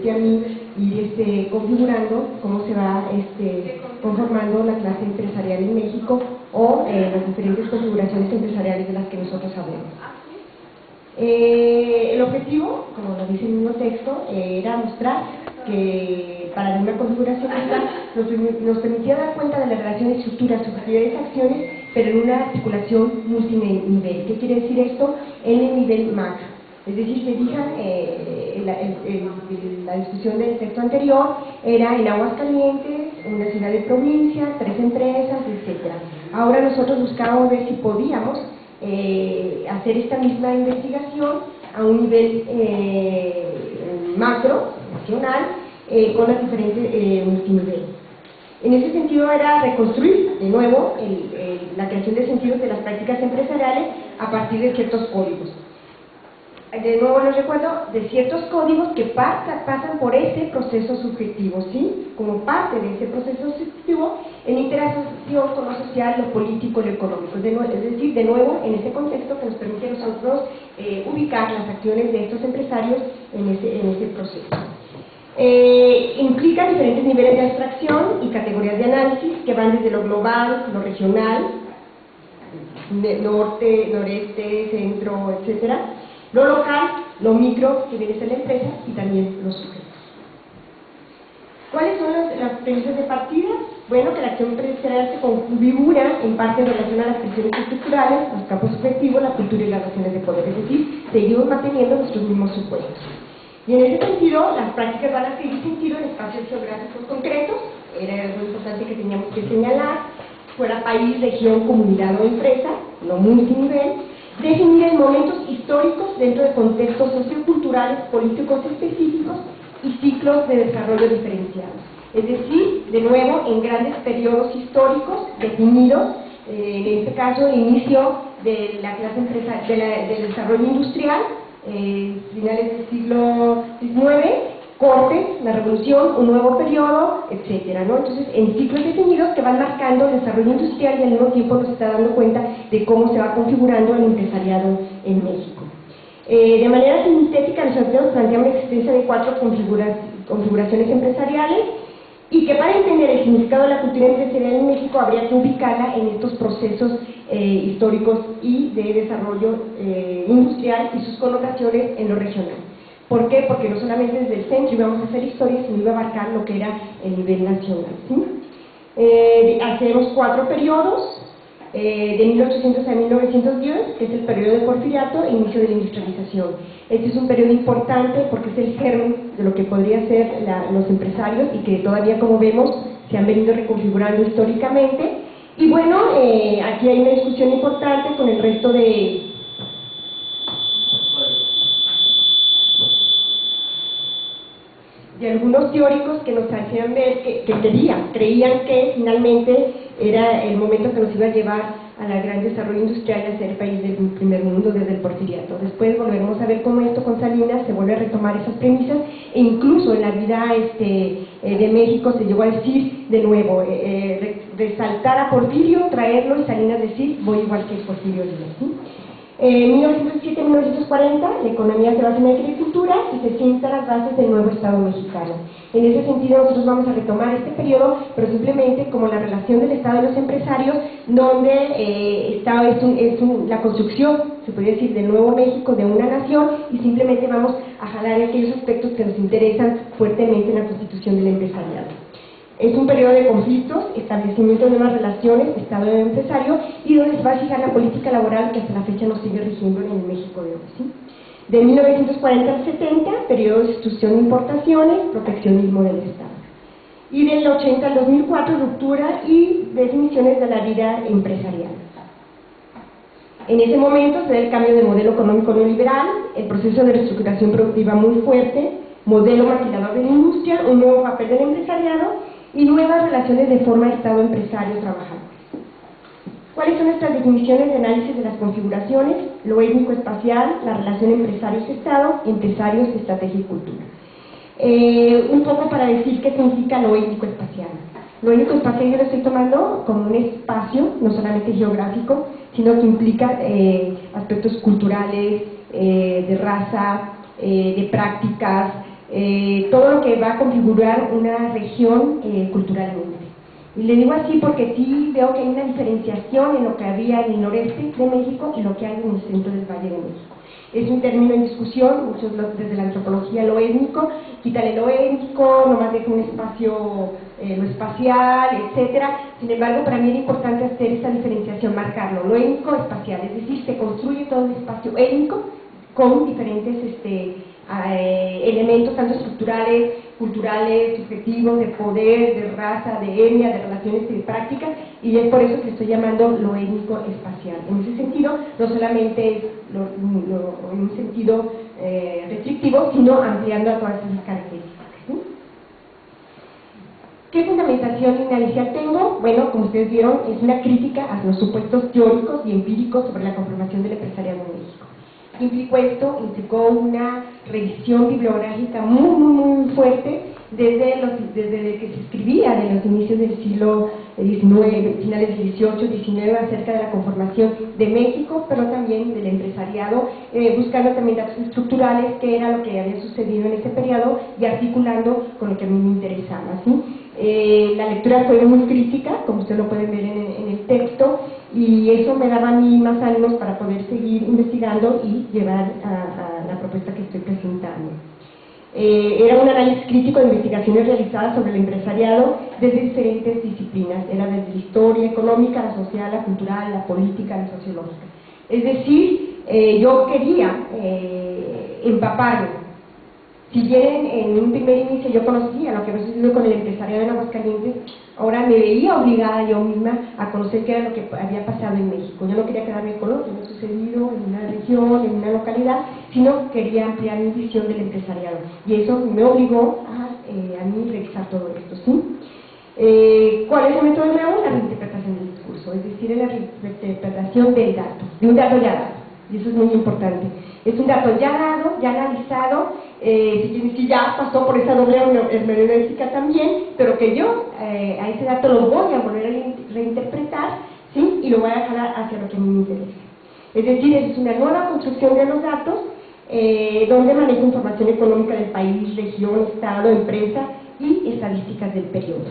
permite a mí ir configurando cómo se va conformando la clase empresarial en México o las diferentes configuraciones empresariales de las que nosotros sabemos. El objetivo, como lo dice el mismo texto, era mostrar que para una configuración nos permitía dar cuenta de las relaciones, estructuras, subjetividades, acciones, pero en una articulación multinivel. ¿Qué quiere decir esto? En el nivel macro. Es decir, se fijan, la discusión del texto anterior era en Aguascalientes, una ciudad de provincia, 3 empresas, etc. Ahora nosotros buscábamos ver si podíamos hacer esta misma investigación a un nivel macro, nacional, con las diferentes multiniveles. En ese sentido era reconstruir de nuevo la creación de sentidos de las prácticas empresariales a partir de ciertos códigos. De nuevo les recuerdo, de ciertos códigos que pasan por ese proceso subjetivo, ¿sí? Como parte de ese proceso subjetivo, en interacción con lo social, lo político, lo económico. Es decir, de nuevo, en ese contexto que nos permite a nosotros ubicar las acciones de estos empresarios en ese proceso. Implica diferentes niveles de abstracción y categorías de análisis que van desde lo global, lo regional, norte, noreste, centro, etcétera, lo local, lo micro, que viene a ser la empresa, y también los sujetos. ¿Cuáles son las premisas de partida? Bueno, que la acción empresarial se configura en parte en relación a las presiones estructurales, los campos subjetivos, la cultura y las relaciones de poder, es decir, seguimos manteniendo nuestros mismos supuestos. Y en ese sentido, las prácticas van a seguir sentido en espacios geográficos concretos, era algo importante que teníamos que señalar, fuera país, región, comunidad o empresa, no multinivel, definir en momentos históricos dentro de contextos socioculturales, políticos específicos y ciclos de desarrollo diferenciados. Es decir, de nuevo, en grandes periodos históricos definidos, en este caso, el inicio de la clase del desarrollo industrial, finales del siglo XIX, corte, la revolución, un nuevo periodo, etcétera, ¿no? Entonces, en ciclos definidos que van marcando el desarrollo industrial y al mismo tiempo nos está dando cuenta de cómo se va configurando el empresariado en México. De manera sintética, nosotros planteamos la existencia de 4 configuraciones empresariales y que para entender el significado de la cultura empresarial en México habría que ubicarla en estos procesos históricos y de desarrollo industrial y sus connotaciones en lo regional. ¿Por qué? Porque no solamente desde el centro íbamos a hacer historia, sino iba a abarcar lo que era el nivel nacional, ¿sí? Hacemos 4 periodos, de 1800 a 1910, que es el periodo de Porfiriato e inicio de la industrialización. Este es un periodo importante porque es el germen de lo que podría ser los empresarios y que todavía, como vemos, se han venido reconfigurando históricamente. Y bueno, aquí hay una discusión importante con el resto de algunos teóricos que nos hacían ver que creían que finalmente era el momento que nos iba a llevar al gran desarrollo industrial y a ser el país del primer mundo desde el Porfiriato. Después volveremos a ver cómo esto con Salinas se vuelve a retomar esas premisas e incluso en la vida de México se llegó a decir de nuevo, resaltar a Porfirio, traerlo y Salinas decir voy igual que Porfirio Díaz, ¿sí? En 1907-1940 la economía se basa en la agricultura y se sientan las bases del nuevo Estado mexicano. En ese sentido nosotros vamos a retomar este periodo, pero simplemente como la relación del Estado y los empresarios, donde la construcción, se podría decir, del nuevo México, de una nación, y simplemente vamos a jalar aquellos aspectos que nos interesan fuertemente en la constitución del empresariado. Es un periodo de conflictos, establecimiento de nuevas relaciones, Estado y empresario, y donde se va a fijar la política laboral que hasta la fecha nos sigue rigiendo en el México de hoy, ¿sí? De 1940 al 70, periodo de sustitución de importaciones, proteccionismo del Estado. Y del 80 al 2004, ruptura y definiciones de la vida empresarial. En ese momento se da el cambio de modelo económico neoliberal, el proceso de reestructuración productiva muy fuerte, modelo maquilador de la industria, un nuevo papel del empresariado y nuevas relaciones de forma de Estado empresario-trabajador. ¿Cuáles son nuestras definiciones de análisis de las configuraciones? Lo étnico-espacial, la relación empresarios-Estado, empresarios, estrategia y cultura. Un poco para decir qué significa lo étnico-espacial. Lo étnico-espacial yo lo estoy tomando como un espacio, no solamente geográfico, sino que implica aspectos culturales, de raza, de prácticas, todo lo que va a configurar una región culturalmente. Y le digo así porque sí veo que hay una diferenciación en lo que había en el noreste de México y lo que hay en el centro del Valle de México. Es un término en discusión, muchos desde la antropología lo étnico, quítale lo étnico, nomás deja un espacio, lo espacial, etcétera. Sin embargo, para mí era importante hacer esta diferenciación, marcarlo, lo étnico, espacial, es decir, se construye todo un espacio étnico con diferentes elementos, tanto estructurales, culturales, subjetivos, de poder, de raza, de etnia, de relaciones y de prácticas, y es por eso que estoy llamando lo étnico espacial. En ese sentido, no solamente es en un sentido restrictivo, sino ampliando a todas esas características. ¿Sí? ¿Qué fundamentación inicial tengo? Bueno, como ustedes vieron, es una crítica a los supuestos teóricos y empíricos sobre la conformación del empresariado en México. Implicó esto, implicó una revisión bibliográfica muy fuerte desde que se escribía en los inicios del siglo XIX, finales del XVIII, XIX, acerca de la conformación de México, pero también del empresariado, buscando también datos estructurales, qué era lo que había sucedido en ese periodo y articulando con lo que a mí me interesaba, ¿sí? La lectura fue muy crítica, como ustedes lo pueden ver en el texto, y eso me daba a mí más ánimos para poder seguir investigando y llevar a la propuesta que estoy presentando. Era un análisis crítico de investigaciones realizadas sobre el empresariado desde diferentes disciplinas, era desde la historia económica, la social, la cultural, la política, la sociológica. Es decir, yo quería empaparme. Si bien en un primer inicio yo conocía lo que había sucedido con el empresariado en Aguascalientes, ahora me veía obligada yo misma a conocer qué era lo que había pasado en México. Yo no quería quedarme con lo que había sucedido en una región, en una localidad, sino quería ampliar mi visión del empresariado. Y eso me obligó a mí revisar todo esto, ¿sí? ¿Cuál es el método de nuevo? La reinterpretación del discurso, es decir, la reinterpretación del dato, de un dato ya dado. Y eso es muy importante. Es un dato ya dado, ya analizado, si ya pasó por esa doble hermenéutica también, pero que yo a ese dato lo voy a volver a reinterpretar, ¿sí? Y lo voy a jalar hacia lo que a mí me interesa. Es decir, es una nueva construcción de los datos, donde manejo información económica del país, región, estado, empresa y estadísticas del periodo.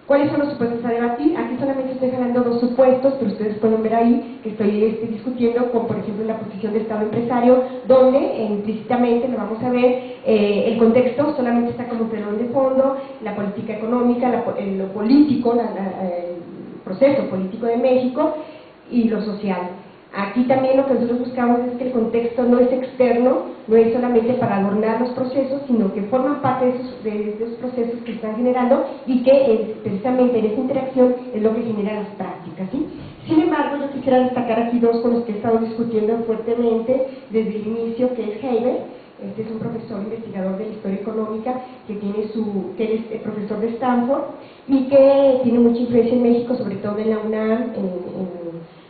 ¿Cuáles son los supuestos a debatir? Aquí solamente estoy jalando dos supuestos, pero ustedes pueden ver ahí que estoy discutiendo con, por ejemplo, la posición de Estado empresario, donde implícitamente lo vamos a ver, el contexto solamente está como telón de fondo, la política económica, lo político, el proceso político de México y lo social. Aquí también lo que nosotros buscamos es que el contexto no es externo, no es solamente para adornar los procesos, sino que forman parte de esos procesos que están generando y que precisamente en esa interacción es lo que genera las prácticas, ¿sí? Sin embargo, yo quisiera destacar aquí dos con los que he estado discutiendo fuertemente desde el inicio, que es Heiber. Este es un profesor investigador de la historia económica que él es profesor de Stanford y que tiene mucha influencia en México, sobre todo en la UNAM,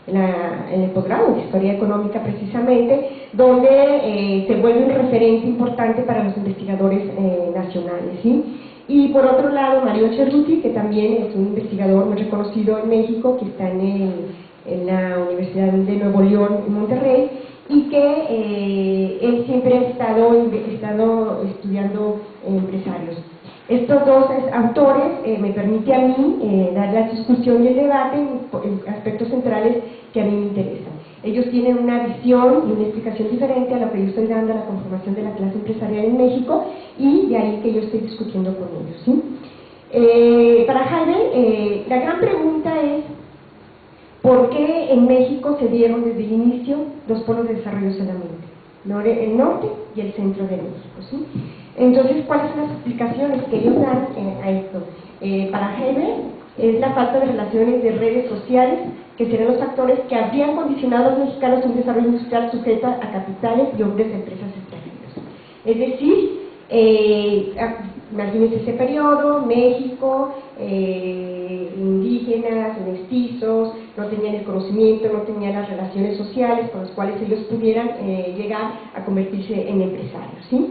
en el posgrado de Historia Económica precisamente, donde se vuelve un referente importante para los investigadores nacionales, ¿sí? Y por otro lado, Mario Cerruti, que también es un investigador muy reconocido en México, que está en la Universidad de Nuevo León, en Monterrey, y que él siempre ha estado estudiando empresarios. Estos dos autores me permiten a mí dar la discusión y el debate en aspectos centrales que a mí me interesan. Ellos tienen una visión y una explicación diferente a lo que yo estoy dando a la conformación de la clase empresarial en México, y de ahí que yo estoy discutiendo con ellos, ¿sí? Para Heiber, la gran pregunta es ¿por qué en México se dieron desde el inicio dos polos de desarrollo solamente? El norte y el centro de México, ¿sí? Entonces, ¿cuáles son las explicaciones que ellos dan a esto? Para Heiber, es la falta de relaciones de redes sociales, que serán los factores que habrían condicionado a los mexicanos a un desarrollo industrial sujeto a capitales y hombres de empresas extranjeras. Es decir, imagínense ese periodo, México, indígenas, mestizos, no tenían el conocimiento, no tenían las relaciones sociales con las cuales ellos pudieran llegar a convertirse en empresarios, ¿sí?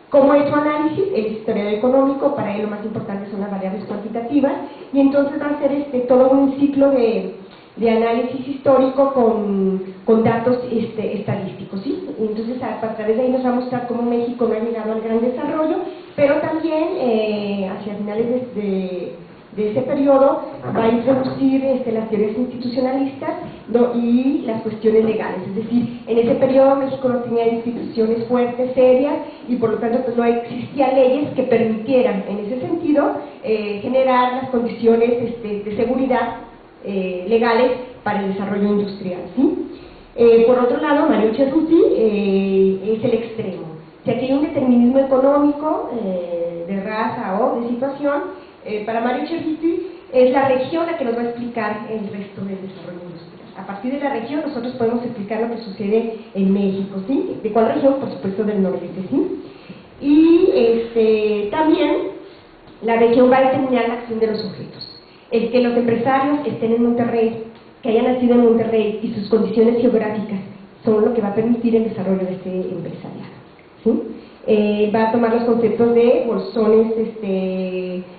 ¿Cómo es su análisis? El historiador económico, para él lo más importante son las variables cuantitativas, y entonces va a ser todo un ciclo de de análisis histórico con datos estadísticos, ¿sí? Entonces a través de ahí nos va a mostrar cómo México no ha llegado al gran desarrollo, pero también hacia finales de ese periodo va a introducir las teorías institucionalistas, ¿no? Y las cuestiones legales, es decir, en ese periodo México no tenía instituciones fuertes, serias, y por lo tanto pues, no existían leyes que permitieran en ese sentido generar las condiciones de seguridad legales para el desarrollo industrial, ¿sí? Por otro lado, Mario Cerruti es el extremo. Si aquí hay un determinismo económico de raza o de situación, para Mario Cerruti es la región la que nos va a explicar el resto del desarrollo industrial. A partir de la región nosotros podemos explicar lo que sucede en México, ¿sí? ¿De cuál región? Por supuesto del noroeste, ¿sí? Y también la región va a determinar la acción de los sujetos. El que los empresarios estén en Monterrey, que hayan nacido en Monterrey y sus condiciones geográficas son lo que va a permitir el desarrollo de este empresariado, ¿sí? Va a tomar los conceptos de bolsones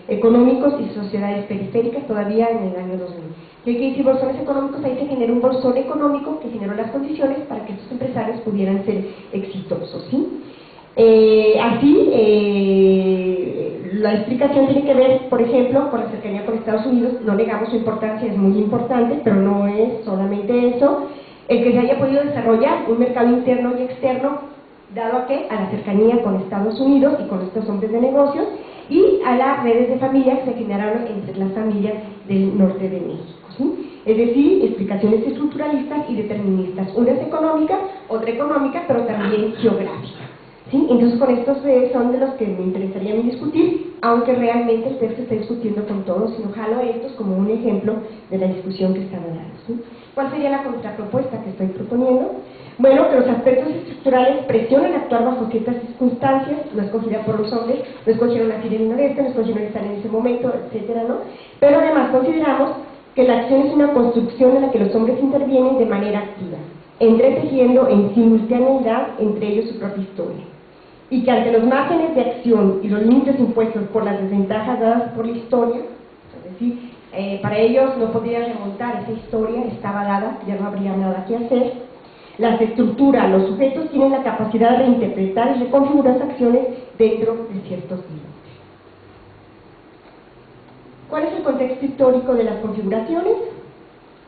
económicos y sociedades periféricas todavía en el año 2000. ¿Qué quiere decir bolsones económicos? Ahí se generó un bolsón económico que generó las condiciones para que estos empresarios pudieran ser exitosos, ¿sí? La explicación tiene que ver, por ejemplo, con la cercanía con Estados Unidos. No negamos su importancia, es muy importante, pero no es solamente eso. El que se haya podido desarrollar un mercado interno y externo, ¿dado a qué? A la cercanía con Estados Unidos y con estos hombres de negocios, y a las redes de familias que se generaron entre las familias del norte de México, ¿sí? Es decir, explicaciones estructuralistas y deterministas. Una es económica, otra económica, pero también geográfica, ¿sí? Entonces con estos son de los que me interesaría a mí discutir, aunque realmente el texto está discutiendo con todos, sino jalo estos como un ejemplo de la discusión que están dando, ¿sí? ¿Cuál sería la contrapropuesta que estoy proponiendo? Bueno, que los aspectos estructurales presionan actuar bajo ciertas circunstancias, no escogida por los hombres, no escogieron nacer en el noreste, no escogieron estar en ese momento, etcétera, ¿no? Pero además consideramos que la acción es una construcción en la que los hombres intervienen de manera activa, entretejiendo en simultaneidad entre ellos su propia historia, y que ante los márgenes de acción y los límites impuestos por las desventajas dadas por la historia, es decir, para ellos no podían remontar esa historia, estaba dada, ya no habría nada que hacer. Las estructuras, los sujetos tienen la capacidad de reinterpretar y reconfigurar las acciones dentro de ciertos límites. ¿Cuál es el contexto histórico de las configuraciones?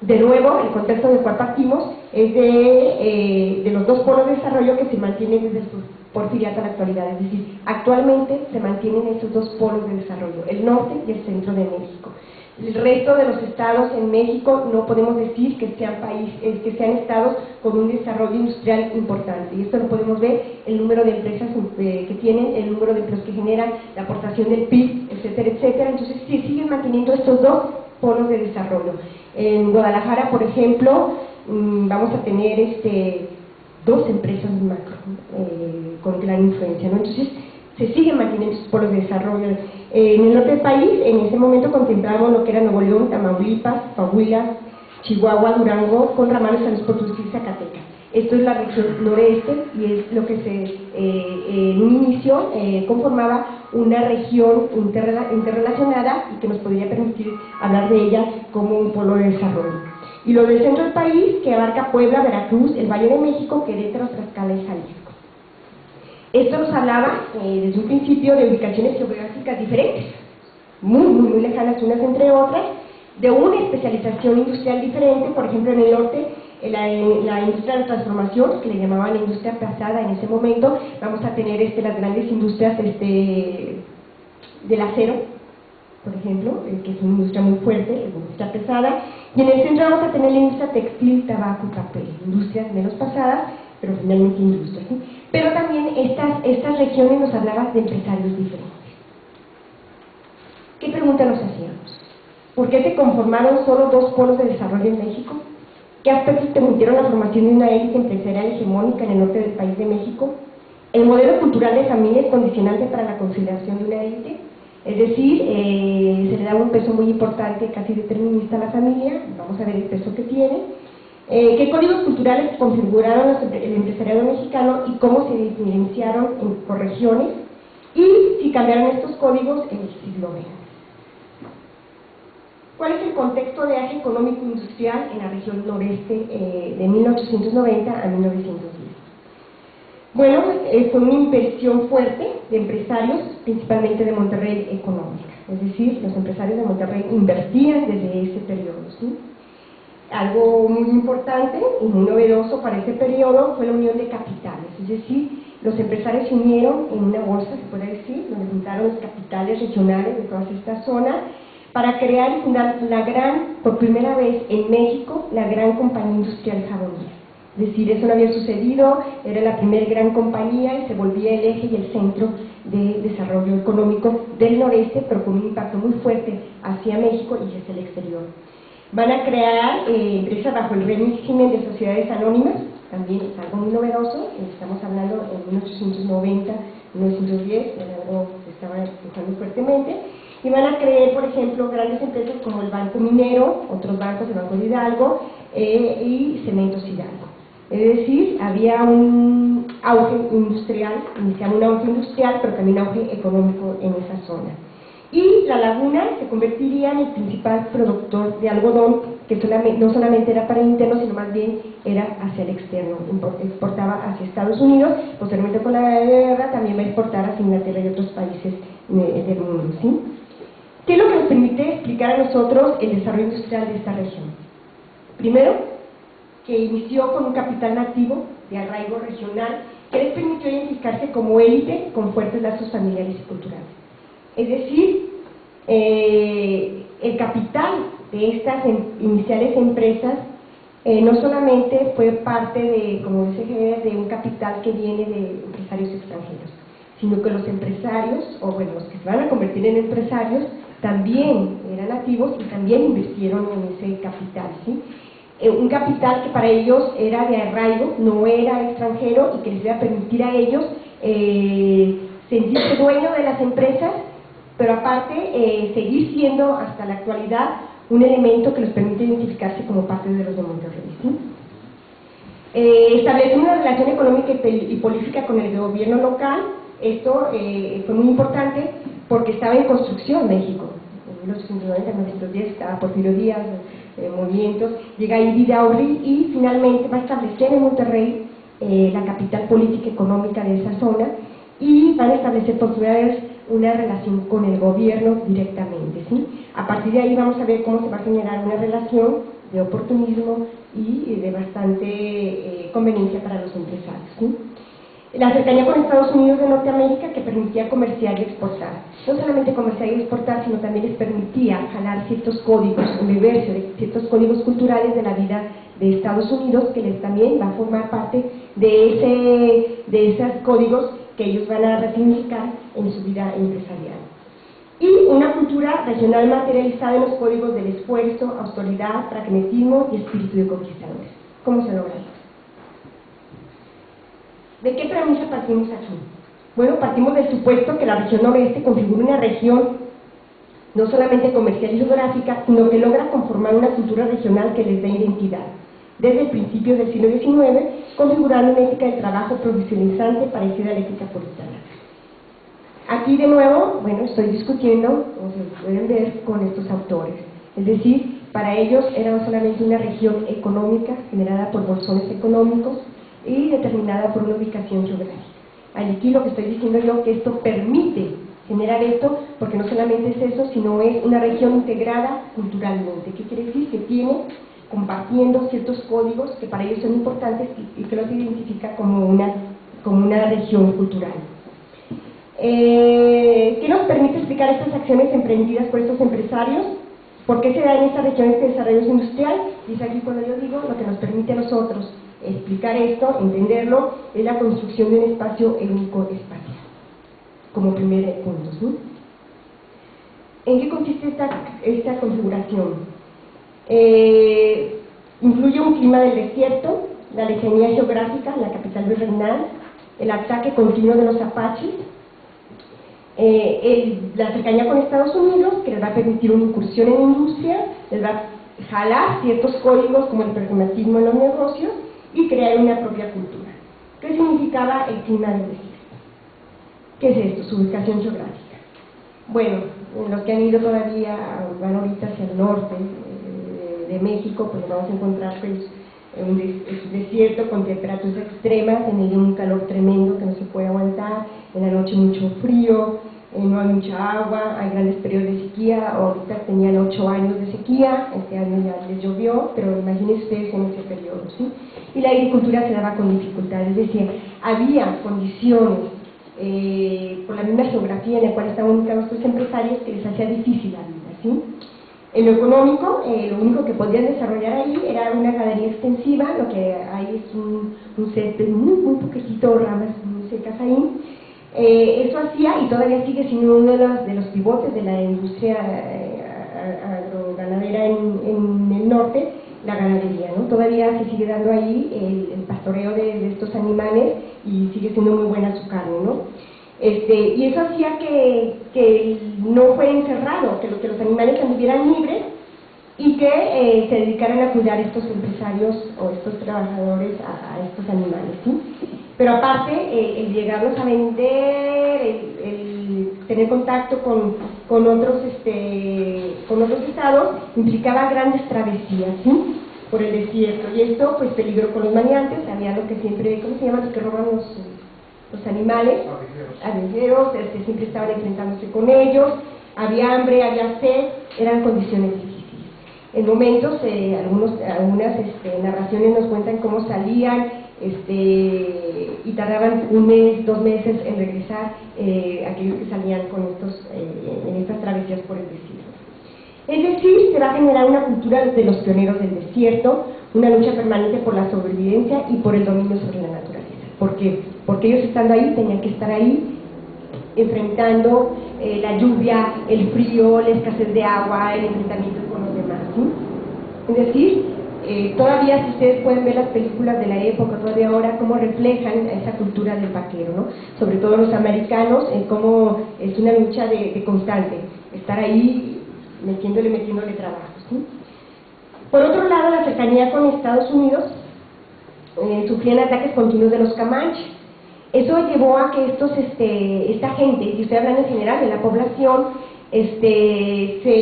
De nuevo, el contexto del cual partimos es de los dos polos de desarrollo que se mantienen desde el porfiriato a la actualidad, es decir, actualmente se mantienen esos dos polos de desarrollo, el norte y el centro de México. El resto de los estados en México no podemos decir que sean estados con un desarrollo industrial importante, y esto lo podemos ver, el número de empresas que tienen, el número de empleos que generan, la aportación del PIB, etcétera, etcétera. Entonces sí, siguen manteniendo estos dos polos de desarrollo. En Guadalajara, por ejemplo, vamos a tener dos empresas macro con gran influencia, ¿no? Entonces se siguen manteniendo estos polos de desarrollo. En el norte del país, en ese momento contemplamos lo que era Nuevo León, Tamaulipas, Coahuila, Chihuahua, Durango, con ramales San Luis Potosí y Zacatecas. Esto es la región noreste y es lo que en un inicio conformaba una región interrelacionada y que nos podría permitir hablar de ella como un polo de desarrollo. Y lo del centro del país, que abarca Puebla, Veracruz, el Valle de México, Querétaro, Tlaxcala y Jalisco. Esto nos hablaba desde un principio de ubicaciones geográficas diferentes, muy lejanas unas entre otras, de una especialización industrial diferente. Por ejemplo, en el norte, la industria de transformación, que le llamaban la industria pesada en ese momento, vamos a tener las grandes industrias del acero, por ejemplo, que es una industria muy fuerte, la industria pesada, y en el centro vamos a tener la industria textil, tabaco y papel, industrias menos pasadas, pero finalmente industrias, ¿sí? Pero también estas regiones nos hablaban de empresarios diferentes. ¿Qué pregunta nos hacíamos? ¿Por qué se conformaron solo dos polos de desarrollo en México? ¿Qué aspectos permitieron la formación de una élite empresarial hegemónica en el norte del país de México? ¿El modelo cultural de familia es condicionante para la consideración de una élite? Es decir, se le daba un peso muy importante, casi determinista a la familia. Vamos a ver el peso que tiene. ¿Qué códigos culturales configuraron el empresariado mexicano y cómo se diferenciaron por regiones? Y si cambiaron estos códigos en el siglo XX. ¿Cuál es el contexto de auge económico industrial en la región noreste de 1890 a 1910? Bueno, fue una inversión fuerte de empresarios, principalmente de Monterrey económica, es decir, los empresarios de Monterrey invertían desde ese periodo, ¿sí? Algo muy importante y muy novedoso para ese periodo fue la unión de capitales, es decir, los empresarios se unieron en una bolsa, se puede decir, donde juntaron los capitales regionales de todas estas zonas para crear y fundar por primera vez en México, la gran compañía industrial jabonera. Es decir, eso no había sucedido, era la primera gran compañía y se volvía el eje y el centro de desarrollo económico del noreste, pero con un impacto muy fuerte hacia México y hacia el exterior. Van a crear empresas bajo el régimen de sociedades anónimas, también es algo muy novedoso, estamos hablando en 1890, 1910, era algo que estaba empujando fuertemente, y van a crear, por ejemplo, grandes empresas como el Banco Minero, otros bancos, el Banco de Hidalgo y Cementos Hidalgo. Es decir, había un auge industrial, iniciaba un auge industrial, pero también auge económico en esa zona. Y la laguna se convertiría en el principal productor de algodón, que no solamente era para el interno, sino más bien era hacia el externo, exportaba hacia Estados Unidos, posteriormente con la guerra también va a exportar hacia Inglaterra y otros países del mundo, ¿sí? ¿Qué es lo que nos permite explicar a nosotros el desarrollo industrial de esta región? Primero, que inició con un capital nativo de arraigo regional que les permitió identificarse como élite con fuertes lazos familiares y culturales. Es decir, el capital de estas iniciales empresas no solamente fue parte de, como dice Heber, de un capital que viene de empresarios extranjeros, sino que los empresarios, o bueno, los que se van a convertir en empresarios, también eran nativos y también invirtieron en ese capital, ¿sí? Un capital que para ellos era de arraigo, no era extranjero y que les iba a permitir a ellos sentirse dueños de las empresas, pero aparte seguir siendo hasta la actualidad un elemento que les permite identificarse como parte de los de Monterrey, ¿sí? Establecer una relación económica y política con el gobierno local, esto fue muy importante porque estaba en construcción México. En 1890, 1910 estaba Porfirio Díaz, movimientos, llega Vidaurri y finalmente va a establecer en Monterrey la capital política y económica de esa zona y van a establecer por primera vez una relación con el gobierno directamente, ¿sí? A partir de ahí vamos a ver cómo se va a generar una relación de oportunismo y de bastante conveniencia para los empresarios, ¿sí? La cercanía con Estados Unidos de Norteamérica que permitía comerciar y exportar. No solamente comerciar y exportar, sino también les permitía jalar ciertos códigos, beberse de ciertos códigos culturales de la vida de Estados Unidos, que les también va a formar parte de esos códigos que ellos van a resignificar en su vida empresarial. Y una cultura regional materializada en los códigos del esfuerzo, autoridad, pragmatismo y espíritu de conquistadores. ¿Cómo se logra esto? ¿De qué premisa partimos aquí? Bueno, partimos del supuesto que la región noreste configura una región no solamente comercial y geográfica, sino que logra conformar una cultura regional que les da identidad. Desde el principio del siglo XIX, configurando una ética de trabajo profesionalizante parecida a la ética puritana. Aquí de nuevo, bueno, estoy discutiendo, como se pueden ver, con estos autores. Es decir, para ellos era no solamente una región económica generada por bolsones económicos y determinada por una ubicación geográfica. Aquí lo que estoy diciendo yo que esto permite generar esto, porque no solamente es eso, sino es una región integrada culturalmente. ¿Qué quiere decir? Que tiene compartiendo ciertos códigos que para ellos son importantes y que los identifica como una región cultural. ¿Qué nos permite explicar estas acciones emprendidas por estos empresarios? ¿Por qué se da en esta región este desarrollo industrial? Y es aquí cuando yo digo lo que nos permite a nosotros explicar esto, entenderlo, es la construcción de un espacio único espacial, como primer punto, ¿sí? ¿En qué consiste esta configuración? Incluye un clima del desierto, la lejanía geográfica, la capital virreinal, el ataque continuo de los apaches, la cercanía con Estados Unidos, que les va a permitir una incursión en la industria, les va a jalar ciertos códigos como el pragmatismo en los negocios y crear una propia cultura. ¿Qué significaba el clima del desierto? ¿Qué es esto? Su ubicación geográfica. Bueno, los que han ido todavía, van ahorita hacia el norte de México, pues vamos a encontrar pues, un desierto con temperaturas extremas, en el día un calor tremendo que no se puede aguantar, en la noche mucho frío, no hay mucha agua, hay grandes periodos de sequía. Ahorita tenían 8 años de sequía, este año ya les llovió, pero imagínense ustedes en ese periodo, ¿sí? Y la agricultura se daba con dificultades, es decir, había condiciones por la misma geografía en la cual estaban ubicados estos empresarios que les hacía difícil la vida, ¿sí? En lo económico, lo único que podían desarrollar ahí era una ganadería extensiva, lo que hay es un césped muy poquitito, ramas muy secas ahí. Eso hacía, y todavía sigue siendo uno de los pivotes de la industria agroganadera en el norte, la ganadería, ¿no? Todavía se sigue dando ahí el pastoreo de estos animales y sigue siendo muy buena su carne, ¿no? Y eso hacía que no fuera encerrado, que los animales anduvieran libres y que se dedicaran a cuidar estos empresarios o estos trabajadores a estos animales, ¿sí? Pero aparte, el llegarlos a vender, el tener contacto con otros estados, implicaba grandes travesías, ¿sí? Por el desierto, y esto pues peligró con los maniantes. Había lo que siempre, ¿cómo se llama? Los que roban los animales, aventeros, siempre estaban enfrentándose con ellos, había hambre, había sed, eran condiciones difíciles. En momentos, algunas narraciones nos cuentan cómo salían, y tardaban 1 mes, 2 meses en regresar, aquellos que salían con en estas travesías por el desierto. Es decir, se va a generar una cultura de los pioneros del desierto, una lucha permanente por la sobrevivencia y por el dominio sobre la naturaleza. ¿Por qué? Porque ellos estando ahí, tenían que estar ahí, enfrentando la lluvia, el frío, la escasez de agua, el enfrentamiento con los demás, ¿sí? Es decir, todavía si ustedes pueden ver las películas de la época, todavía ahora, cómo reflejan esa cultura del vaquero, ¿no? Sobre todo los americanos, cómo es una lucha de constante, estar ahí metiéndole trabajo, ¿sí? Por otro lado, la cercanía con Estados Unidos, sufrían ataques continuos de los Comanches. Eso llevó a que esta gente, y estoy hablando en general de la población, se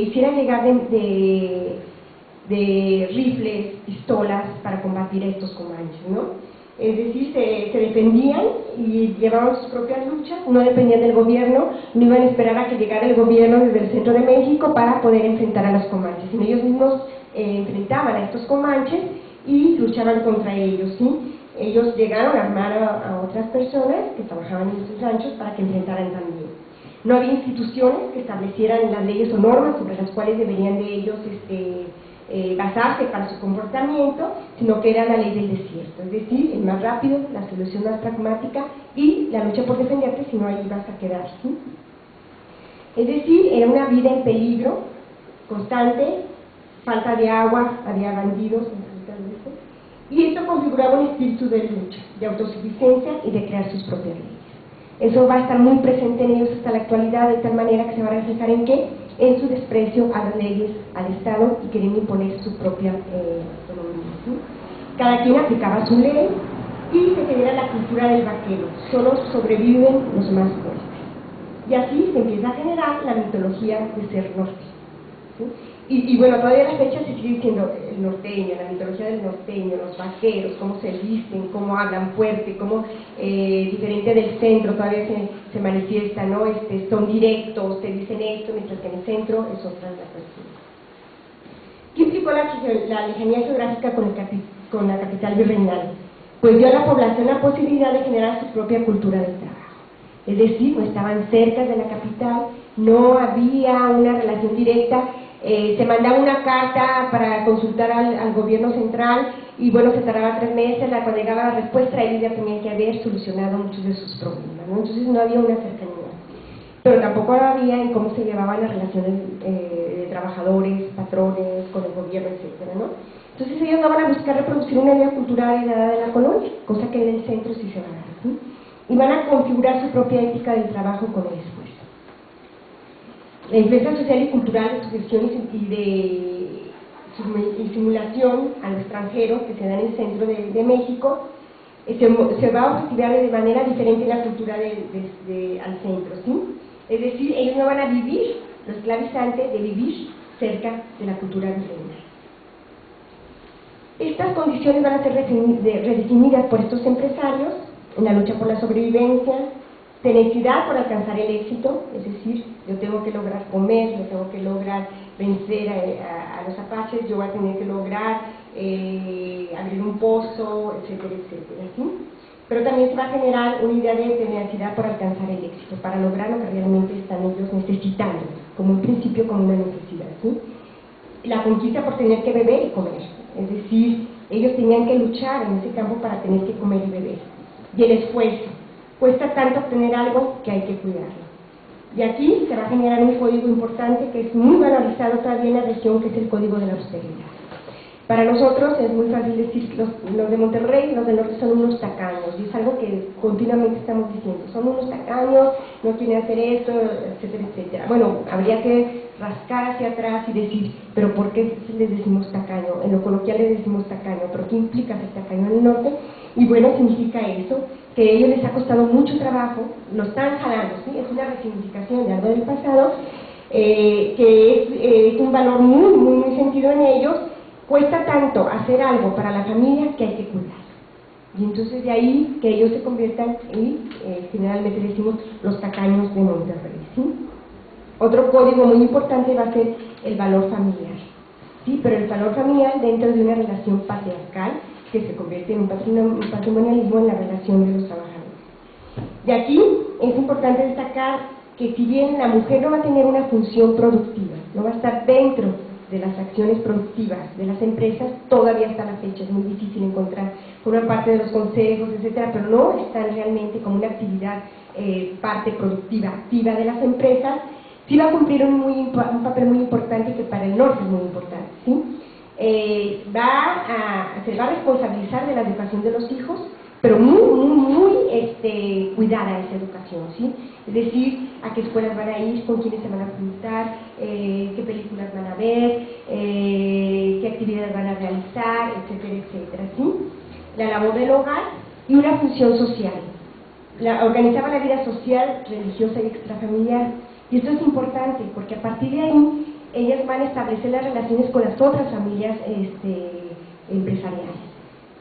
hiciera llegar de rifles, pistolas para combatir a estos Comanches, ¿no? Es decir, se defendían y llevaban sus propias luchas, no dependían del gobierno, no iban a esperar a que llegara el gobierno desde el centro de México para poder enfrentar a los Comanches, sino ellos mismos enfrentaban a estos Comanches y luchaban contra ellos, ¿sí? Ellos llegaron a armar a otras personas que trabajaban en sus ranchos para que enfrentaran también. No había instituciones que establecieran las leyes o normas sobre las cuales deberían de ellos basarse para su comportamiento, sino que era la ley del desierto, es decir, el más rápido, la solución más pragmática y la lucha por defenderte, si no ahí vas a quedar, ¿sí? Es decir, era una vida en peligro constante, falta de agua, había bandidos, y esto configuraba un espíritu de lucha, de autosuficiencia y de crear sus propias leyes. Eso va a estar muy presente en ellos hasta la actualidad, de tal manera que se va a reflejar en ¿qué? En su desprecio a las leyes, al Estado, y queriendo imponer su propia autonomía, ¿sí? Cada quien aplicaba su ley y se genera la cultura del vaquero, solo sobreviven los más fuertes. Y así se empieza a generar la mitología de ser norte, ¿sí? Y bueno, todavía a la fecha se sigue diciendo el norteño, la mitología del norteño, los vaqueros, cómo se visten, cómo hablan fuerte, cómo diferente del centro todavía se manifiesta, ¿no? Son directos, te dicen esto, mientras que en el centro es otra la cuestión. ¿Qué implicó la lejanía geográfica con la capital virreinal? Pues dio a la población la posibilidad de generar su propia cultura del trabajo. Es decir, no estaban cerca de la capital, no había una relación directa. Se mandaba una carta para consultar al gobierno central y bueno, se tardaba 3 meses, cuando llegaba la respuesta ellos ya tenían que haber solucionado muchos de sus problemas, ¿no? Entonces no había una cercanía, pero tampoco había en cómo se llevaban las relaciones de trabajadores, patrones, con el gobierno, etcétera, ¿no? Entonces ellos no van a buscar reproducir una idea cultural heredada de la colonia, cosa que en el centro sí se va a dar, ¿sí? Y van a configurar su propia ética del trabajo con el esfuerzo. La influencia social y cultural de sucesión y simulación a lo extranjero que se da en el centro de México se va a objetivar de manera diferente la cultura al centro, ¿sí? Es decir, ellos no van a vivir lo esclavizante de vivir cerca de la cultura virreinal. Estas condiciones van a ser redefinidas por estos empresarios en la lucha por la sobrevivencia, tenacidad por alcanzar el éxito, es decir, yo tengo que lograr comer, yo tengo que lograr vencer a los apaches, yo voy a tener que lograr abrir un pozo, etcétera, etcétera, ¿sí? Pero también se va a generar una idea de tenacidad por alcanzar el éxito, para lograr lo que realmente están ellos necesitando, como un principio, como una necesidad, ¿sí? La conquista por tener que beber y comer, es decir, ellos tenían que luchar en ese campo para tener que comer y beber. Y el esfuerzo, cuesta tanto obtener algo que hay que cuidarlo. Y aquí se va a generar un código importante que es muy valorizado todavía en la región, que es el código de la austeridad. Para nosotros es muy fácil decir, los de Monterrey, los del norte son unos tacaños, y es algo que continuamente estamos diciendo, son unos tacaños, no quieren hacer esto, etcétera, etcétera. Bueno, habría que rascar hacia atrás y decir, pero ¿por qué les decimos tacaño? En lo coloquial les decimos tacaño, pero ¿qué implica ser tacaño en el norte? Y bueno, significa eso, que a ellos les ha costado mucho trabajo, lo están jalando, ¿sí? Es una resignificación de algo del pasado, que es un valor muy sentido en ellos. Cuesta tanto hacer algo para la familia que hay que cuidar. Y entonces de ahí que ellos se conviertan en, generalmente decimos, los tacaños de Monterrey, ¿sí? Otro código muy importante va a ser el valor familiar, ¿sí? Pero el valor familiar dentro de una relación patriarcal que se convierte en un patrimonialismo en la relación de los trabajadores. Y aquí es importante destacar que si bien la mujer no va a tener una función productiva, no va a estar dentro de las acciones productivas de las empresas, todavía hasta la fecha es muy difícil encontrar, forman parte de los consejos, etcétera, pero no están realmente como una actividad, parte productiva, activa de las empresas, sí va a cumplir un papel muy importante que para el norte es muy importante, ¿sí? Se va a responsabilizar de la educación de los hijos, pero muy cuidada esa educación, ¿sí? Es decir, a qué escuelas van a ir, con quiénes se van a juntar, qué películas van a ver, qué actividades van a realizar, etcétera, etcétera, ¿sí? La labor del hogar y una función social. Organizaba la vida social, religiosa y extrafamiliar. Y esto es importante porque a partir de ahí ellas van a establecer las relaciones con las otras familias empresariales.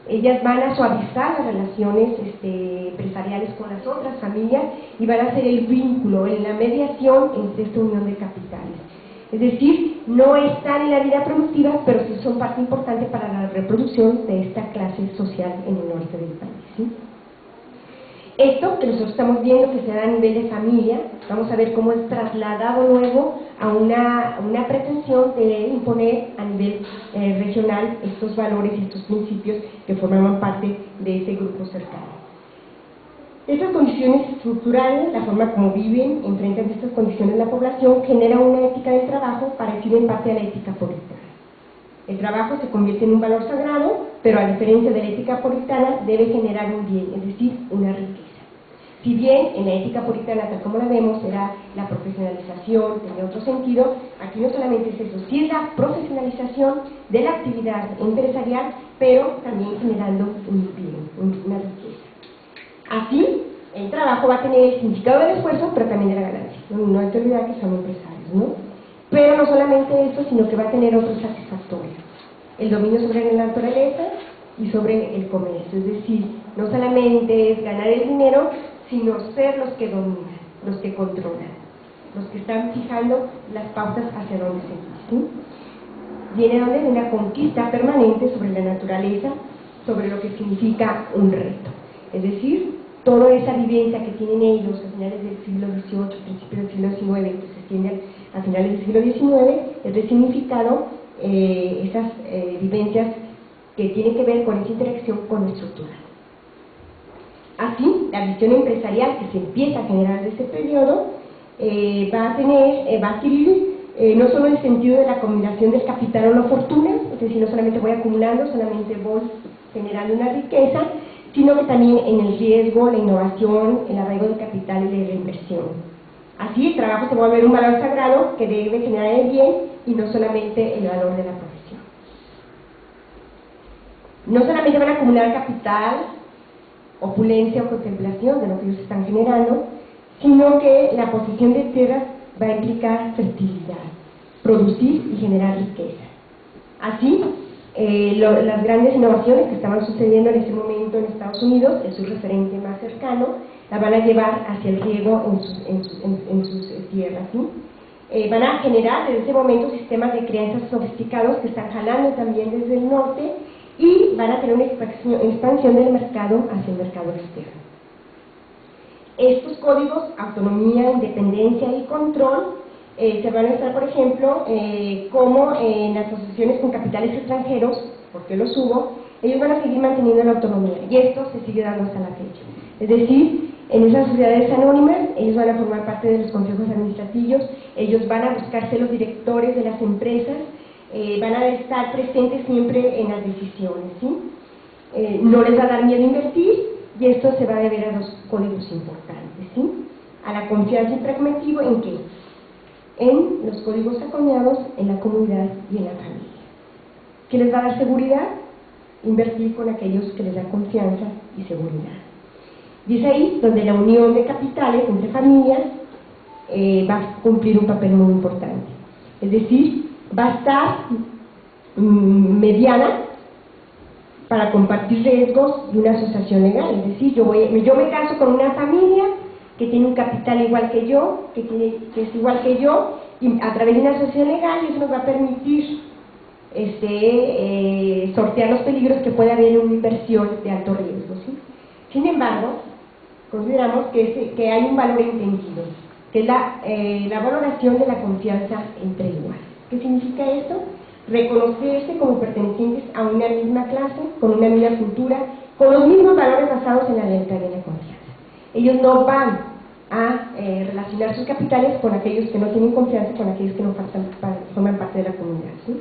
Ellas van a suavizar las relaciones empresariales con las otras familias y van a hacer el vínculo, en la mediación entre esta unión de capitales. Es decir, no están en la vida productiva, pero sí son parte importante para la reproducción de esta clase social en el norte del país, ¿sí? Esto que nosotros estamos viendo que se da a nivel de familia, vamos a ver cómo es trasladado luego a una pretensión de imponer a nivel regional estos valores y estos principios que formaban parte de ese grupo cercano. Estas condiciones estructurales, la forma como viven, enfrentan estas condiciones la población, genera una ética del trabajo parecida en parte a la ética puritana. El trabajo se convierte en un valor sagrado, pero a diferencia de la ética puritana debe generar un bien, es decir, una riqueza. Si bien en la ética puritana, tal como la vemos, era la profesionalización, tenía otro sentido, aquí no solamente es eso, sí es la profesionalización de la actividad empresarial, pero también generando un bien, una riqueza. Así, el trabajo va a tener el significado del esfuerzo, pero también de la ganancia. No hay que olvidar que son empresarios, ¿no? Pero no solamente eso, sino que va a tener otros satisfactorios. El dominio sobre la naturaleza y sobre el comercio. Es decir, no solamente es ganar el dinero, sino ser los que dominan, los que controlan, los que están fijando las pautas hacia dónde seguir, ¿sí? Viene de una conquista permanente sobre la naturaleza, sobre lo que significa un reto. Es decir, toda esa vivencia que tienen ellos a finales del siglo XVIII, principios del siglo XIX, que se extiende a finales del siglo XIX, es resignificado esas vivencias que tienen que ver con esa interacción con lo estructural. Así, la visión empresarial que se empieza a generar desde ese periodo va a adquirir no solo el sentido de la combinación del capital o la fortuna, es decir, no solamente voy acumulando, solamente voy generando una riqueza, sino que también en el riesgo, la innovación, el arraigo del capital y de la inversión. Así, el trabajo se va a volver un valor sagrado que debe generar el bien y no solamente el valor de la profesión. No solamente van a acumular capital, opulencia o contemplación de lo que ellos están generando, sino que la posesión de tierras va a implicar fertilidad, producir y generar riqueza. Así, las grandes innovaciones que estaban sucediendo en ese momento en Estados Unidos, es su referente más cercano, la van a llevar hacia el riego en sus tierras, ¿sí? Van a generar desde ese momento sistemas de crianza sofisticados que están jalando también desde el norte y van a tener una expansión del mercado hacia el mercado externo. Estos códigos, autonomía, independencia y control, se van a estar, por ejemplo, como en las asociaciones con capitales extranjeros, porque los hubo, ellos van a seguir manteniendo la autonomía, y esto se sigue dando hasta la fecha. Es decir, en esas sociedades anónimas, ellos van a formar parte de los consejos administrativos, ellos van a buscarse los directores de las empresas, van a estar presentes siempre en las decisiones, ¿sí? No les va a dar miedo invertir, y esto se va a deber a dos códigos importantes, ¿sí? A la confianza y pragmatismo, ¿en qué? En los códigos acuñados en la comunidad y en la familia. ¿Qué les va a dar seguridad? Invertir con aquellos que les dan confianza y seguridad. Y es ahí donde la unión de capitales entre familias va a cumplir un papel muy importante. Es decir, va a estar mediana para compartir riesgos de una asociación legal. Es decir, yo me caso con una familia que tiene un capital igual que yo, que es igual que yo, y a través de una asociación legal eso nos va a permitir sortear los peligros que puede haber en una inversión de alto riesgo, ¿sí? Sin embargo, consideramos que hay un valor entendido, que es la valoración de la confianza entre iguales. ¿Qué significa esto? Reconocerse como pertenecientes a una misma clase, con una misma cultura, con los mismos valores basados en la lealtad y la confianza. Ellos no van a relacionar sus capitales con aquellos que no tienen confianza, con aquellos que no forman parte de la comunidad, ¿sí?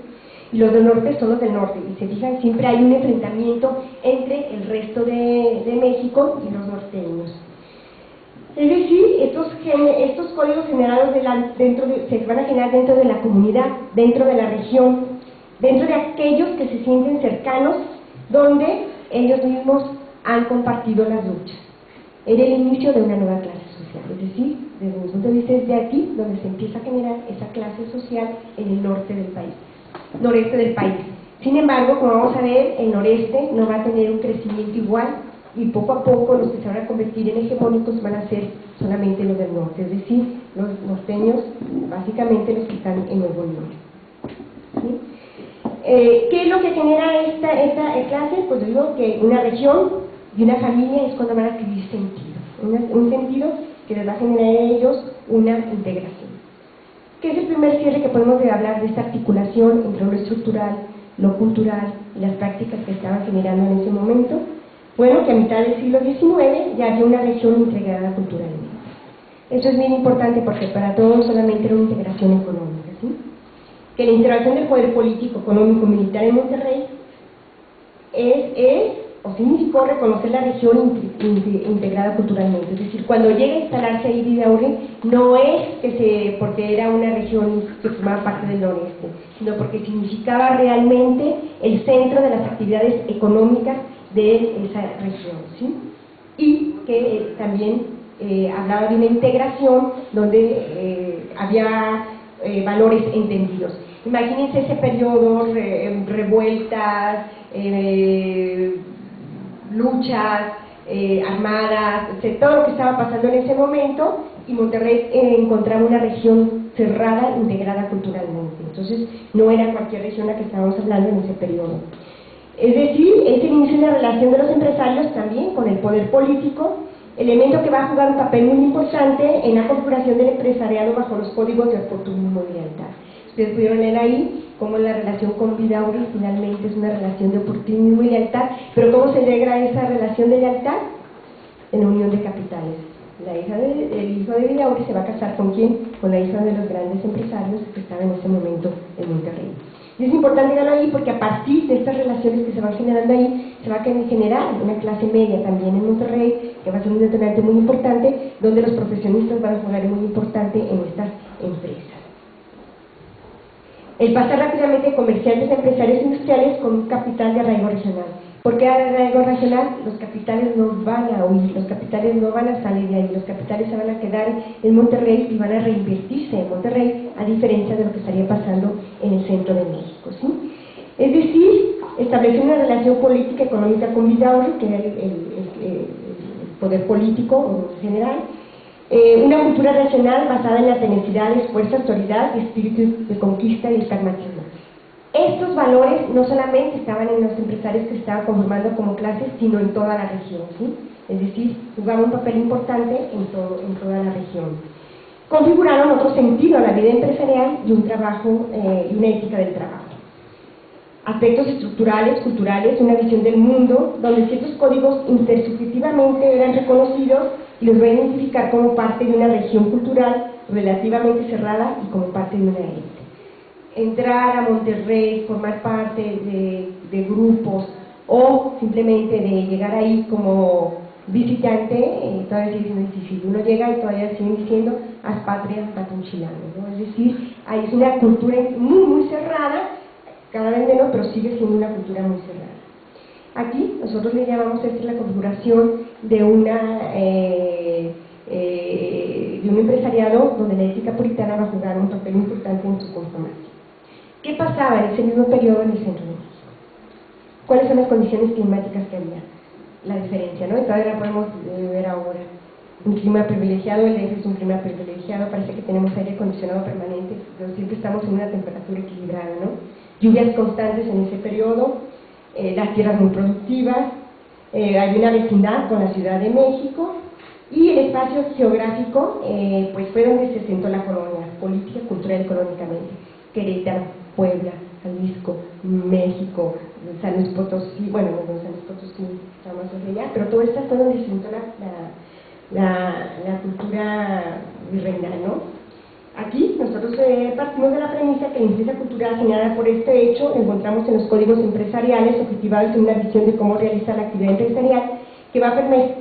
Y los del norte son los del norte, y se fijan, siempre hay un enfrentamiento entre el resto de México y los norteños. Es decir, estos códigos generados se van a generar dentro de la comunidad, dentro de la región, dentro de aquellos que se sienten cercanos, donde ellos mismos han compartido las luchas. Era el inicio de una nueva clase social, es decir, desde mi punto de vista es de aquí donde se empieza a generar esa clase social en el norte del país, noreste del país. Sin embargo, como vamos a ver, el noreste no va a tener un crecimiento igual, y poco a poco los que se van a convertir en hegemónicos van a ser solamente los del norte, es decir, los norteños, básicamente los que están en Nuevo León, ¿sí? ¿Qué es lo que genera esta clase? Pues yo digo que una región y una familia es cuando van a adquirir sentido, un sentido que les va a generar a ellos una integración. ¿Qué es el primer cierre que podemos hablar de esta articulación entre lo estructural, lo cultural y las prácticas que estaban generando en ese momento? Bueno, que a mitad del siglo XIX ya había una región integrada culturalmente. Eso es bien importante porque para todos solamente era una integración económica, ¿sí? Que la integración del poder político, económico, militar en Monterrey significó reconocer la región integrada culturalmente. Es decir, cuando llega a instalarse ahí Vidaurri, no es porque era una región que formaba parte del noreste, sino porque significaba realmente el centro de las actividades económicas de esa región, ¿sí? Y que también hablaba de una integración donde había valores entendidos. Imagínense ese periodo, revueltas, luchas armadas, todo lo que estaba pasando en ese momento, y Monterrey encontraba una región cerrada, integrada culturalmente. Entonces no era cualquier región la que estábamos hablando en ese periodo. Es decir, es el inicio de la relación de los empresarios también con el poder político, elemento que va a jugar un papel muy importante en la configuración del empresariado bajo los códigos de oportunismo y lealtad. Ustedes pudieron leer ahí cómo la relación con Vidaurri finalmente es una relación de oportunismo y lealtad, pero ¿cómo se logra esa relación de lealtad? En la unión de capitales. El hijo de Vidaurri se va a casar ¿con quién? Con la hija de los grandes empresarios que estaban en ese momento en Monterrey. Y es importante verlo ahí porque a partir de estas relaciones que se van generando ahí, se va a generar una clase media también en Monterrey, que va a ser un detonante muy importante, donde los profesionistas van a jugar muy importante en estas empresas. El pasar rápidamente de comerciantes a empresarios industriales con un capital de arraigo regional. ¿Por qué arraigo regional? Los capitales no van a huir, los capitales no van a salir de ahí, los capitales se van a quedar en Monterrey y van a reinvertirse en Monterrey, a diferencia de lo que estaría pasando en el centro de México, ¿sí? Es decir, establecer una relación política económica con Vidaurri, que era el poder político en general, una cultura racional basada en la tenacidad, esfuerzo, autoridad y espíritu de conquista y pragmatismo. Estos valores no solamente estaban en los empresarios que estaban conformando como clases, sino en toda la región, ¿sí? Es decir, jugaban un papel importante en toda la región. Configuraron otro sentido a la vida empresarial y un trabajo y una ética del trabajo. Aspectos estructurales, culturales, una visión del mundo, donde ciertos códigos intersubjetivamente eran reconocidos y los voy a identificar como parte de una región cultural relativamente cerrada y como parte de una élite. Entrar a Monterrey, formar parte de grupos o simplemente de llegar ahí como visitante, todavía sigue siendo difícil. Uno llega y todavía siguen diciendo haz patria, patria chilano, ¿no? Es decir, ahí es una cultura muy, muy cerrada, cada vez menos, pero sigue siendo una cultura muy cerrada. Aquí nosotros le llamamos esta la configuración de un empresariado donde la ética puritana va a jugar un papel importante en su conformación. ¿Qué pasaba en ese mismo periodo en el centro de México? ¿Cuáles son las condiciones climáticas que había? La diferencia, ¿no? Y todavía la podemos ver ahora. Un clima privilegiado, el DF es un clima privilegiado, parece que tenemos aire acondicionado permanente, pero siempre estamos en una temperatura equilibrada, ¿no? Lluvias constantes en ese periodo, las tierras muy productivas, hay una vecindad con la Ciudad de México y el espacio geográfico pues fue donde se sentó la colonia, política, cultural y económicamente. Querétaro, Puebla, Jalisco, México, San Luis Potosí, bueno, no San Luis Potosí está más hacia allá, pero todo esto fue donde se sentó la cultura virreinal, ¿no? Aquí nosotros partimos de la premisa que la influencia cultural generada por este hecho encontramos en los códigos empresariales objetivados en una visión de cómo realizar la actividad empresarial que va a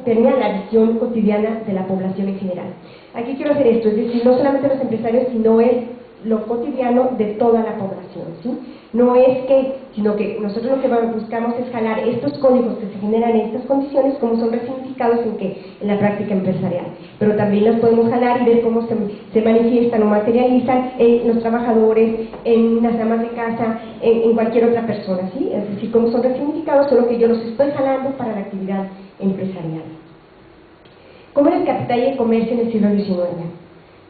permear la visión cotidiana de la población en general. Aquí quiero hacer esto, es decir, no solamente los empresarios, sino es lo cotidiano de toda la población, ¿sí? No es que, sino que nosotros lo que buscamos es jalar estos códigos que se generan en estas condiciones, cómo son resignificados en la práctica empresarial, pero también los podemos jalar y ver cómo se manifiestan o materializan en los trabajadores, en las amas de casa, en cualquier otra persona, ¿sí? Es decir, cómo son resignificados, solo que yo los estoy jalando para la actividad empresarial. ¿Cómo era el capital y el comercio en el siglo XIX?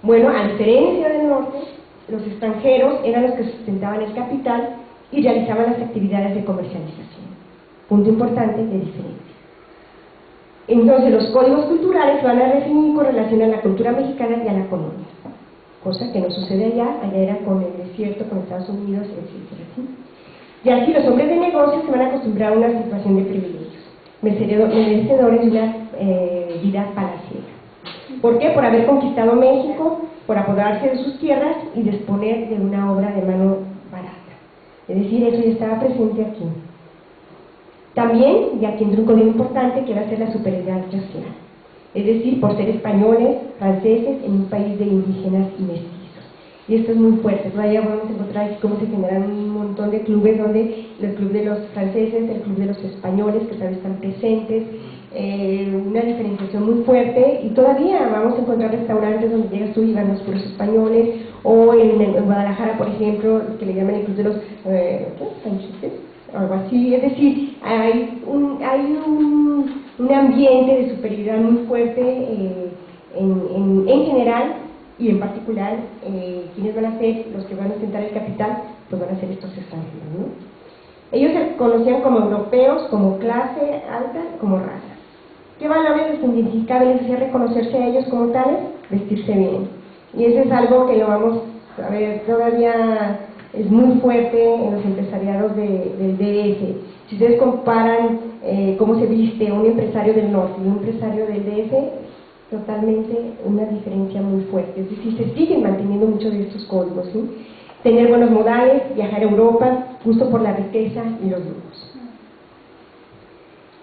Bueno, a diferencia del norte, los extranjeros eran los que sustentaban el capital y realizaban las actividades de comercialización. Punto importante de diferencia. Entonces, los códigos culturales van a definir con relación a la cultura mexicana y a la colonia, cosa que no sucede allá era con el desierto, con Estados Unidos, etc. ¿Sí? Y aquí los hombres de negocios se van a acostumbrar a una situación de privilegios, merecedores de una vida palaciega. ¿Por qué? Por haber conquistado México, por apoderarse de sus tierras y disponer de una obra de mano barata. Es decir, eso ya estaba presente aquí. También, y aquí entra un código importante que va a ser la superioridad racial. Es decir, por ser españoles, franceses, en un país de indígenas y mestizos. Y esto es muy fuerte. Todavía podemos encontrar aquí cómo se generan un montón de clubes donde el club de los franceses, el club de los españoles, que todavía están presentes, una diferenciación muy fuerte, y todavía vamos a encontrar restaurantes donde llegas tú y van los puros españoles, o en Guadalajara, por ejemplo, que le llaman el club de los franceses, algo así. Es decir, hay un ambiente de superioridad muy fuerte en general, y en particular, quienes van a ser los que van a ostentar el capital, pues van a ser estos extranjeros, ¿no? Ellos se conocían como europeos, como clase alta, como raza. ¿Qué valores les identificaba y les hacía reconocerse a ellos como tales? Vestirse bien. Y eso es algo que lo vamos a ver, todavía es muy fuerte en los empresariados del DF. Si ustedes comparan cómo se viste un empresario del norte y un empresario del DF, totalmente una diferencia muy fuerte. Es decir, se siguen manteniendo muchos de estos códigos, ¿sí? Tener buenos modales, viajar a Europa, gusto por la riqueza y los lujos.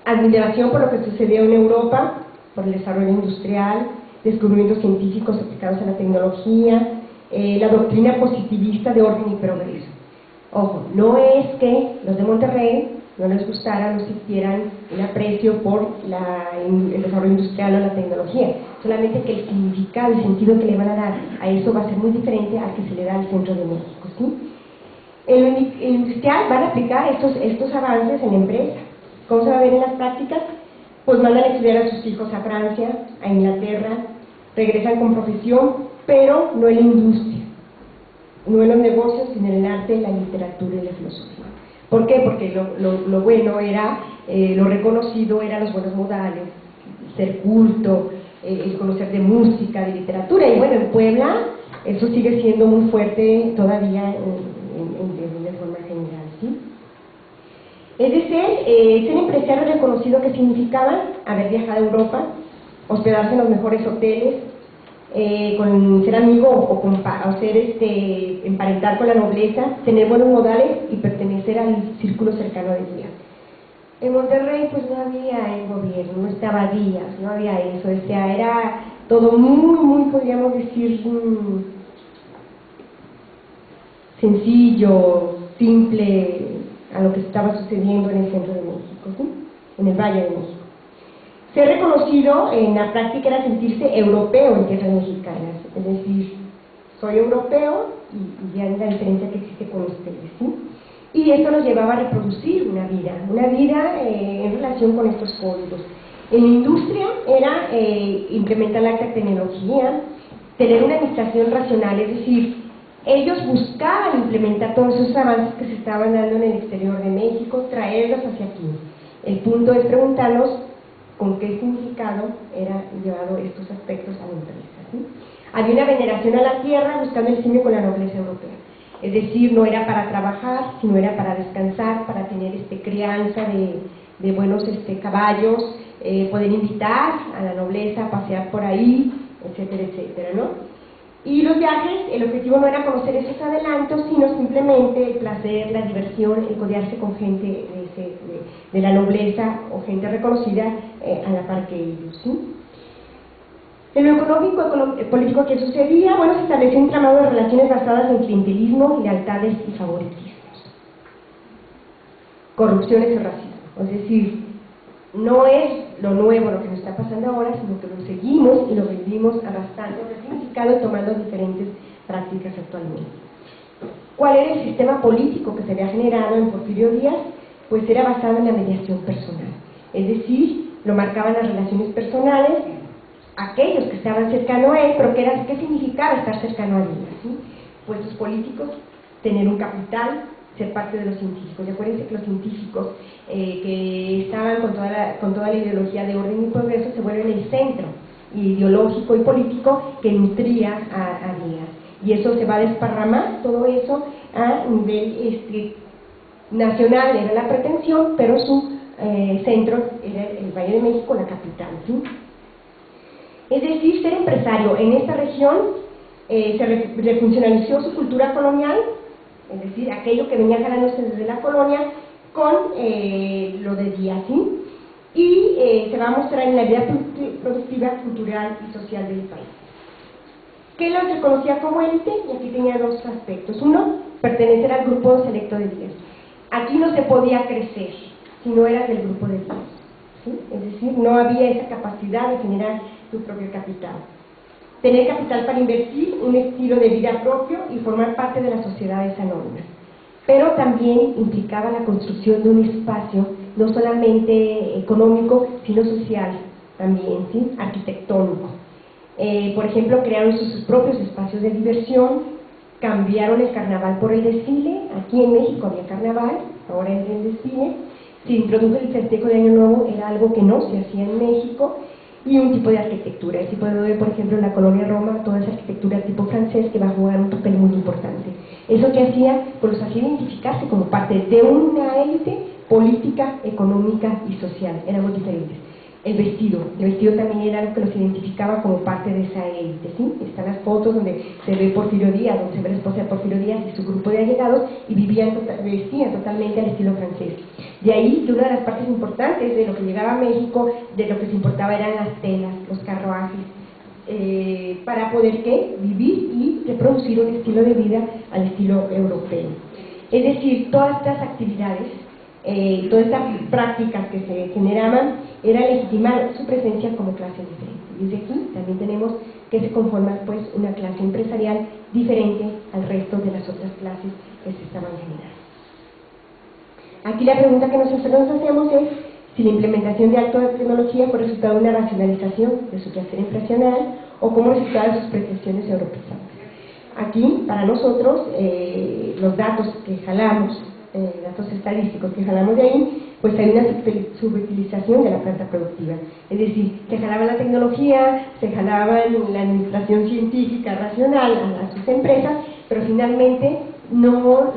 Admiración por lo que sucedió en Europa, por el desarrollo industrial, descubrimientos científicos aplicados a la tecnología, la doctrina positivista de orden y progreso. Ojo, no es que los de Monterrey no les gustara, no sintieran un aprecio por el desarrollo industrial o la tecnología, solamente que el significado y sentido que le van a dar a eso va a ser muy diferente al que se le da al centro de México, ¿sí? El industrial van a aplicar estos avances en la empresa. ¿Cómo se va a ver en las prácticas? Pues mandan a estudiar a sus hijos a Francia, a Inglaterra, regresan con profesión, pero no en la industria, no en los negocios, sino en el arte, la literatura y la filosofía. ¿Por qué? Porque lo bueno era, lo reconocido eran los buenos modales, ser culto, el conocer de música, de literatura, y bueno, en Puebla eso sigue siendo muy fuerte todavía de forma general, ¿sí? Es de ser empresario reconocido, que significaba haber viajado a Europa, hospedarse en los mejores hoteles, ser amigo o ser emparentar con la nobleza, tener buenos modales y pertenecer al círculo cercano de Díaz. En Monterrey pues no había el gobierno, no estaba Díaz, no había eso, era todo muy, podríamos decir, sencillo, simple a lo que estaba sucediendo en el centro de México, ¿sí? En el Valle de México. Ser reconocido en la práctica era sentirse europeo en tierras mexicanas, es decir, soy europeo y ya es la diferencia que existe con ustedes, ¿sí? Y esto nos llevaba a reproducir una vida en relación con estos códigos. En la industria era implementar la alta tecnología, tener una administración racional, es decir, ellos buscaban implementar todos esos avances que se estaban dando en el exterior de México, traerlos hacia aquí. El punto es preguntarnos con qué significado era llevado estos aspectos a la empresa, ¿sí? Había una veneración a la tierra buscando el simio con la nobleza europea, es decir, no era para trabajar, sino era para descansar, para tener crianza de buenos caballos, poder invitar a la nobleza a pasear por ahí, etcétera, etcétera, ¿no? Y los viajes, el objetivo no era conocer esos adelantos, sino simplemente el placer, la diversión, el codearse con gente de la nobleza o gente reconocida a la par que ellos, ¿sí? En lo económico, político, ¿qué sucedía? Bueno, se estableció un entramado de relaciones basadas en clientelismo, lealtades y favoritismos. Corrupciones y racismo. Es decir, no es lo nuevo lo que nos está pasando ahora, sino que lo seguimos y lo vivimos arrastrando, resignificado y tomando diferentes prácticas actualmente. ¿Cuál era el sistema político que se había generado en Porfirio Díaz? Pues era basado en la mediación personal. Es decir, lo marcaban las relaciones personales, aquellos que estaban cercanos a él, pero ¿qué significaba estar cercano a él? ¿Sí? Pues los políticos, tener un capital, ser parte de los científicos. Y acuérdense que los científicos que estaban con toda la ideología de orden y progreso se vuelven el centro ideológico y político que nutría a Díaz. Y eso se va a desparramar, todo eso a nivel nacional era la pretensión, pero su centro era el Valle de México, la capital, ¿sí? Es decir, ser empresario en esta región se refuncionalizó su cultura colonial, es decir, aquello que venía jalándose desde la colonia con lo de Díaz, ¿sí? Y se va a mostrar en la vida productiva, cultural y social del país. ¿Qué los reconocía como élite? Y aquí tenía dos aspectos. Uno, pertenecer al grupo selecto de Díaz. Aquí no se podía crecer si no eras del grupo de Díaz, ¿sí? Es decir, no había esa capacidad de generar tu propio capital. Tener capital para invertir, un estilo de vida propio y formar parte de las sociedades anónimas. Pero también implicaba la construcción de un espacio no solamente económico, sino social también, ¿sí? Arquitectónico. Por ejemplo, crearon sus propios espacios de diversión, cambiaron el carnaval por el desfile. Aquí en México había carnaval, ahora es el desfile. Se introdujo el festejo de Año Nuevo, era algo que no se hacía en México. Y un tipo de arquitectura. Así puede ver, por ejemplo, en la colonia Roma, toda esa arquitectura tipo francés que va a jugar un papel muy importante. Eso que hacía, pues los hacía identificarse como parte de una élite política, económica y social. Eran muy diferentes. El vestido también era algo que los identificaba como parte de esa élite, ¿sí? Están las fotos donde se ve Porfirio Díaz, donde se ve la esposa de Porfirio Díaz y su grupo de allegados, y vestían totalmente al estilo francés. De ahí que una de las partes importantes de lo que llegaba a México, de lo que se importaba eran las telas, los carruajes, para poder vivir y reproducir un estilo de vida al estilo europeo. Es decir, todas estas actividades todas estas prácticas que se generaban, era legitimar su presencia como clase diferente. Y desde aquí también tenemos que se conforma pues una clase empresarial diferente al resto de las otras clases que se estaban generando. Aquí la pregunta que nosotros nos hacemos es si la implementación de alta tecnología fue resultado de una racionalización de su quehacer empresarial o como resultado de sus pretensiones europeizadas. Aquí, para nosotros, los datos que jalamos, datos estadísticos que jalamos de ahí, pues hay una subutilización de la planta productiva. Es decir, se jalaba la tecnología, se jalaba la administración científica racional a sus empresas, pero finalmente no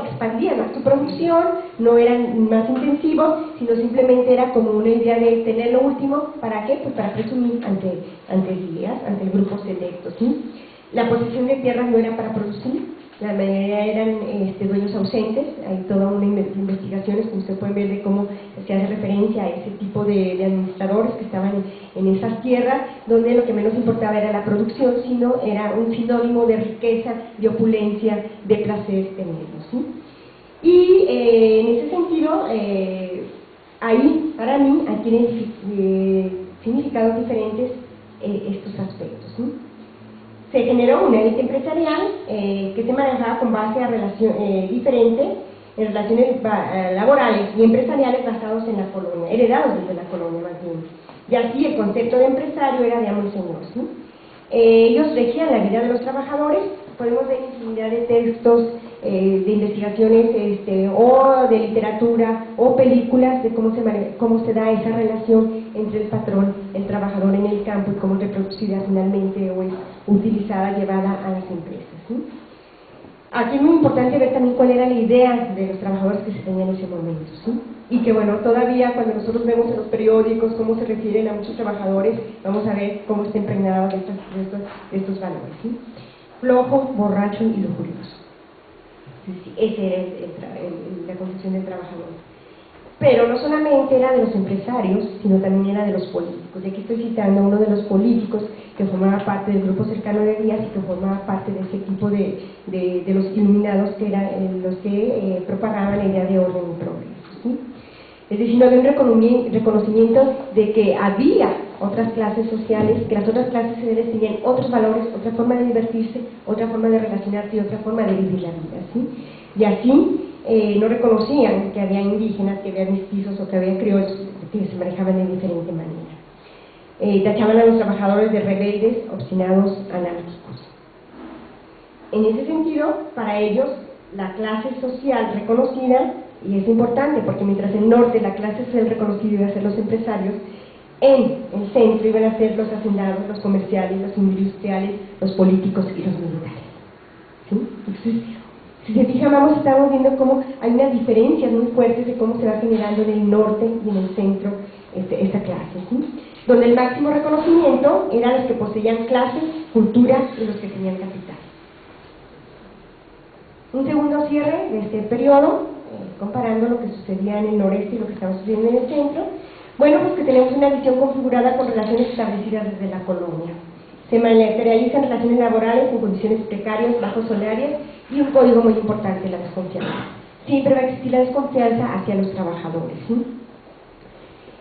expandían más su producción, no eran más intensivos, sino simplemente era como una idea de tener lo último. ¿Para qué? Pues para presumir ante guías, ante el grupo selecto, ¿sí? La posesión de tierras no era para producir, la mayoría eran dueños ausentes. Hay toda una investigaciones, como ustedes pueden ver, de cómo se hace referencia a ese tipo de administradores que estaban en esas tierras, donde lo que menos importaba era la producción, sino era un sinónimo de riqueza, de opulencia, de placer tenerlos, ¿sí? Y en ese sentido, ahí, para mí, tienen significados diferentes estos aspectos, ¿sí? Se generó una élite empresarial que se manejaba con base a relación diferente en relaciones laborales y empresariales basados en la colonia, heredados desde la colonia más bien. Y así el concepto de empresario era de amo y señor, ¿sí? Ellos regían la vida de los trabajadores. Podemos ver infinidad de textos, de investigaciones o de literatura o películas de cómo se da esa relación entre el patrón, el trabajador en el campo, y cómo es reproducida finalmente o es utilizada, llevada a las empresas, ¿sí? Aquí es muy importante ver también cuál era la idea de los trabajadores que se tenían en ese momento, ¿sí? Y que bueno, todavía cuando nosotros vemos en los periódicos cómo se refieren a muchos trabajadores, vamos a ver cómo está impregnado de estos valores, ¿sí? Flojo, borracho y lujurioso. Sí, esa era la concepción del trabajador. Pero no solamente era de los empresarios, sino también era de los políticos. Y aquí estoy citando a uno de los políticos que formaba parte del grupo cercano de Díaz y que formaba parte de ese tipo de los iluminados, que eran los que propagaban la idea de orden y progreso, ¿sí? Es decir, no había un reconocimiento de que había otras clases sociales, que las otras clases sociales tenían otros valores, otra forma de divertirse, otra forma de relacionarse y otra forma de vivir la vida, ¿sí? Y así no reconocían que había indígenas, que había mestizos o que había criollos que se manejaban de diferente manera. Tachaban a los trabajadores de rebeldes, obstinados, anárquicos. En ese sentido, para ellos, la clase social reconocida, y es importante porque mientras en el norte la clase social reconocida iba a ser los empresarios, en el centro iban a ser los hacendados, los comerciales, los industriales, los políticos y los militares, ¿sí? Entonces, si se fijan, estamos viendo cómo hay unas diferencias muy fuertes de cómo se va generando en el norte y en el centro esta clase, ¿sí? Donde el máximo reconocimiento eran los que poseían clase, cultura y los que tenían capital. Un segundo cierre de este periodo, comparando lo que sucedía en el noreste y lo que estaba sucediendo en el centro. Bueno, pues que tenemos una visión configurada con relaciones establecidas desde la colonia. Se materializan relaciones laborales en condiciones precarias, bajo salarios y un código muy importante, la desconfianza. Siempre va a existir la desconfianza hacia los trabajadores, ¿sí?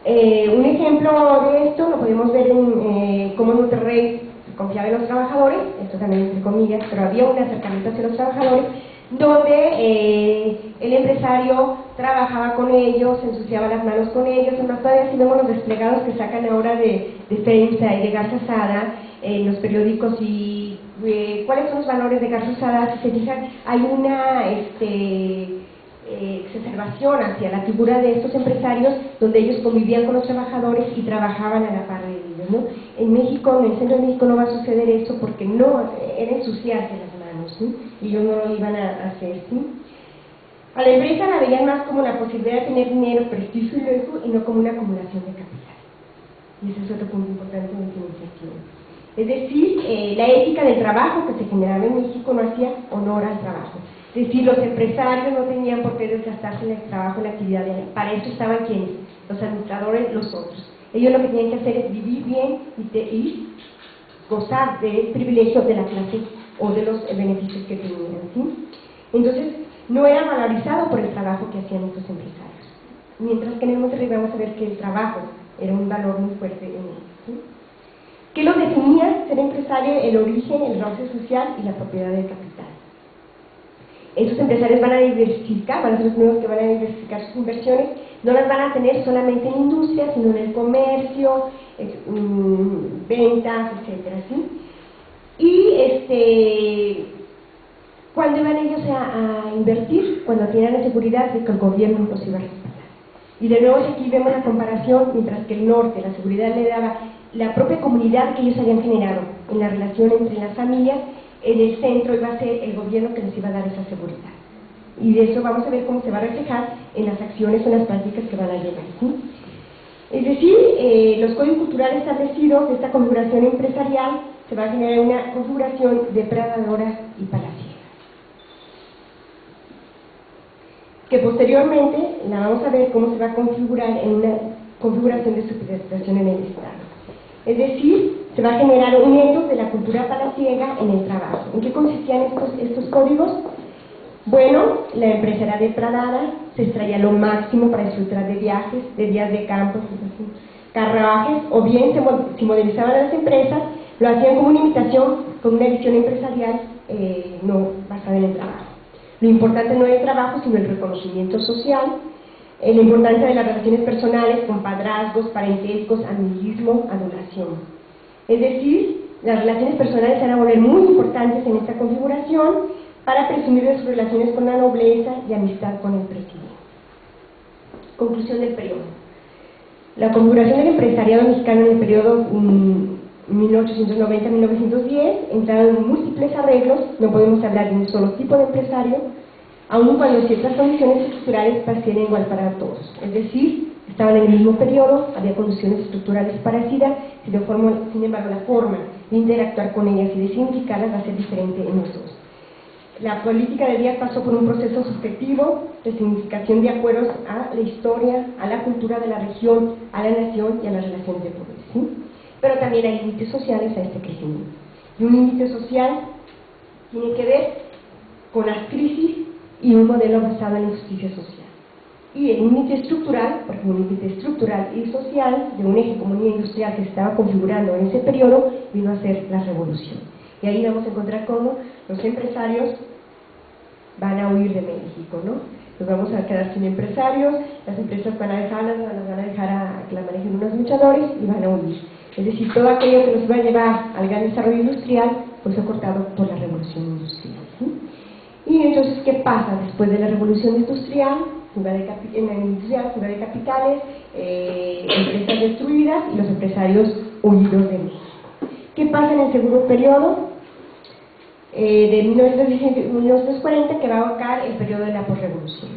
Un ejemplo de esto lo podemos ver en cómo en Monterrey se confiaba en los trabajadores, esto también entre comillas, pero había un acercamiento hacia los trabajadores, donde el empresario trabajaba con ellos, se ensuciaba las manos con ellos. Además, todavía si vemos los desplegados que sacan ahora de FEMSA y de Garza Sada en los periódicos, y cuáles son los valores de Garza Sada. Si se fijan, hay una exacerbación hacia la figura de estos empresarios, donde ellos convivían con los trabajadores y trabajaban a la par de ellos, ¿no? En México, en el centro de México, no va a suceder eso, porque no era ensuciarse las manos, ¿sí? Y ellos no lo iban a hacer, ¿sí? A la empresa la veían más como la posibilidad de tener dinero, prestigio y lujo, y no como una acumulación de capital. Y ese es otro punto importante de diferenciación. Es decir, la ética del trabajo que se generaba en México no hacía honor al trabajo. Es decir, los empresarios no tenían por qué desgastarse en el trabajo, en la actividad diaria. Para eso estaban quienes, los administradores, los otros. Ellos lo que tenían que hacer es vivir bien y gozar del privilegio de la clase o de los beneficios que tenían, ¿sí? Entonces, no era valorizado por el trabajo que hacían estos empresarios. Mientras que en el Monterrey vamos a ver que el trabajo era un valor muy fuerte en él, ¿sí? ¿Qué lo definía ser empresario? El origen, el roce social y la propiedad del capital. Estos empresarios van a diversificar, van a ser los primeros que van a diversificar sus inversiones, no las van a tener solamente en industria, sino en el comercio, ventas, etcétera, ¿sí? Y ¿cuándo van ellos a invertir? Cuando tienen la seguridad de que el gobierno los iba a respaldar. Y de nuevo aquí vemos la comparación, mientras que el norte, la seguridad le daba la propia comunidad que ellos habían generado en la relación entre las familias, en el centro iba a ser el gobierno que les iba a dar esa seguridad. Y de eso vamos a ver cómo se va a reflejar en las acciones o en las prácticas que van a llegar, ¿sí? Es decir, los códigos culturales establecidos de esta configuración empresarial se va a generar una configuración depredadora y palaciega, que posteriormente la vamos a ver cómo se va a configurar en una configuración de superestación en el Estado. Es decir, se va a generar un ethos de la cultura palaciega en el trabajo. ¿En qué consistían estos códigos? Bueno, la empresa era depredada, se extraía lo máximo para disfrutar de viajes, de días de campo, carruajes, o bien si modelizaban a las empresas, lo hacían como una imitación, con una visión empresarial no basada en el trabajo. Lo importante no es el trabajo, sino el reconocimiento social, la importancia de las relaciones personales, compadrazgos, parentescos, amiguismo, adulación. Es decir, las relaciones personales se van a volver muy importantes en esta configuración para presumir de sus relaciones con la nobleza y amistad con el presidente. Conclusión del periodo. La configuración del empresariado mexicano en el periodo 1890-1910 entraron en múltiples arreglos, no podemos hablar de un solo tipo de empresario, aun cuando ciertas condiciones estructurales parecían igual para todos. Es decir, estaban en el mismo periodo, había condiciones estructurales parecidas, sin embargo la forma de interactuar con ellas y de significarlas va a ser diferente en los dos. La política de Díaz pasó por un proceso subjetivo de significación de acuerdos a la historia, a la cultura de la región, a la nación y a las relaciones de poder, ¿sí? Pero también hay límites sociales a este crecimiento. Y un límite social tiene que ver con las crisis y un modelo basado en la justicia social. Y el límite estructural, porque un límite estructural y social de un eje economía industrial que se estaba configurando en ese periodo vino a ser la revolución. Y ahí vamos a encontrar cómo los empresarios van a huir de México, ¿no? Nos vamos a quedar sin empresarios, las empresas van a dejarlas, las van a dejar a que la manejen unos luchadores y van a huir. Es decir, todo aquello que nos va a llevar al gran desarrollo industrial, pues fue cortado por la revolución industrial, ¿sí? Y entonces, ¿qué pasa después de la revolución industrial? Fuga de capitales, empresas destruidas y los empresarios huidos de México. ¿Qué pasa en el segundo periodo? De 1940, que va a abarcar el periodo de la posrevolución.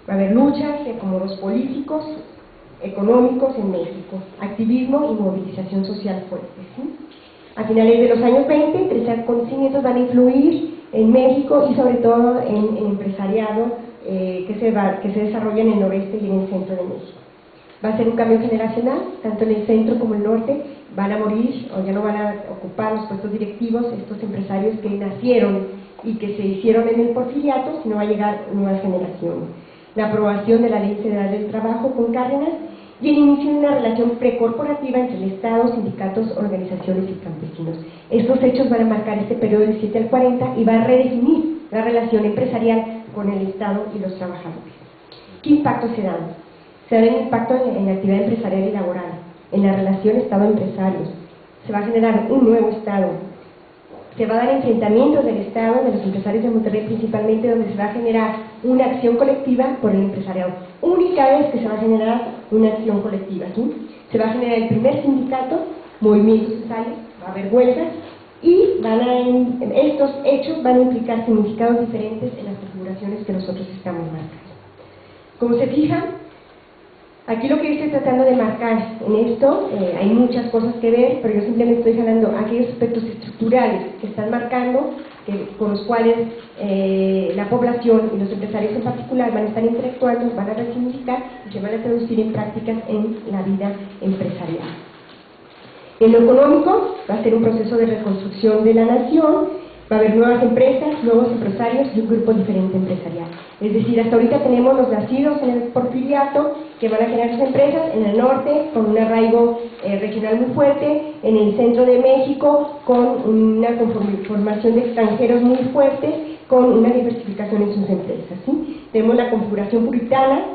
Va a haber luchas y acomodos políticos, económicos en México, activismo y movilización social fuerte, ¿sí? A finales de los años 20, tres acontecimientos van a influir en México y sobre todo en el empresariado que se desarrolla en el noreste y en el centro de México. Va a ser un cambio generacional, tanto en el centro como en el norte van a morir o ya no van a ocupar los puestos directivos estos empresarios que nacieron y que se hicieron en el porfiriato, sino va a llegar nuevas generaciones. La aprobación de la Ley Federal del Trabajo con Cárdenas y el inicio de una relación precorporativa entre el Estado, sindicatos, organizaciones y campesinos. Estos hechos van a marcar este periodo del 7 al 40 y va a redefinir la relación empresarial con el Estado y los trabajadores. ¿Qué impactos se dan? Se da un impacto en la actividad empresarial y laboral, en la relación Estado-empresarios. Se va a generar un nuevo Estado. Se va a dar enfrentamientos del Estado, de los empresarios de Monterrey principalmente, donde se va a generar una acción colectiva por el empresariado. Única vez que se va a generar una acción colectiva, ¿sí? Se va a generar el primer sindicato, movimientos sociales, va a haber huelgas, y estos hechos van a implicar significados diferentes en las configuraciones que nosotros estamos marcando. Como se fijan, aquí lo que yo estoy tratando de marcar en esto, hay muchas cosas que ver, pero yo simplemente estoy jalando aquellos aspectos estructurales que están marcando, con los cuales la población y los empresarios en particular van a estar interactuando, van a resignificar y se van a traducir en prácticas en la vida empresarial. En lo económico va a ser un proceso de reconstrucción de la nación, Va a haber nuevas empresas, nuevos empresarios y un grupo diferente empresarial. Es decir, hasta ahorita tenemos los nacidos en el porfiriato que van a generar sus empresas en el norte con un arraigo regional muy fuerte, en el centro de México con una conformación de extranjeros muy fuerte, con una diversificación en sus empresas, ¿sí? Tenemos la configuración puritana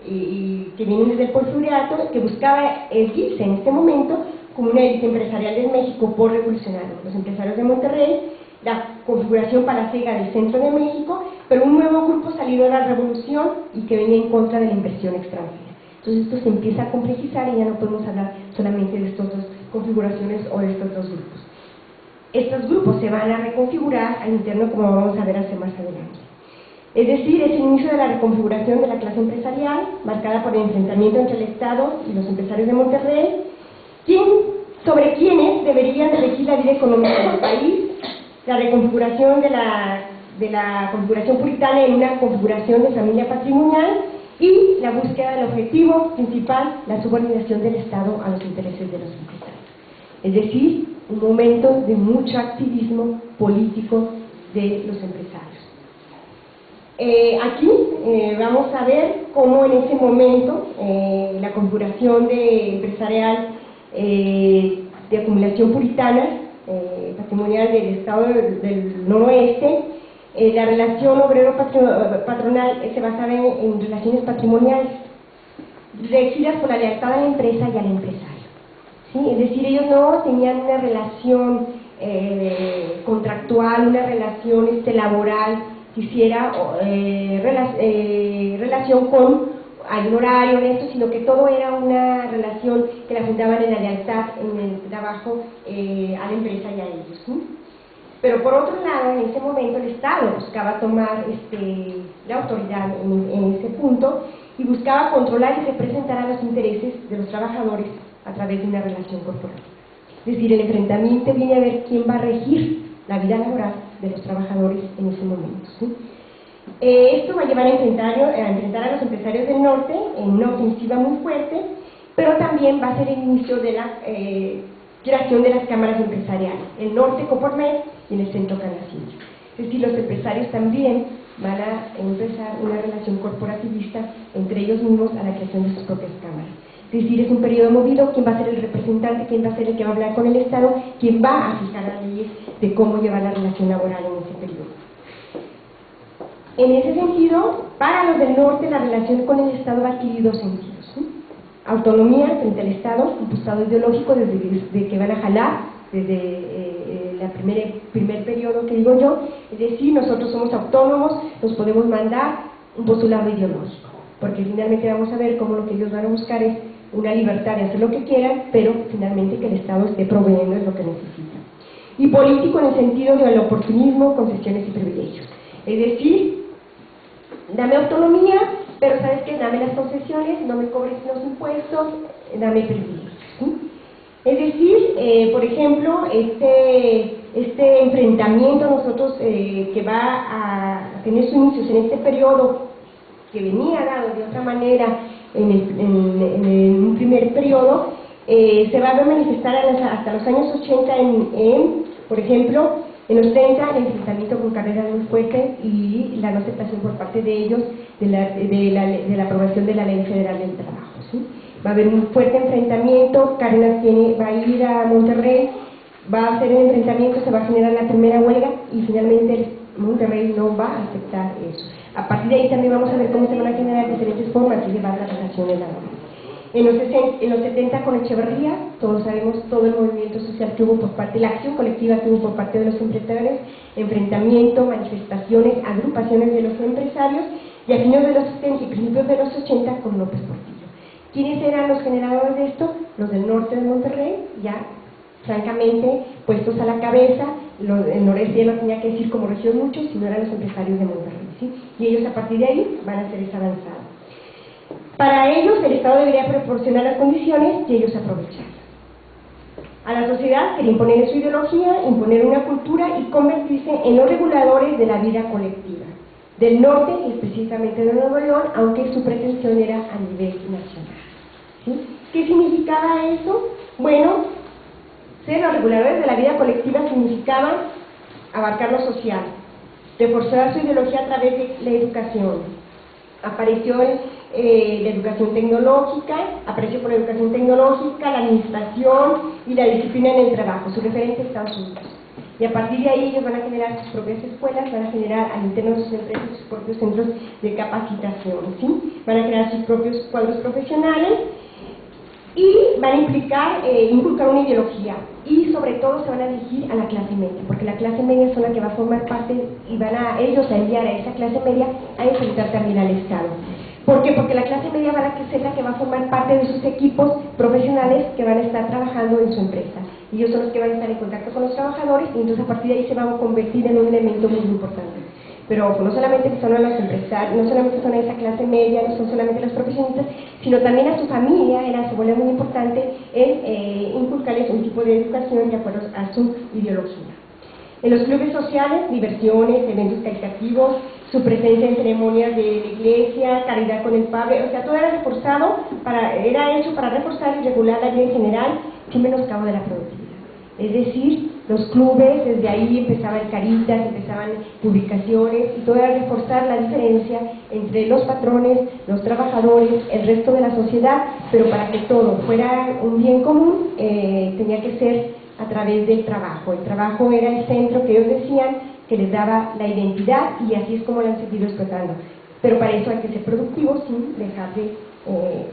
que viene desde el porfiriato, que buscaba erguirse en este momento como una élite empresarial de México por revolucionario, los empresarios de Monterrey, la configuración palaciega del centro de México, pero un nuevo grupo salido de la revolución y que venía en contra de la inversión extranjera. Entonces esto se empieza a complejizar y ya no podemos hablar solamente de estas dos configuraciones o de estos dos grupos. Estos grupos se van a reconfigurar al interno, como vamos a ver hacia más adelante. Es decir, es el inicio de la reconfiguración de la clase empresarial, marcada por el enfrentamiento entre el Estado y los empresarios de Monterrey, sobre quienes deberían regir la vida económica del país, la reconfiguración de la configuración puritana en una configuración de familia patrimonial y la búsqueda del objetivo principal, la subordinación del Estado a los intereses de los empresarios. Es decir, un momento de mucho activismo político de los empresarios. Aquí vamos a ver cómo en ese momento la configuración empresarial de acumulación puritana patrimonial del Estado del Noroeste, la relación obrero-patronal se basaba en relaciones patrimoniales regidas por la lealtad a la empresa y al empresario, ¿sí? Es decir, ellos no tenían una relación contractual, una relación laboral que hiciera relación con hay un horario en esto, sino que todo era una relación que la fundaban en la lealtad, en el trabajo a la empresa y a ellos, ¿sí? Pero por otro lado, en ese momento el Estado buscaba tomar la autoridad en ese punto y buscaba controlar y representar a los intereses de los trabajadores a través de una relación corporativa. Es decir, el enfrentamiento viene a ver quién va a regir la vida laboral de los trabajadores en ese momento, ¿sí? Esto va a llevar a enfrentar a los empresarios del norte en una ofensiva muy fuerte, pero también va a ser el inicio de la creación de las cámaras empresariales, el norte Coparmex y en el centro Canacillo. Es decir, los empresarios también van a empezar una relación corporativista entre ellos mismos a la creación de sus propias cámaras. Es decir, es un periodo movido, quién va a ser el representante, quién va a ser el que va a hablar con el Estado, quién va a fijar las leyes de cómo llevar la relación laboral en ese periodo. En ese sentido, para los del norte, la relación con el Estado va a adquirir dos sentidos, ¿sí? Autonomía frente al Estado, un postado ideológico desde que van a jalar, desde el primer periodo que digo yo, es decir, nosotros somos autónomos, nos podemos mandar un postulado ideológico, porque finalmente vamos a ver cómo lo que ellos van a buscar es una libertad de hacer lo que quieran, pero finalmente que el Estado esté proveyendo es lo que necesita. Y político en el sentido del oportunismo, concesiones y privilegios. Es decir, dame autonomía, pero ¿sabes qué? Dame las concesiones, no me cobres los impuestos, dame privilegios, ¿sí? Es decir, por ejemplo, este enfrentamiento nosotros que va a tener sus inicios en este periodo, que venía dado de otra manera en un primer periodo, se va a manifestar hasta los años 80 por ejemplo, en los 30, el enfrentamiento con Cárdenas muy fuerte y la no aceptación por parte de ellos de la aprobación de la Ley Federal del Trabajo, ¿sí? Va a haber un fuerte enfrentamiento, Cárdenas va a ir a Monterrey, va a hacer el enfrentamiento, se va a generar la primera huelga y finalmente Monterrey no va a aceptar eso. A partir de ahí también vamos a ver cómo se van a generar diferentes formas de llevar las relaciones laborales. En los 70 con Echeverría, todos sabemos todo el movimiento social que hubo por parte, la acción colectiva que hubo por parte de los empresarios, enfrentamiento, manifestaciones, agrupaciones de los empresarios, y a finales de los 70 y principios de los 80 con López Portillo. ¿Quiénes eran los generadores de esto? Los del norte de Monterrey, ya francamente puestos a la cabeza, el noreste ya no tenía que decir como región mucho, sino eran los empresarios de Monterrey, ¿sí? Y ellos a partir de ahí van a hacer esa avanzada. Para ellos el Estado debería proporcionar las condiciones y ellos aprovecharlas. A la sociedad quería imponer su ideología, imponer una cultura y convertirse en los reguladores de la vida colectiva, del norte y específicamente de Nuevo León, aunque su pretensión era a nivel nacional, ¿sí? ¿Qué significaba eso? Bueno, ser los reguladores de la vida colectiva significaba abarcar lo social, reforzar su ideología a través de la educación. Apareció la educación tecnológica, apareció por la educación tecnológica, la administración y la disciplina en el trabajo, su referente Estados Unidos. Y a partir de ahí ellos van a generar sus propias escuelas, van a generar al interno de sus empresas sus propios centros de capacitación, ¿sí? Van a crear sus propios cuadros profesionales y van a inculcar una ideología, y sobre todo se van a dirigir a la clase media, porque la clase media son la que va a formar parte y van a ellos a enviar a esa clase media a enfrentar también al Estado. ¿Por qué? Porque la clase media va a ser la que va a formar parte de sus equipos profesionales que van a estar trabajando en su empresa. Ellos son los que van a estar en contacto con los trabajadores y entonces a partir de ahí se van a convertir en un elemento muy importante. Pero no solamente son a los empresarios, no solamente son a esa clase media, no son solamente los profesionistas, sino también a su familia, se vuelve muy importante el inculcarles un tipo de educación de acuerdo a su ideología. En los clubes sociales, diversiones, eventos caritativos, su presencia en ceremonias de la iglesia, caridad con el padre, o sea, todo era reforzado, era hecho para reforzar y regular la vida en general, sin menoscabo de la productividad. Es decir, los clubes, desde ahí empezaban caritas, empezaban publicaciones, y todo era reforzar la diferencia entre los patrones, los trabajadores, el resto de la sociedad, pero para que todo fuera un bien común, tenía que ser a través del trabajo. El trabajo era el centro que ellos decían que les daba la identidad, y así es como lo han seguido explotando. Pero para eso hay que ser productivos sin dejar de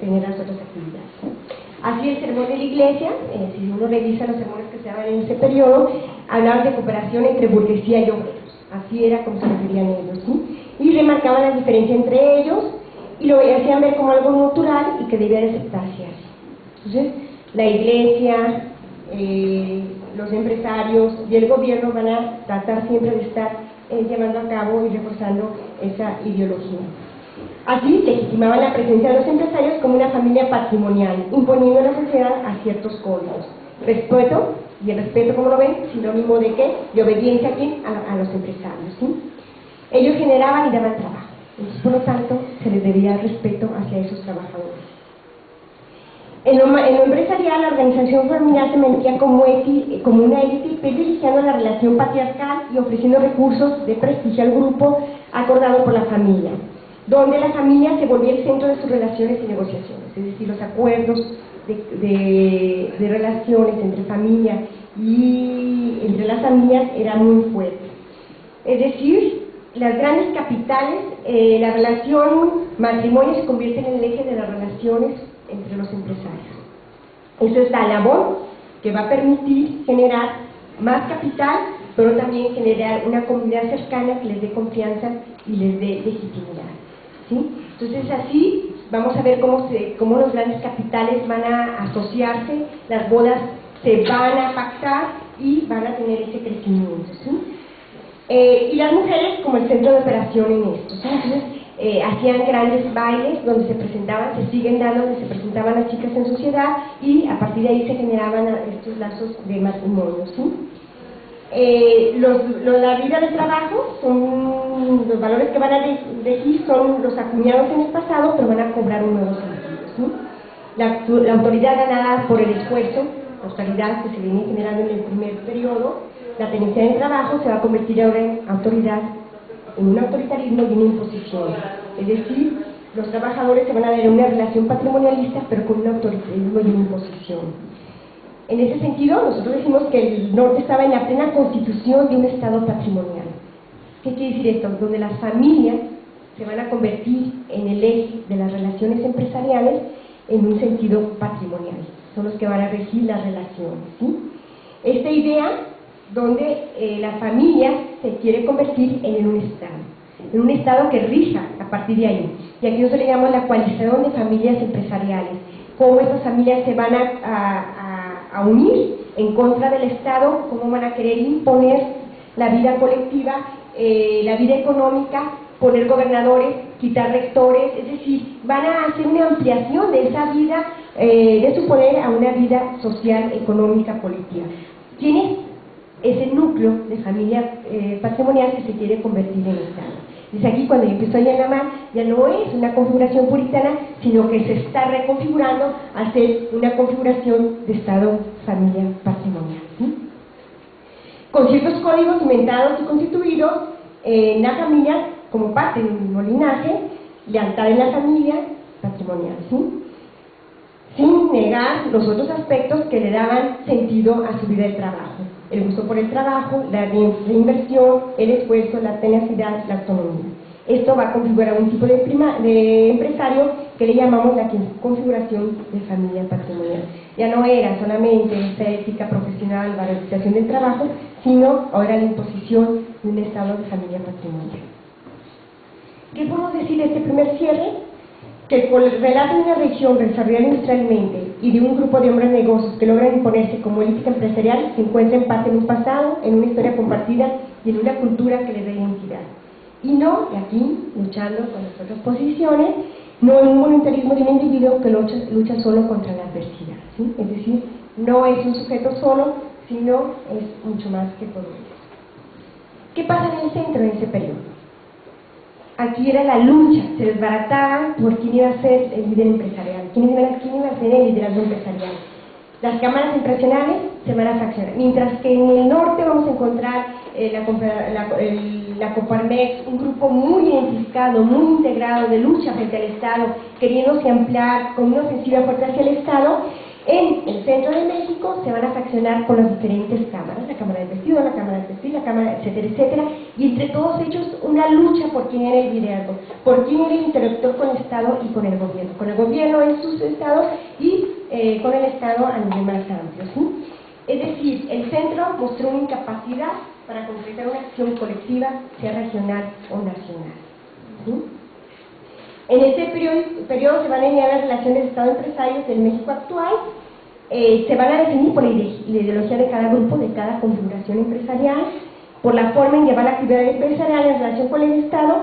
tener las otras actividades. Así el sermón de la iglesia, si uno revisa los sermones que se daban en ese periodo, hablaban de cooperación entre burguesía y obreros. Así era como se referían ellos, ¿sí? Y remarcaban la diferencia entre ellos y lo hacían ver como algo natural y que debía de aceptarse así. Entonces, la iglesia, los empresarios y el gobierno van a tratar siempre de estar llevando a cabo y reforzando esa ideología. Así legitimaban la presencia de los empresarios como una familia patrimonial, imponiendo a la sociedad a ciertos códigos. Respeto, y el respeto, como lo ven, sinónimo de qué? De obediencia a los empresarios, ¿sí? Ellos generaban y daban trabajo, entonces por lo tanto se les debía respeto hacia esos trabajadores. En lo empresarial, la organización familiar se mantenía como una élite, privilegiando la relación patriarcal y ofreciendo recursos de prestigio al grupo acordado por la familia, donde la familia se volvía el centro de sus relaciones y negociaciones, es decir, los acuerdos de relaciones entre familia y entre las familias eran muy fuertes. Es decir, las grandes capitales, la relación matrimonio se convierte en el eje de las relaciones entre los empresarios. Esa es la labor que va a permitir generar más capital, pero también generar una comunidad cercana que les dé confianza y les dé legitimidad, ¿sí? Entonces así vamos a ver cómo los grandes capitales van a asociarse, las bodas se van a pactar y van a tener ese crecimiento, ¿sí? Y las mujeres como el centro de operación en esto, ¿sí? Entonces hacían grandes bailes donde se presentaban, se siguen dando, donde se presentaban las chicas en sociedad, y a partir de ahí se generaban estos lazos de matrimonio, ¿sí? La vida del trabajo, los valores que van a regir son los acuñados en el pasado, pero van a cobrar un nuevo sentido, ¿sí? La autoridad ganada por el esfuerzo, la autoridad que se viene generando en el primer periodo, la tenencia del trabajo se va a convertir ahora en autoridad, en un autoritarismo y una imposición. Es decir, los trabajadores se van a ver en una relación patrimonialista, pero con un autoritarismo y una imposición. En ese sentido, nosotros decimos que el norte estaba en la plena constitución de un Estado patrimonial. ¿Qué quiere decir esto? Donde las familias se van a convertir en el eje de las relaciones empresariales en un sentido patrimonial. Son los que van a regir las relaciones, ¿sí? Esta idea donde la familia se quiere convertir en un Estado que rija a partir de ahí. Y aquí nosotros le llamamos la coalición de familias empresariales. Cómo estas familias se van a unir en contra del Estado, cómo van a querer imponer la vida colectiva, la vida económica, poner gobernadores, quitar rectores, es decir, van a hacer una ampliación de esa vida, de su poder a una vida social, económica, política. Tiene ese núcleo de familia patrimonial que se quiere convertir en Estado. Desde aquí, cuando yo empiezo a llamar, ya no es una configuración puritana, sino que se está reconfigurando a ser una configuración de Estado, familia, patrimonial, ¿sí? con ciertos códigos inventados y constituidos en la familia como parte de un mismo linaje, lealtad en la familia, patrimonial, ¿sí? Sin negar los otros aspectos que le daban sentido a su vida de trabajo: el gusto por el trabajo, la reinversión, el esfuerzo, la tenacidad, la autonomía. Esto va a configurar un tipo de empresario que le llamamos la configuración de familia patrimonial. Ya no era solamente esta ética profesional, valorización del trabajo, sino ahora la imposición de un estado de familia patrimonial. ¿Qué podemos decir de este primer cierre? Que con el relato de una región desarrollada industrialmente y de un grupo de hombres de negocios que logran imponerse como élite empresarial, se encuentra en parte en un pasado, en una historia compartida y en una cultura que les da identidad. Y no, y aquí, luchando con las otras posiciones, no en un voluntarismo de un individuo que lucha solo contra la adversidad, ¿sí? Es decir, no es un sujeto solo, sino es mucho más que todo eso. ¿Qué pasa en el centro en ese periodo? Aquí era la lucha, se desbarataba por quién iba a ser el líder empresarial, quién iba a ser el liderazgo empresarial. Las cámaras empresariales se van a fraccionar, mientras que en el norte vamos a encontrar la Coparmex, un grupo muy identificado, muy integrado de lucha frente al Estado, queriéndose ampliar con una ofensiva fuerte hacia el Estado. En el centro de México se van a fraccionar con las diferentes cámaras, la Cámara del Vestido, la Cámara del Textil, la Cámara, etcétera, etcétera, y entre todos ellos una lucha por quién era el liderazgo, por quién era el interlocutor con el Estado y con el gobierno en sus estados y con el Estado a nivel más amplio, ¿sí? Es decir, el centro mostró una incapacidad para concretar una acción colectiva, sea regional o nacional, ¿sí? En este periodo se van a alinear las relaciones de Estado-empresarios del México actual, se van a definir por la ideología de cada grupo, de cada configuración empresarial, por la forma en llevar la actividad empresarial en relación con el Estado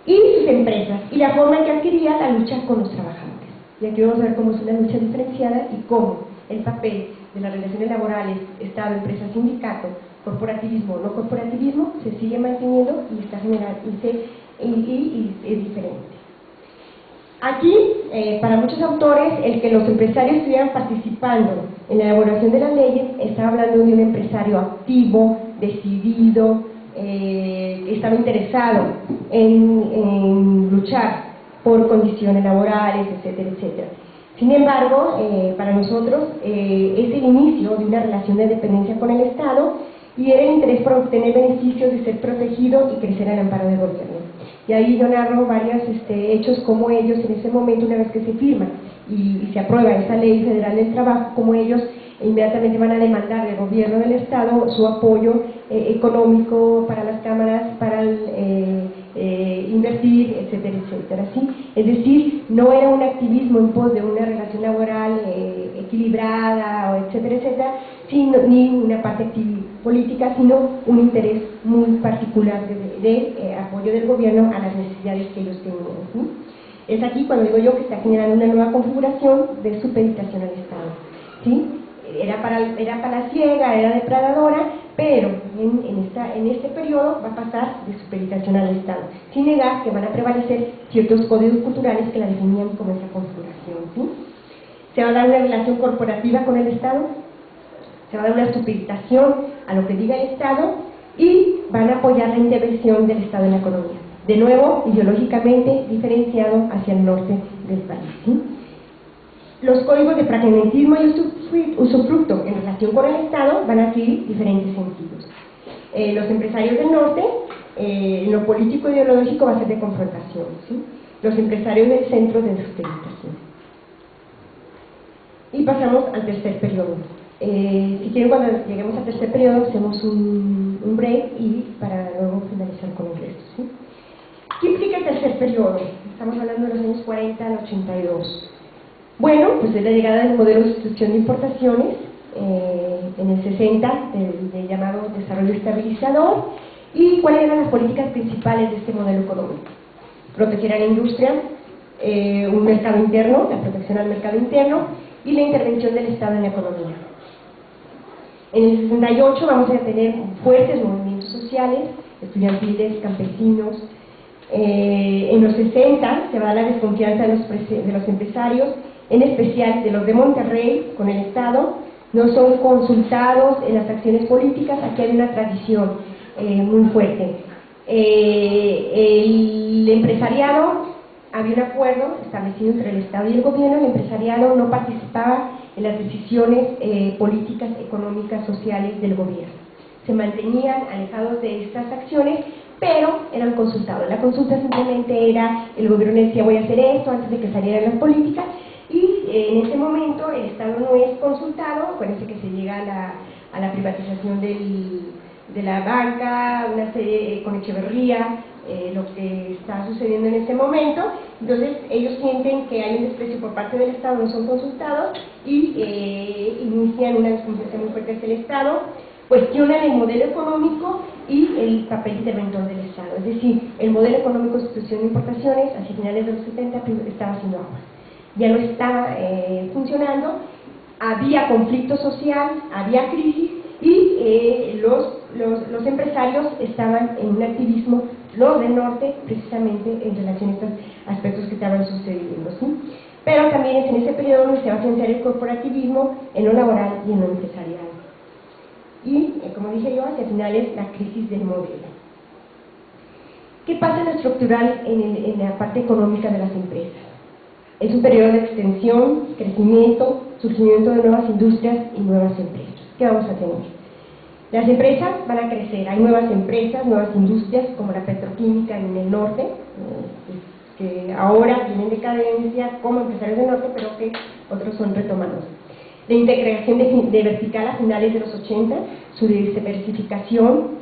y sus empresas, y la forma en que adquiría la lucha con los trabajadores. Y aquí vamos a ver cómo es una lucha diferenciada y cómo el papel de las relaciones laborales, Estado, empresa, sindicato, corporativismo o no corporativismo, se sigue manteniendo y está generando y es diferente. Aquí, para muchos autores, el que los empresarios estuvieran participando en la elaboración de las leyes, estaba hablando de un empresario activo, decidido, que estaba interesado en luchar por condiciones laborales, etcétera, etcétera. Sin embargo, para nosotros es el inicio de una relación de dependencia con el Estado y era el interés por obtener beneficios de ser protegido y crecer al amparo del gobierno. Y ahí yo narro varios hechos como ellos en ese momento, una vez que se firma y se aprueba esa ley federal del trabajo, como ellos inmediatamente van a demandar del gobierno del Estado su apoyo económico para las cámaras, para invertir, etcétera, etcétera, ¿sí? Es decir, no era un activismo en pos de una relación laboral equilibrada, o etcétera, etcétera, ni una parte política, sino un interés muy particular de apoyo del gobierno a las necesidades que ellos tenían, ¿sí? Es aquí cuando digo yo que está generando una nueva configuración de supeditación al Estado, ¿sí? Era palaciega, era depredadora, pero en este periodo va a pasar de supeditación al Estado, sin negar que van a prevalecer ciertos códigos culturales que la definían como esa configuración, ¿sí? Se va a dar una relación corporativa con el Estado, se va a dar una supeditación a lo que diga el Estado y van a apoyar la intervención del Estado en la economía. De nuevo, ideológicamente diferenciado hacia el norte del país, ¿sí? Los códigos de fragmentismo y usufructo en relación con el Estado van a adquirir diferentes sentidos. Los empresarios del norte, en lo político e ideológico va a ser de confrontación, ¿sí? Los empresarios del centro de supeditación. Y pasamos al tercer periodo. Si quieren, cuando lleguemos al tercer periodo hacemos un break y para luego finalizar con el resto, ¿sí? ¿Qué implica el tercer periodo? Estamos hablando de los años 40 al 82. Bueno, pues es la llegada del modelo de sustitución de importaciones en el 60, del llamado desarrollo estabilizador. ¿Y cuáles eran las políticas principales de este modelo económico? Proteger a la industria, un mercado interno, la protección al mercado interno y la intervención del Estado en la economía. En el 68 vamos a tener fuertes movimientos sociales, estudiantiles, campesinos. En los 60 se va a dar la desconfianza de los empresarios, en especial de los de Monterrey con el Estado, no son consultados en las acciones políticas. Aquí hay una tradición muy fuerte. El empresariado, había un acuerdo establecido entre el Estado y el gobierno. El empresariado no participaba en las decisiones políticas, económicas, sociales del gobierno. Se mantenían alejados de estas acciones, pero eran consultados. La consulta simplemente era, el gobierno decía voy a hacer esto antes de que salieran las políticas, y en ese momento el Estado no es consultado. Acuérdense que se llega a la privatización de la banca, una serie con Echeverría, lo que está sucediendo en ese momento. Entonces ellos sienten que hay un desprecio por parte del Estado, no son consultados, y inician una discusión muy fuerte hacia el Estado, cuestionan el modelo económico y el papel interventor del Estado. Es decir, el modelo económico de sustitución de importaciones hacia finales de los 70 estaba haciendo agua, ya no estaba funcionando, había conflicto social, había crisis, y los empresarios estaban en un activismo, los del norte, precisamente en relación a estos aspectos que estaban sucediendo, ¿sí? Pero también es en ese periodo donde se va a financiar el corporativismo en lo laboral y en lo empresarial. Y, como dije yo, hacia finales la crisis del modelo. ¿Qué pasa en lo estructural en la parte económica de las empresas? Es un periodo de extensión, crecimiento, surgimiento de nuevas industrias y nuevas empresas. ¿Qué vamos a tener? Las empresas van a crecer, hay nuevas empresas, nuevas industrias, como la petroquímica en el norte, que ahora tienen decadencia como empresarios del norte, pero que otros son retomados. La integración de vertical a finales de los 80, su diversificación,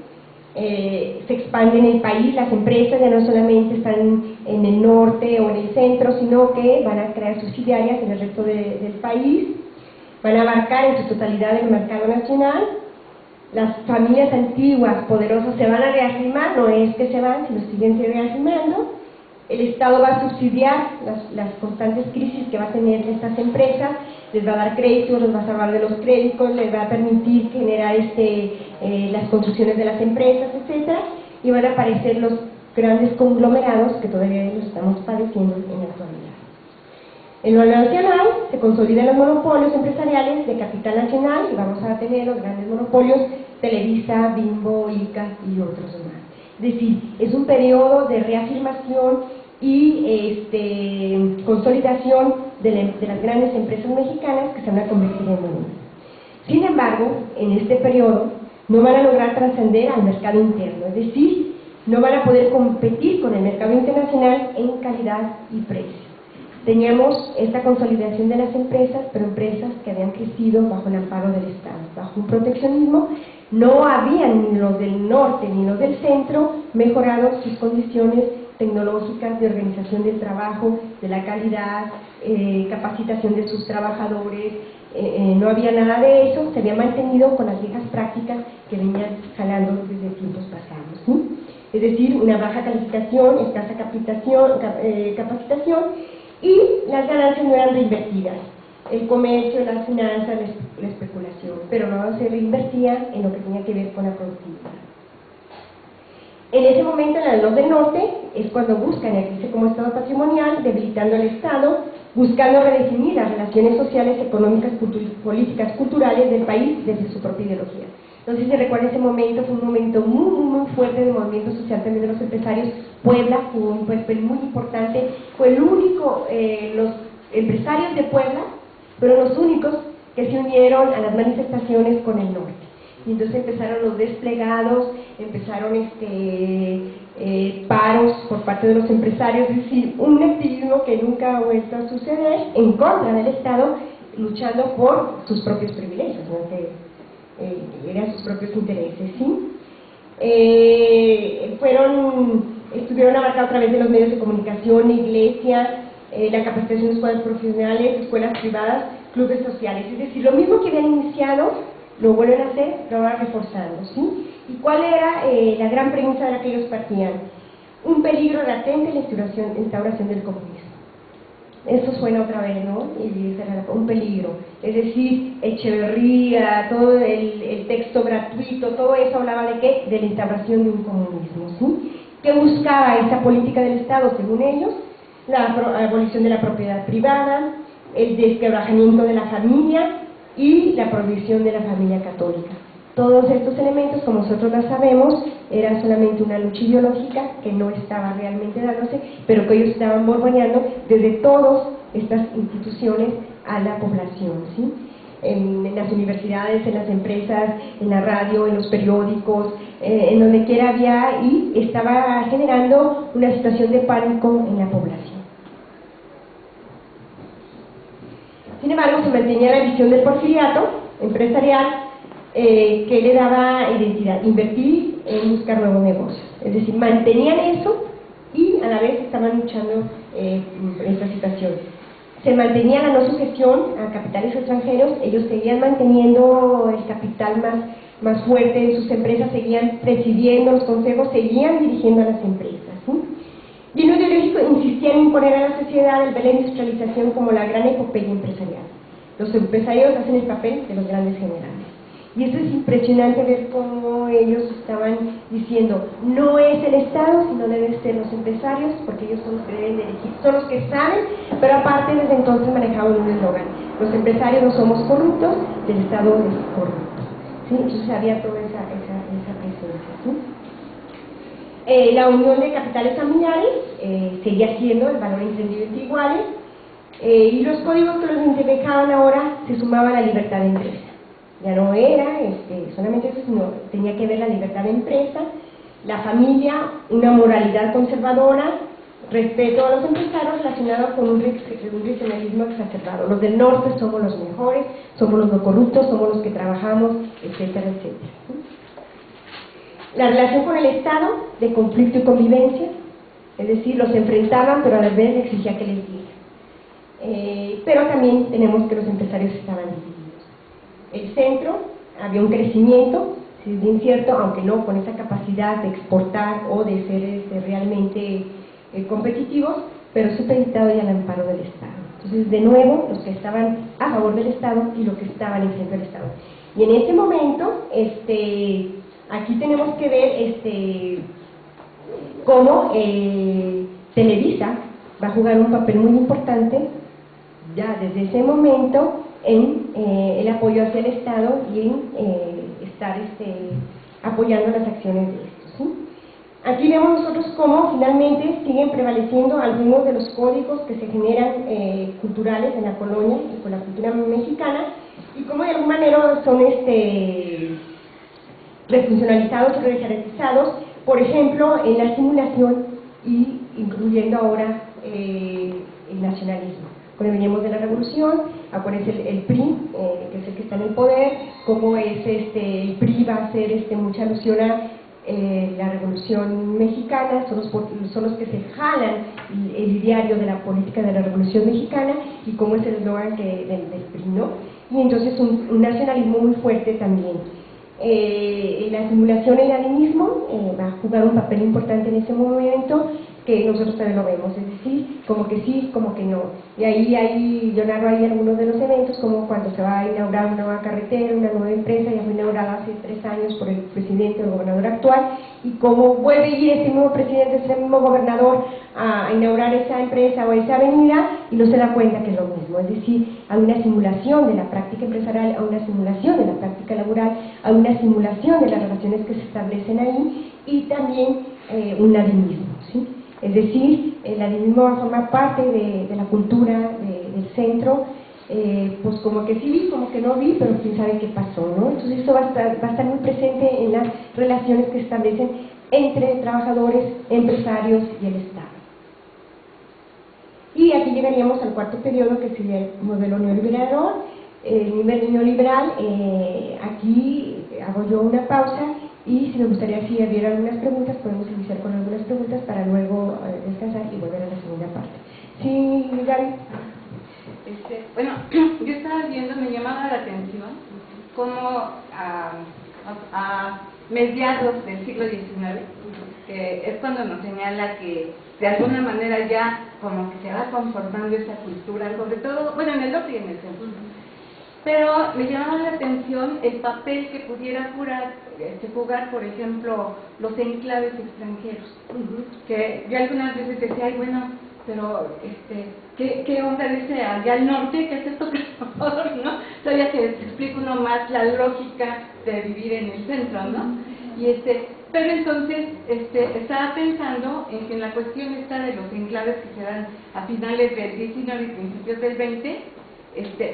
se expande en el país, las empresas ya no solamente están en el norte o en el centro, sino que van a crear subsidiarias en el resto del país, van a abarcar en su totalidad el mercado nacional. Las familias antiguas, poderosas, se van a reafirmar, no es que se van, sino siguen reafirmando. El Estado va a subsidiar las constantes crisis que va a tener estas empresas, les va a dar créditos, los va a salvar de los créditos, les va a permitir generar las construcciones de las empresas, etcétera, y van a aparecer los grandes conglomerados que todavía los estamos padeciendo en la actualidad. En lo nacional se consolidan los monopolios empresariales de capital nacional y vamos a tener los grandes monopolios Televisa, Bimbo, ICA y otros más. Es decir, es un periodo de reafirmación y consolidación de las grandes empresas mexicanas que se van a convertir en una. Sin embargo, en este periodo no van a lograr trascender al mercado interno, es decir, no van a poder competir con el mercado internacional en calidad y precio. Teníamos esta consolidación de las empresas, pero empresas que habían crecido bajo el amparo del Estado, bajo un proteccionismo. No habían ni los del norte ni los del centro mejorado sus condiciones tecnológicas de organización del trabajo, de la calidad, capacitación de sus trabajadores. No había nada de eso, se había mantenido con las viejas prácticas que venían jalando desde tiempos pasados, ¿sí? Es decir, una baja calificación, escasa capacitación, y las ganancias no eran reinvertidas. El comercio, las finanzas, la especulación, pero no se reinvertía en lo que tenía que ver con la productividad. En ese momento, en los del norte, es cuando buscan irse como Estado patrimonial, debilitando al Estado, buscando redefinir las relaciones sociales, económicas, políticas, culturales del país desde su propia ideología. Entonces, se recuerda ese momento, fue un momento muy fuerte del movimiento social también de los empresarios. Puebla jugó un papel muy importante, fue el único, los empresarios de Puebla fueron los únicos que se unieron a las manifestaciones con el norte. Y entonces empezaron los desplegados, empezaron paros por parte de los empresarios, es decir, un activismo que nunca ha vuelto a suceder en contra del Estado, luchando por sus propios privilegios, ¿no? Que eran sus propios intereses, ¿sí? Estuvieron abarcados a través de los medios de comunicación, iglesia, la capacitación de escuelas profesionales, escuelas privadas, clubes sociales, es decir, lo mismo que habían iniciado, lo vuelven a hacer, lo van reforzando, ¿sí? ¿Y cuál era la gran premisa de la que ellos partían? Un peligro latente en la instauración del comunismo. Eso suena otra vez, ¿no? Y un peligro. Es decir, Echeverría, todo el texto gratuito, todo eso hablaba de ¿qué? De la instauración de un comunismo, ¿sí? ¿Qué buscaba esa política del Estado, según ellos? La abolición de la propiedad privada, el desquebrajamiento de la familia, y la prohibición de la familia católica. Todos estos elementos, como nosotros lo sabemos, era solamente una lucha ideológica que no estaba realmente dándose, pero que ellos estaban borboneando desde todas estas instituciones a la población, ¿sí? En las universidades, en las empresas, en la radio, en los periódicos, en donde quiera había, y estaba generando una situación de pánico en la población. Sin embargo, se mantenía la visión del porfiriato empresarial, que le daba identidad, invertir en buscar nuevos negocios. Es decir, mantenían eso y a la vez estaban luchando en esta situación. Se mantenía la no sujeción a capitales extranjeros, ellos seguían manteniendo el capital más fuerte en sus empresas, seguían presidiendo los consejos, seguían dirigiendo a las empresas, ¿sí? Y en lo ideológico insistían en imponer a la sociedad el de la industrialización como la gran epopeya empresarial. Los empresarios hacen el papel de los grandes generales. Y esto es impresionante ver cómo ellos estaban diciendo, no es el Estado, sino deben ser los empresarios, porque ellos son los que deben elegir, son los que saben, pero aparte desde entonces manejaban un eslogan, los empresarios no somos corruptos, el Estado es corrupto, ¿sí? Entonces había toda esa presencia, ¿sí? La unión de capitales familiares seguía siendo el valor entendido entre iguales, y los códigos que los identificaban ahora se sumaba a la libertad de empresa. Ya no era solamente eso, sino tenía que ver la libertad de empresa, la familia, una moralidad conservadora, respeto a los empresarios relacionado con un regionalismo exacerbado. Los del norte somos los mejores, somos los no corruptos, somos los que trabajamos, etcétera, etcétera. La relación con el Estado, de conflicto y convivencia, es decir, los enfrentaban, pero a la vez exigía que les diera. Pero también tenemos que los empresarios estaban divididos. El centro, había un crecimiento, si es bien cierto, aunque no con esa capacidad de exportar o de ser realmente competitivos, pero supeditado ya al amparo del Estado. Entonces, de nuevo, los que estaban a favor del Estado y los que estaban en frente del Estado. Y en este momento, aquí tenemos que ver cómo Televisa va a jugar un papel muy importante ya desde ese momento en el apoyo hacia el Estado y en estar apoyando las acciones de estos, ¿sí? Aquí vemos nosotros cómo finalmente siguen prevaleciendo algunos de los códigos que se generan culturales en la colonia y con la cultura mexicana, y cómo de alguna manera son refuncionalizados o rejerarquizados, por ejemplo, en la simulación y incluyendo ahora el nacionalismo. Cuando venimos de la revolución, aparece el PRI, que es el que está en el poder, cómo es el PRI va a hacer mucha alusión a la revolución mexicana, son los que se jalan el ideario de la política de la revolución mexicana, y cómo es el eslogan del PRI, ¿no? Y entonces un nacionalismo muy fuerte también. La simulación y el animismo va a jugar un papel importante en ese momento, que nosotros también lo vemos, es decir, como que sí, como que no. Y ahí yo narro ahí algunos de los eventos, como cuando se va a inaugurar una nueva carretera, una nueva empresa, ya fue inaugurada hace 3 años por el presidente o el gobernador actual, y cómo vuelve a ir ese mismo presidente, ese mismo gobernador a inaugurar esa empresa o esa avenida, y no se da cuenta que es lo mismo. Es decir, hay una simulación de la práctica empresarial, hay una simulación de la práctica laboral, hay una simulación de las relaciones que se establecen ahí, y también un animismo, ¿sí? Es decir, el animismo va a formar parte de la cultura del centro, pues como que sí vi, como que no vi, pero quién sabe qué pasó, ¿no? Entonces esto va a estar muy presente en las relaciones que se establecen entre trabajadores, empresarios y el Estado. Y aquí llegaríamos al cuarto periodo, que sería el modelo neoliberal. El nivel neoliberal, aquí hago yo una pausa, y si me gustaría, si hubiera algunas preguntas, podemos iniciar con algunas preguntas para luego descansar y volver a la segunda parte. Sí, Gaby. Bueno, yo estaba viendo, me llamaba la atención cómo a mediados del siglo XIX, que es cuando nos señala que de alguna manera ya como que se va conformando esa cultura, sobre todo, bueno, en el norte y en el centro. Pero me llamaba la atención el papel que pudiera jugar, por ejemplo, los enclaves extranjeros. Que yo algunas veces decía, ay, bueno, pero ¿qué onda dice allá al norte? ¿Qué es esto, ¿no? Todavía que te explica uno más la lógica de vivir en el centro, ¿no? Pero entonces estaba pensando en que en la cuestión esta de los enclaves que se dan a finales del 19 y principios del 20,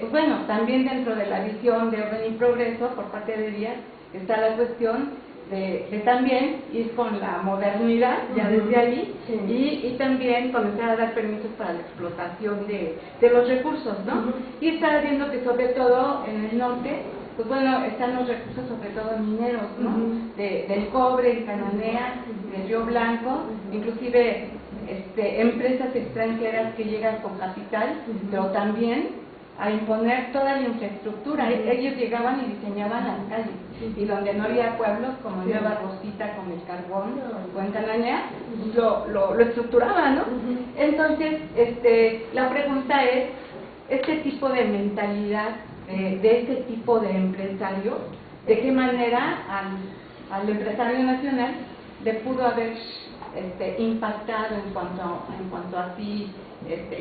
pues bueno, también dentro de la visión de orden y progreso por parte de Díaz está la cuestión de también ir con la modernidad ya desde allí, y también comenzar a dar permisos para la explotación de los recursos, ¿no? Y estaba viendo que sobre todo en el norte, pues bueno, están los recursos sobre todo mineros, ¿no? Del cobre en Cananea, del Río Blanco, inclusive empresas extranjeras que llegan con capital, pero también a imponer toda la infraestructura. Ellos llegaban y diseñaban las calles, y donde no había pueblos, como en Nueva Rosita con el carbón o en Cananea, lo estructuraban, ¿no? Entonces, la pregunta es, este tipo de mentalidad de este tipo de empresario, ¿de qué manera al empresario nacional le pudo haber impactado en cuanto a así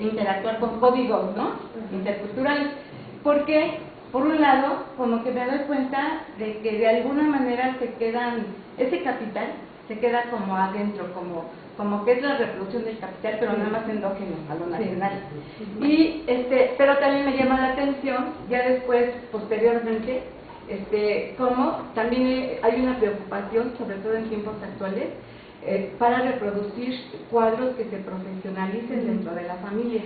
interactuar con códigos, ¿no? Interculturales? Porque, por un lado, como que me doy cuenta de que de alguna manera ese capital se queda como adentro, como que es la reproducción del capital, pero nada más endógeno a lo nacional. Y pero también me llama la atención, ya después, posteriormente, como también hay una preocupación, sobre todo en tiempos actuales, para reproducir cuadros que se profesionalicen dentro de la familia.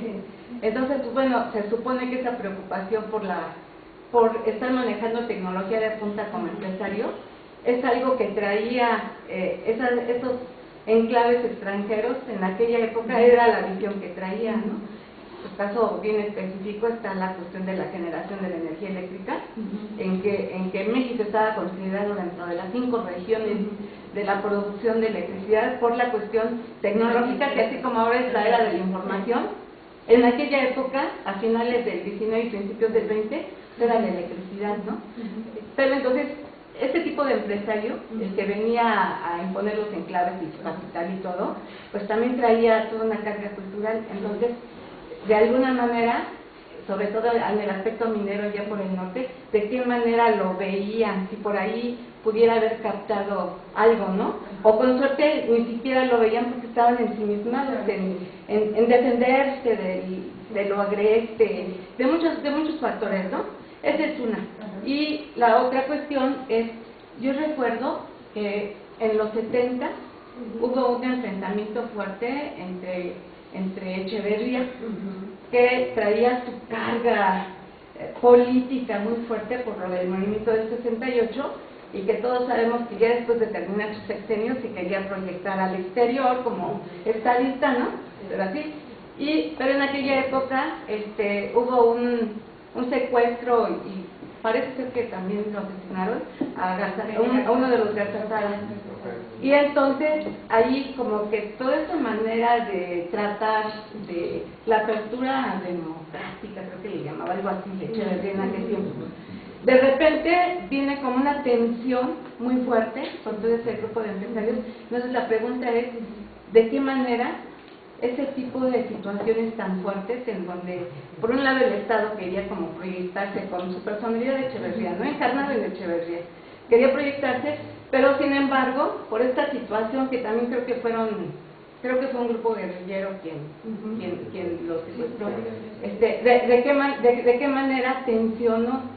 Entonces, pues bueno, se supone que esa preocupación por estar manejando tecnología de punta como empresario es algo que traía esos enclaves extranjeros en aquella época, era la visión que traía, ¿no? En caso bien específico está la cuestión de la generación de la energía eléctrica, en que México estaba considerado dentro de las 5 regiones de la producción de electricidad por la cuestión tecnológica, que así como ahora es la era de la información, en aquella época, a finales del 19 y principios del 20, era la electricidad, ¿no? Pero entonces, este tipo de empresario, el que venía a imponer los enclaves y su capital y todo, pues también traía toda una carga cultural. Entonces, de alguna manera, sobre todo en el aspecto minero ya por el norte, de qué manera lo veían, si por ahí pudiera haber captado algo, ¿no? O con suerte ni siquiera lo veían porque estaban ensimismados en defenderse de lo agreste, de muchos factores, ¿no? Esa es una. Y la otra cuestión es, yo recuerdo que en los 70 hubo un enfrentamiento fuerte entre Echeverría, que traía su carga política muy fuerte por lo del movimiento del 68, y que todos sabemos que ya después de terminar sus sexenios se quería proyectar al exterior como estadista, ¿no? Pero así. Pero en aquella época hubo un secuestro, y parece ser que también lo asesinaron a uno de los Garzazada. Y entonces ahí como que toda esta manera de tratar de la apertura democrática, creo que le llamaba algo así, de Echeverría en aquel tiempo, de repente viene como una tensión muy fuerte con todo ese grupo de empresarios. Entonces la pregunta es, ¿de qué manera ese tipo de situaciones tan fuertes, en donde por un lado el Estado quería como proyectarse con su personalidad de Echeverría, no encarnado en Echeverría, quería proyectarse, pero sin embargo, por esta situación que también creo que fue un grupo guerrillero quien los secuestró, de qué manera tensionó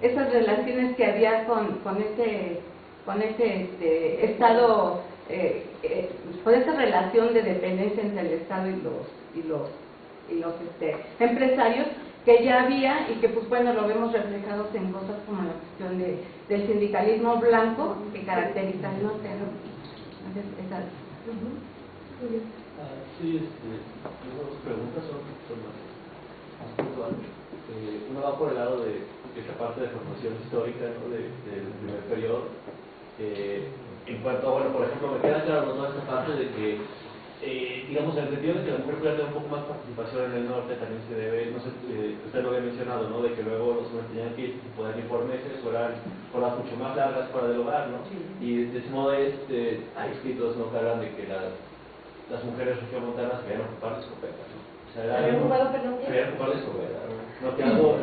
esas relaciones que había con ese Estado, con esa relación de dependencia entre el Estado y los empresarios que ya había, y que pues bueno, lo vemos reflejados en cosas como la cuestión del sindicalismo blanco que caracteriza el norte, ¿no? Entonces, esa es. Sí, las preguntas son más puntuales. Uno va por el lado de esta parte de formación histórica, ¿no? del primer periodo. En cuanto a, bueno, por ejemplo, me queda claro toda esta parte de que digamos, en el sentido de que la mujer pueda tener un poco más participación en el norte, también se debe, no sé, usted lo había mencionado, ¿no? De que luego los hombres tenían que ir, poder ir por meses, o eran horas mucho más largas fuera del hogar, ¿no? Y de ese modo hay escritos, ¿no? Que hablan de que las mujeres regiomontanas sabían ocupar de escopeta, ¿no? O sea, ¿Habían ocupado, perdón? Sabían ocupar de escopeta, ¿no? No, que algo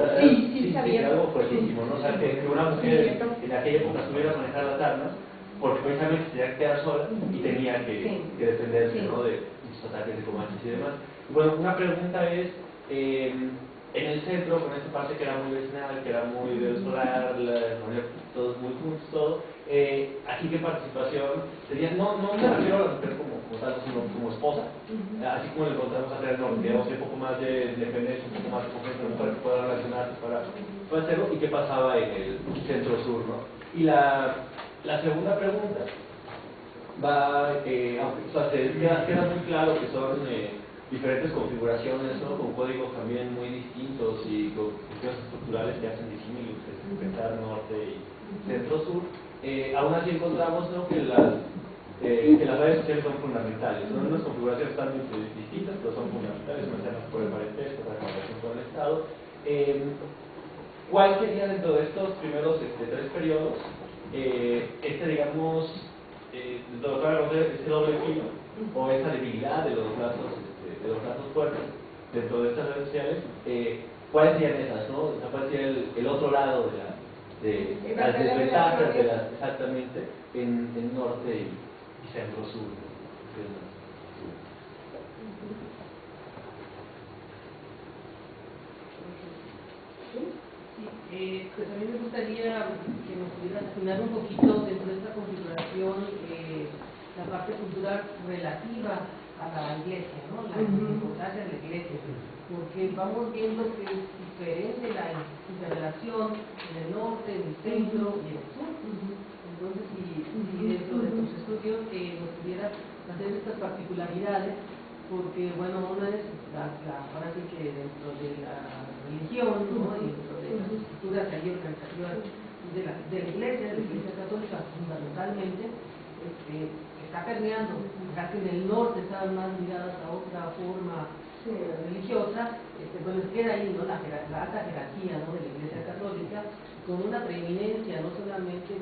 fuertísimo, ¿no? O sea, que una mujer en aquella época pudiera manejar las armas, porque precisamente se tenía que quedar sola y tenía que defenderse, ¿no? De los ataques de comanches y demás. Bueno, una pregunta es, en el centro, con esta parte que era muy vecinal, que era muy de solar, todos muy juntos, todo, aquí qué participación sería, no me refiero a la mujer como tal, sino como esposa, así como le encontramos a Real Norte, digamos, un poco más de independencia, un poco más de confianza para que pueda relacionarse para hacerlo, y qué pasaba en el centro-sur, ¿no? Y la segunda pregunta va, aunque o sea, queda muy claro que son diferentes configuraciones, ¿no? Con códigos también muy distintos y con cuestiones estructurales que hacen disímiles, pensar norte y centro-sur. Aún así encontramos, ¿no? que las redes sociales son fundamentales, ¿no? Unas configuraciones están muy distintas, pero son fundamentales, mencionadas por el parentesco, por la relación con el Estado. ¿Cuál sería dentro de estos primeros 3 periodos, digamos, ese doble filo o esa debilidad de los lazos fuertes dentro de estas redes sociales? ¿Cuáles serían esas, no? O sea, ¿cuál sería el otro lado de las desventajas de las, exactamente, en norte y centro-sur? Pues a mí me gustaría que nos pudieras afinar un poquito dentro de esta configuración la parte cultural relativa a la iglesia, ¿no? La importancia de la iglesia, porque vamos viendo que es diferente la interrelación en el norte, en el centro y en el sur. Entonces, si dentro de tus estudios nos pudieras hacer estas particularidades, porque bueno, una es ahora sí que dentro de la religión, ¿no? Y dentro de las estructuras allí organizativas de la iglesia católica fundamentalmente, está permeando, acá que en el norte estaban más ligadas a otra forma religiosa, bueno, queda ahí, ¿no? La alta jerarquía, ¿no? De la iglesia católica, con una preeminencia no solamente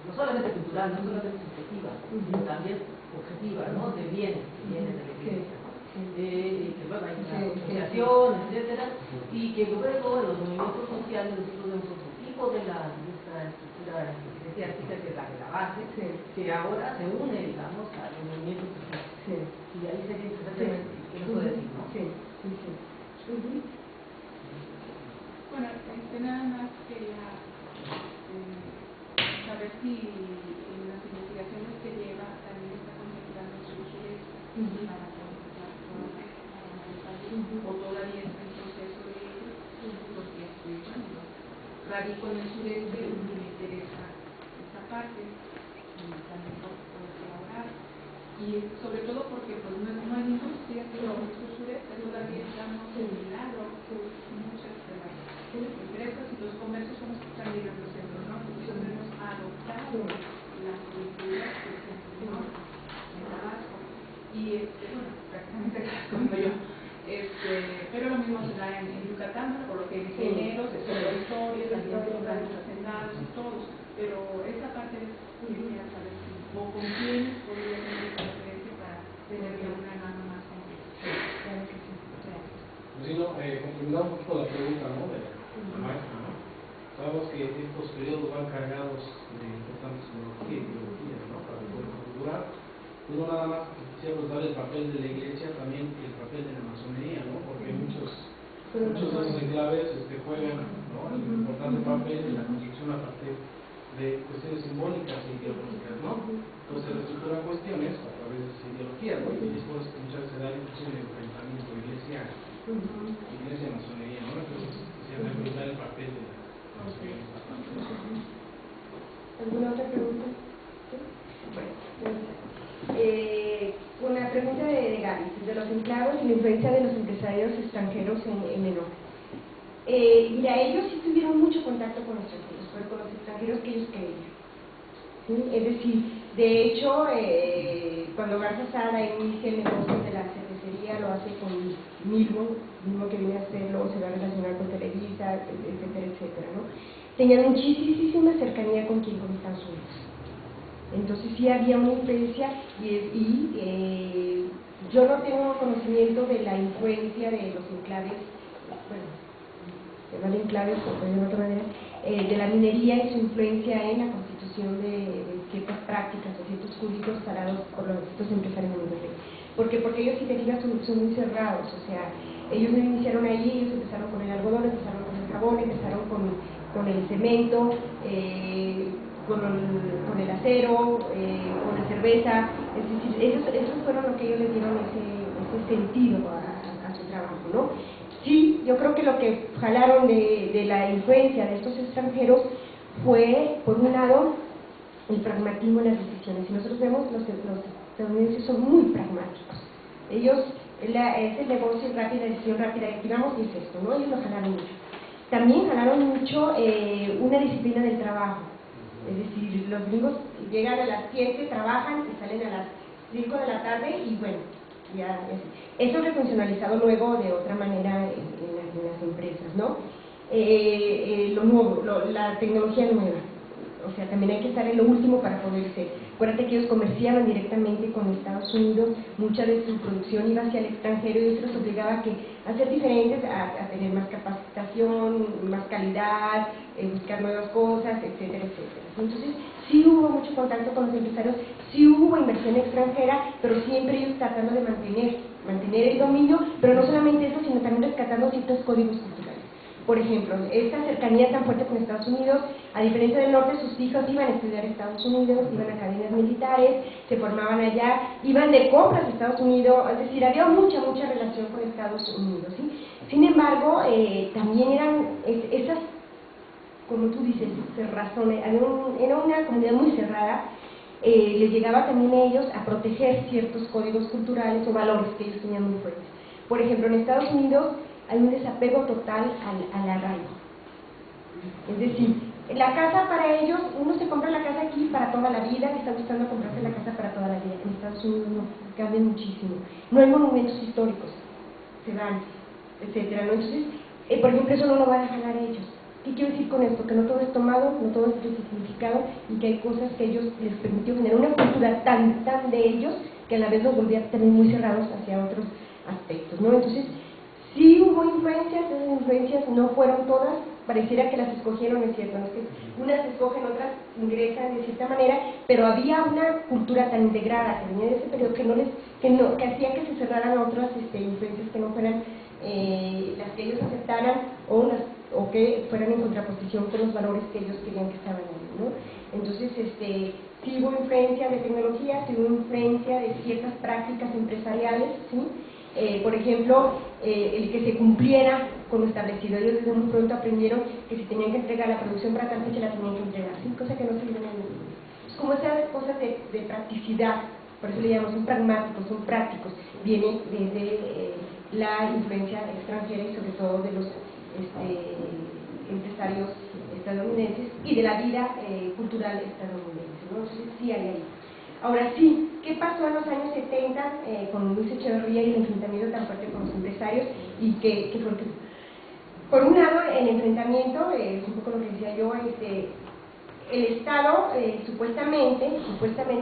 cultural, no solamente subjetiva, sino también objetiva, ¿no? De bienes que vienen de la iglesia, ¿no? Y que luego hay una asociación, etcétera, y que luego en los movimientos sociales nosotros vemos otro tipo de esta estructura eclesiástica que es la de la base, que ahora se une, digamos, a los movimientos sociales. Y ahí sería interesante qué nos puede decir, ¿no? Bueno, nada más quería saber si en las investigaciones que lleva también está contemplando soluciones para o todavía está en proceso de ello, porque bueno, radico en el sureste y me interesa esa parte y también por colaborar, y sobre todo porque pues no hay industria en nuestro sureste, todavía estamos en el lado, muchas de las empresas y los comercios son los que están llegando al centro norte, entonces hemos adoptado la cultura del centro norte, en Tabasco, y bueno, prácticamente como yo. Pero lo mismo se da en Yucatán, ¿no? Por lo que ingenieros, historias, también son grandes hacendados y todos, pero esa parte quería saber si o con quién podría tener esta referencia para tener ya una gama más completa. Claro que sí, gracias. Pues sí, no, complementando un poquito la pregunta, ¿no? De la maestra, ¿no? Sabemos que estos periodos van cargados de importantes tecnología y ideologías, ¿no? Para poder configurar. Pues no nada más quisiéramos dar el papel de la iglesia, también el papel de la masonería, ¿no? Porque muchos de esos enclaves juegan, ¿no? Un importante papel en la construcción a partir de cuestiones simbólicas e ideológicas, ¿no? Entonces se reestructuran cuestiones a través de esas ideologías, ¿no? Y después muchas veces se da incluso el enfrentamiento iglesia-masonería, ¿no? Entonces quisiera preguntar el papel de la masonería. ¿Alguna otra pregunta? ¿Sí? Bueno, una pregunta de Gaby, de los enclavos y la influencia de los empresarios extranjeros en el norte. Mira, ellos sí tuvieron mucho contacto con los extranjeros, pero con los extranjeros que ellos querían. ¿Sí? Es decir, de hecho, cuando Garza Sada inicia el negocio de la cervecería, lo hace con mismo que viene a hacer, luego se va a relacionar con Televisa, etcétera, etcétera, ¿no? Tenían muchísima cercanía con Estados Unidos. Entonces sí había una influencia yo no tengo conocimiento de la influencia de los enclaves, bueno, se llaman enclaves de otra manera, de la minería y su influencia en la constitución de ciertas prácticas o ciertos códigos parados por estos empresarios de Monterrey. Porque ellos si te fijas son muy cerrados, o sea, ellos no iniciaron ahí, ellos empezaron con el algodón, empezaron con el jabón, empezaron con el cemento, con el acero, con la cerveza, es decir, esos fueron lo que ellos les dieron ese sentido a su trabajo, ¿no? Sí, yo creo que lo que jalaron de la influencia de estos extranjeros fue, por un lado, el pragmatismo en las decisiones. Si nosotros vemos, los estadounidenses son muy pragmáticos. Ellos, es el negocio rápido, la decisión rápida, digamos, y es esto, ¿no? Ellos lo jalaron mucho. También jalaron mucho una disciplina del trabajo. Es decir, los gringos llegan a las 7, trabajan y salen a las 5 de la tarde y bueno, ya eso es refuncionalizado luego de otra manera en las empresas, ¿no? Lo nuevo, la tecnología nueva, o sea, también hay que estar en lo último para poder ser. Acuérdate que ellos comerciaban directamente con Estados Unidos, mucha de su producción iba hacia el extranjero y eso los obligaba a ser diferentes, a tener más capacitación, más calidad, buscar nuevas cosas, etcétera, etcétera. Entonces, sí hubo mucho contacto con los empresarios, sí hubo inversión extranjera, pero siempre ellos tratando de mantener el dominio, pero no solamente eso, sino también rescatando ciertos códigos culturales. Por ejemplo, esta cercanía tan fuerte con Estados Unidos, a diferencia del norte, sus hijos iban a estudiar a Estados Unidos, iban a academias militares, se formaban allá, iban de compras a Estados Unidos, es decir, había mucha relación con Estados Unidos, ¿sí? Sin embargo, también eran esas, como tú dices, cerrazones, era una comunidad muy cerrada, les llegaba también a ellos a proteger ciertos códigos culturales o valores que ellos tenían muy fuertes. Por ejemplo, en Estados Unidos hay un desapego total al arraigo. Es decir, la casa para ellos, uno se compra la casa aquí para toda la vida, que está buscando comprarse la casa para toda la vida. En Estados Unidos no, cambia muchísimo. No hay monumentos históricos, se dan, etcétera, ¿no? Entonces, por ejemplo, eso no lo van a jalar ellos. ¿Qué quiero decir con esto? Que no todo es tomado, no todo es significado y que hay cosas que ellos les permitió generar una cultura tan de ellos que a la vez los volvía también muy cerrados hacia otros aspectos, ¿no? Entonces, sí hubo influencias, esas influencias no fueron todas, pareciera que las escogieron, es cierto, ¿no? Es que unas escogen, otras ingresan de cierta manera, pero había una cultura tan integrada que venía de ese periodo que hacía que se cerraran otras influencias que no fueran las que ellos aceptaran o que fueran en contraposición con los valores que ellos querían que estaban ahí, ¿no? Entonces, sí hubo influencia de tecnología, sí hubo influencia de ciertas prácticas empresariales, ¿sí? Por ejemplo, el que se cumpliera con lo establecido. Ellos desde muy pronto aprendieron que si tenían que entregar la producción para tal fecha la tenían que entregar, ¿sí? Cosa que no se vieron en el mundo. Como esas cosas de practicidad, por eso le llamamos, son pragmáticos, son prácticos, vienen desde la influencia extranjera y sobre todo de los empresarios estadounidenses y de la vida cultural estadounidense, ¿no? Entonces sí hay ahí. Ahora sí, ¿qué pasó en los años 70 con Luis Echeverría y el enfrentamiento tan fuerte con los empresarios? Y qué fue lo que... Por un lado, el enfrentamiento, es un poco lo que decía yo, el Estado supuestamente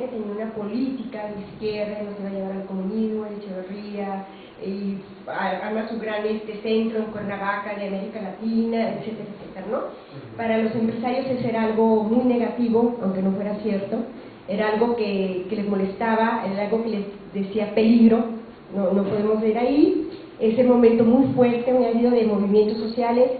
tenía una política de izquierda, nos iba a llevar al comunismo, a Echeverría, y arma su gran centro en Cuernavaca de América Latina, etcétera, etcétera, ¿no? Para los empresarios eso era algo muy negativo, aunque no fuera cierto, era algo que les molestaba, era algo que les decía peligro, no podemos ver ahí. Ese momento muy fuerte, muy árido de movimientos sociales,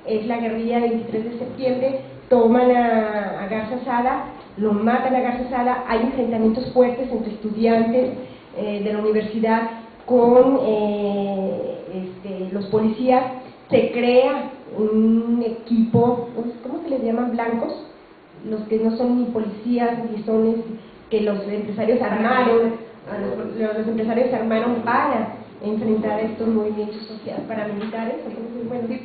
es la guerrilla del 23 de septiembre, toman a Garza Sada, lo matan a Garza Sada, hay enfrentamientos fuertes entre estudiantes de la universidad con los policías, se crea un equipo, ¿cómo se les llaman? Blancos, los que no son ni policías ni son que los empresarios armaron, los empresarios armaron para enfrentar a estos movimientos sociales paramilitares, bueno, sí,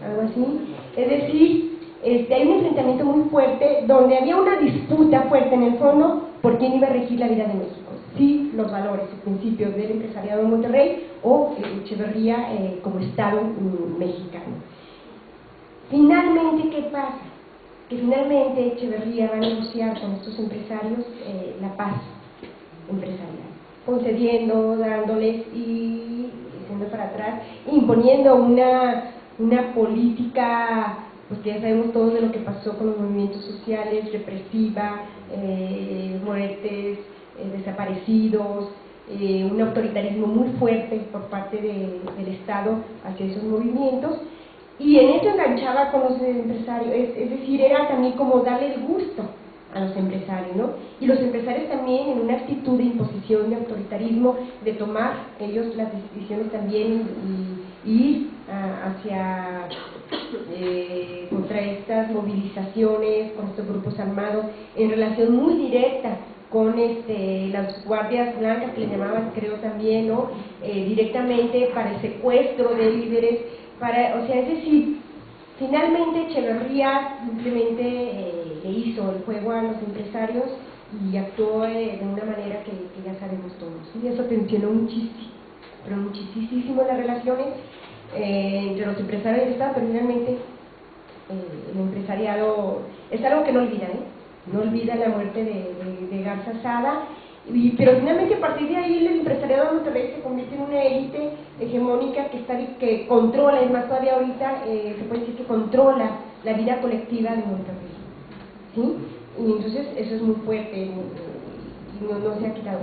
algo así. Es decir, hay un enfrentamiento muy fuerte donde había una disputa fuerte en el fondo por quién iba a regir la vida de México, si los valores y principios del empresariado de Monterrey o Echeverría como Estado mexicano. Finalmente, ¿qué pasa? que finalmente Echeverría va a negociar con estos empresarios la paz empresarial, concediendo, dándoles y yendo para atrás, imponiendo una política, pues que ya sabemos todos de lo que pasó con los movimientos sociales, represiva, muertes, desaparecidos, un autoritarismo muy fuerte por parte del Estado hacia esos movimientos, y en eso enganchaba con los empresarios, es decir, era también como darle el gusto a los empresarios, ¿no? Y los empresarios también en una actitud de imposición, de autoritarismo, de tomar ellos las decisiones también y ir hacia contra estas movilizaciones, con estos grupos armados, en relación muy directa con las guardias blancas, que le llamaban, creo también, ¿no? Directamente para el secuestro de líderes, o sea, es decir, finalmente Echeverría simplemente le hizo el juego a los empresarios y actuó de una manera que ya sabemos todos, y eso tensionó muchísimo, pero muchísimo las relaciones entre los empresarios y el Estado, pero finalmente el empresariado es algo que no olvida, no olvida la muerte de Garza Sada, pero finalmente a partir de ahí el empresariado de Monterrey se convierte en una élite hegemónica que controla, es más todavía ahorita se puede decir que controla la vida colectiva de Monterrey, ¿sí? Y entonces eso es muy fuerte y no se ha quitado.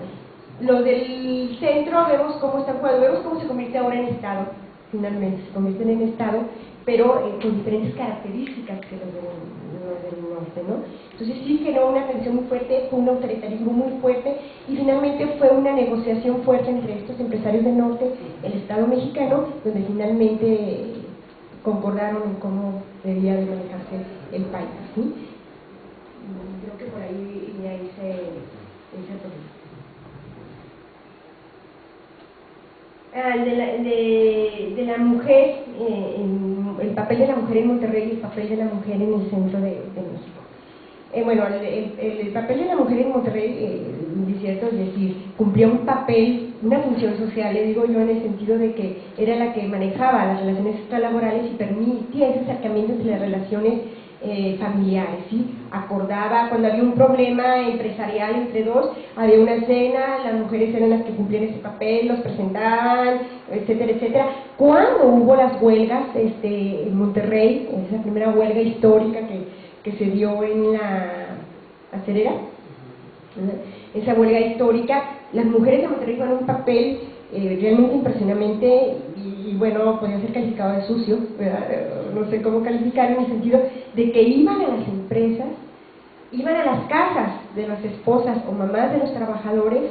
Los del centro vemos cómo están jugando, vemos cómo se convierte ahora en Estado, finalmente se convierten en Estado, pero con diferentes características que los del norte, ¿no? Entonces sí generó una tensión muy fuerte, fue un autoritarismo muy fuerte, y finalmente fue una negociación fuerte entre estos empresarios del norte, el Estado mexicano, donde finalmente concordaron en cómo debía de manejarse el país, ¿sí? Creo que por ahí se de la mujer, el papel de la mujer en Monterrey y el papel de la mujer en el centro de México. Bueno, el papel de la mujer en Monterrey, es cierto, es decir, cumplía un papel, una función social, le digo yo, en el sentido de que era la que manejaba las relaciones extralaborales y permitía ese acercamiento entre las relaciones familiares, ¿sí? Acordaba, cuando había un problema empresarial entre dos, había una cena, las mujeres eran las que cumplían ese papel, los presentaban, etcétera, etcétera. Cuando hubo las huelgas en Monterrey, esa primera huelga histórica que se dio en la Acerera, esa huelga histórica, las mujeres de Monterrey jugaron un papel realmente impresionante y bueno, podía ser calificado de sucio, ¿verdad? No sé cómo calificar, en el sentido de que iban a las empresas, iban a las casas de las esposas o mamás de los trabajadores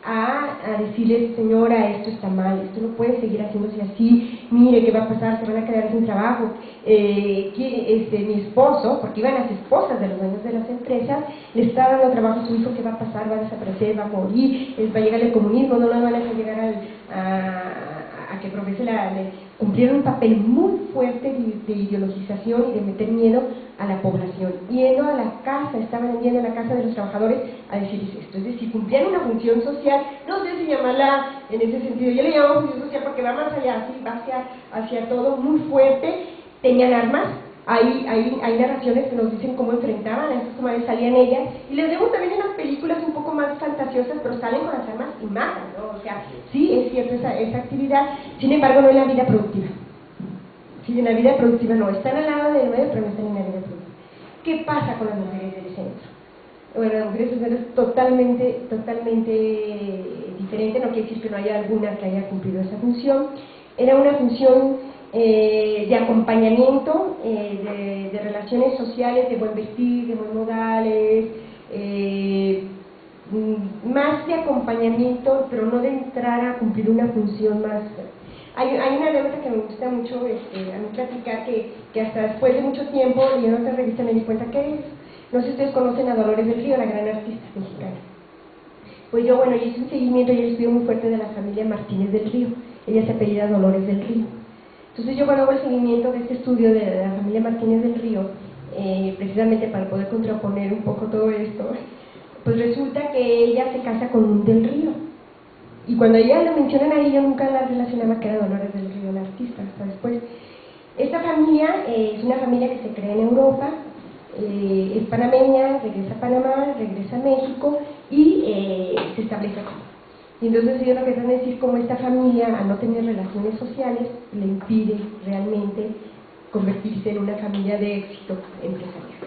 a decirles: señora, esto está mal, esto no puede seguir haciéndose así, mire qué va a pasar, se van a quedar sin trabajo, mi esposo, porque iban las esposas de los dueños de las empresas, le está dando trabajo a su hijo, ¿qué va a pasar? Va a desaparecer, va a morir, va a llegar el comunismo, no lo van a dejar llegar a que progrese cumplieron un papel muy fuerte de ideologización y de meter miedo a la población, yendo a la casa, estaban yendo a la casa de los trabajadores a decirles esto, es decir, cumplían una función social, no sé si llamarla en ese sentido, yo le llamo función social porque va más allá, ¿sí? Va hacia todo muy fuerte, tenían armas, hay narraciones que nos dicen cómo enfrentaban a estas comadres, salían ellas, y les vemos también en las películas un poco más fantasiosas, pero salen con las armas y matan, ¿no? O sea, sí es cierto esa actividad, sin embargo no en la vida productiva. Sí, en la vida productiva no, están al lado del medio, pero no están en la vida productiva. ¿Qué pasa con las mujeres del centro? Bueno, las mujeres del centro es totalmente diferente, no quiere decir que no haya alguna que haya cumplido esa función. Era una función de acompañamiento, de relaciones sociales, de buen vestir, de buen modales, más de acompañamiento, pero no de entrar a cumplir una función más. Hay una anécdota que me gusta mucho a mí platicar, que hasta después de mucho tiempo, leyendo otra revista me di cuenta que no sé si ustedes conocen a Dolores del Río, la gran artista mexicana. Pues yo, bueno, hice un seguimiento y un estudio muy fuerte de la familia Martínez del Río, ella se apellida Dolores del Río. Entonces yo cuando hago el seguimiento de este estudio de la familia Martínez del Río, precisamente para poder contraponer un poco todo esto, pues resulta que ella se casa con un del Río. Y cuando ella la mencionan ahí, yo nunca la relacionaba que era Dolores del Río, la artista, hasta después. Esta familia es una familia que se crea en Europa, es panameña, regresa a Panamá, regresa a México y se establece aquí. Y entonces ellos lo que tratan de decir, como esta familia, al no tener relaciones sociales, le impide realmente convertirse en una familia de éxito empresarial.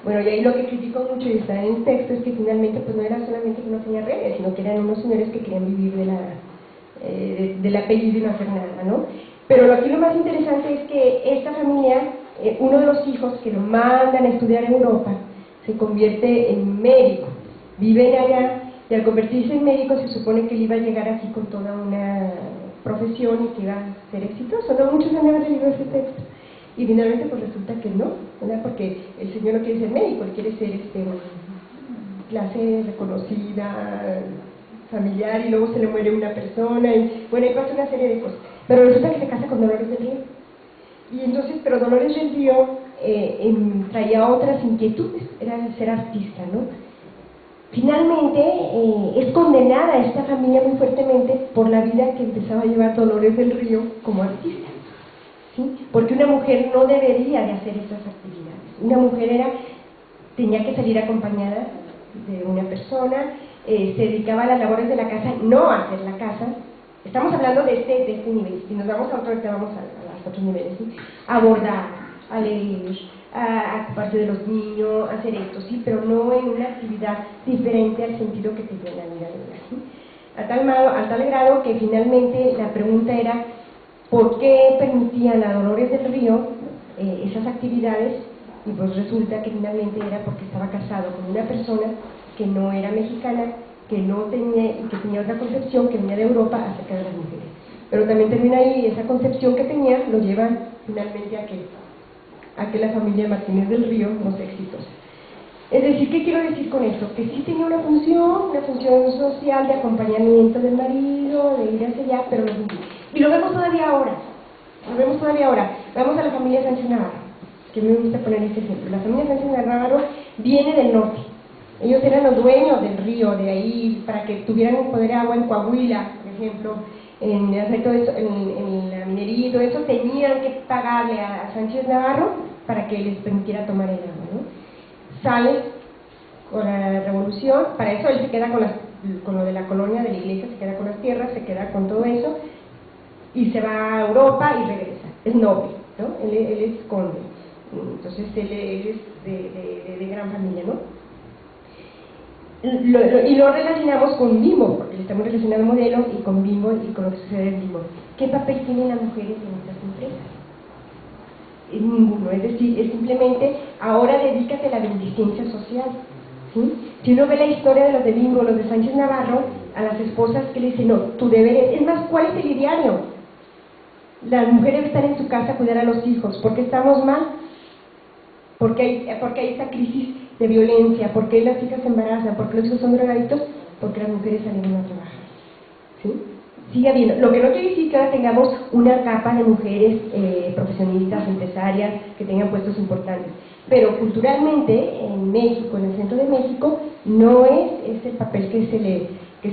Bueno, y ahí lo que critico mucho y está en el texto es que finalmente pues no era solamente que no tenía redes, sino que eran unos señores que querían vivir del apellido y no hacer nada, ¿no? Pero aquí lo más interesante es que esta familia, uno de los hijos que lo mandan a estudiar en Europa, se convierte en médico, vive allá, y al convertirse en médico se supone que él iba a llegar así con toda una profesión y que iba a ser exitoso, ¿no? Muchos han leído ese texto. Y finalmente pues resulta que no, ¿verdad? Porque el señor no quiere ser médico, él quiere ser clase reconocida, familiar, y luego se le muere una persona, y bueno, y pasa una serie de cosas. Pero resulta que se casa con Dolores del Río. Y entonces, pero Dolores del Río traía otras inquietudes, era ser artista, ¿no? Finalmente es condenada esta familia muy fuertemente por la vida que empezaba a llevar Dolores del Río como artista. ¿Sí? Porque una mujer no debería de hacer estas actividades. Una mujer tenía que salir acompañada de una persona, se dedicaba a las labores de la casa, no a hacer la casa. Estamos hablando de este nivel. Si nos vamos a otro, vamos a los otros niveles, ¿sí? A bordar, a leer, a ocuparse de los niños, a hacer esto, sí, pero no en una actividad diferente al sentido que tenía la vida de ella, ¿sí? A tal grado que finalmente la pregunta era ¿por qué permitían a Dolores del Río esas actividades? Y pues resulta que finalmente era porque estaba casado con una persona que no era mexicana, que tenía otra concepción que venía de Europa acerca de las mujeres. Pero también termina ahí, esa concepción que tenía lo lleva finalmente a que la familia Martínez del Río no sea exitosa. Es decir, ¿qué quiero decir con esto? Que sí tenía una función social de acompañamiento del marido, de ir hacia allá, pero no cumplía. Y lo vemos todavía ahora, Vamos a la familia Sánchez Navarro, que me gusta poner este ejemplo. La familia Sánchez Navarro viene del norte. Ellos eran los dueños del río, de ahí, para que tuvieran el poder de agua en Coahuila, por ejemplo, en la minería y todo eso, tenían que pagarle a Sánchez Navarro para que les permitiera tomar el agua, ¿no? Sale con la revolución, para eso él se queda con lo de la colonia de la iglesia, se queda con las tierras, se queda con todo eso, y se va a Europa y regresa. Es noble, ¿no? Él es conde, entonces él es de gran familia, ¿no? Y lo relacionamos con Bimbo, porque le estamos relacionando modelo y con Bimbo y con lo que sucede en Bimbo. ¿Qué papel tienen las mujeres en nuestras empresas? Ninguno, es decir, es simplemente ahora dedícate a la beneficencia social, ¿sí? Si uno ve la historia de los de Bimbo, los de Sánchez Navarro, a las esposas que le dicen, no, tu deber es más, ¿cuál es el ideario? Las mujeres están en su casa a cuidar a los hijos. ¿Por qué estamos mal? Porque hay esta crisis de violencia, porque las hijas se embarazan, porque los hijos son drogadictos, porque las mujeres salieron a trabajar, ¿sí? Sigue habiendo, lo que no quiere decir que ahora tengamos una capa de mujeres profesionistas, empresarias, que tengan puestos importantes, pero culturalmente en México, en el centro de México, no es el papel que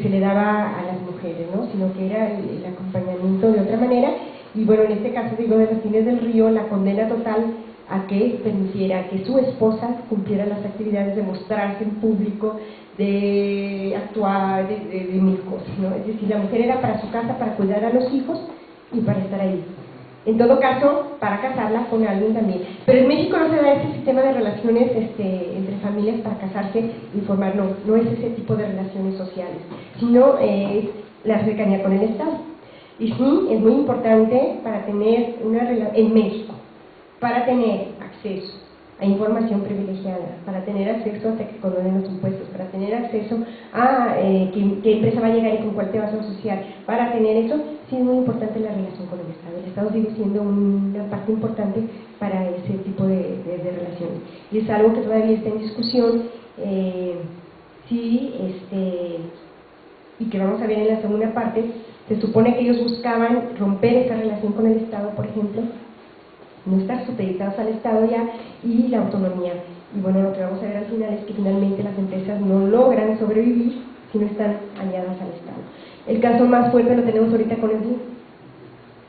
se le daba a las mujeres, ¿no? Sino que era el acompañamiento de otra manera. Y bueno, en este caso digo de Martínez del Río, la condena total a que permitiera que su esposa cumpliera las actividades de mostrarse en público, de actuar, de mil cosas, ¿no? Es decir, la mujer era para su casa, para cuidar a los hijos y para estar ahí. En todo caso, para casarla con alguien también. Pero en México no se da ese sistema de relaciones entre familias para casarse y formar, no es ese tipo de relaciones sociales, sino es la cercanía con el Estado. Y sí, es muy importante para tener en México, para tener acceso a información privilegiada, para tener acceso a que condonen los impuestos, para tener acceso a qué empresa va a llegar y con cuál te vas a asociar, para tener eso, sí es muy importante la relación con el Estado. El Estado sigue siendo una parte importante para ese tipo de relaciones. Y es algo que todavía está en discusión, y que vamos a ver en la segunda parte. Se supone que ellos buscaban romper esta relación con el Estado, por ejemplo, no estar supeditados al Estado ya, y la autonomía. Y bueno, lo que vamos a ver al final es que finalmente las empresas no logran sobrevivir si no están aliadas al Estado. El caso más fuerte lo tenemos ahorita con Slim,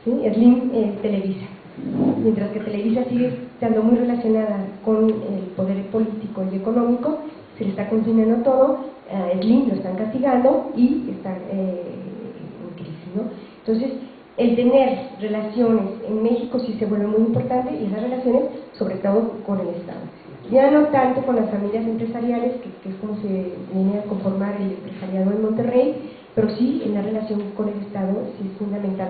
¿sí? Slim Televisa. Mientras que Televisa sigue estando muy relacionada con el poder político y económico, se le está consumiendo todo, Slim lo están castigando y está en crisis, ¿no? Entonces, el tener relaciones en México sí se vuelve muy importante, y esas relaciones sobre todo con el Estado. Ya no tanto con las familias empresariales, que es como se viene a conformar el empresariado en Monterrey, pero sí en la relación con el Estado sí es fundamental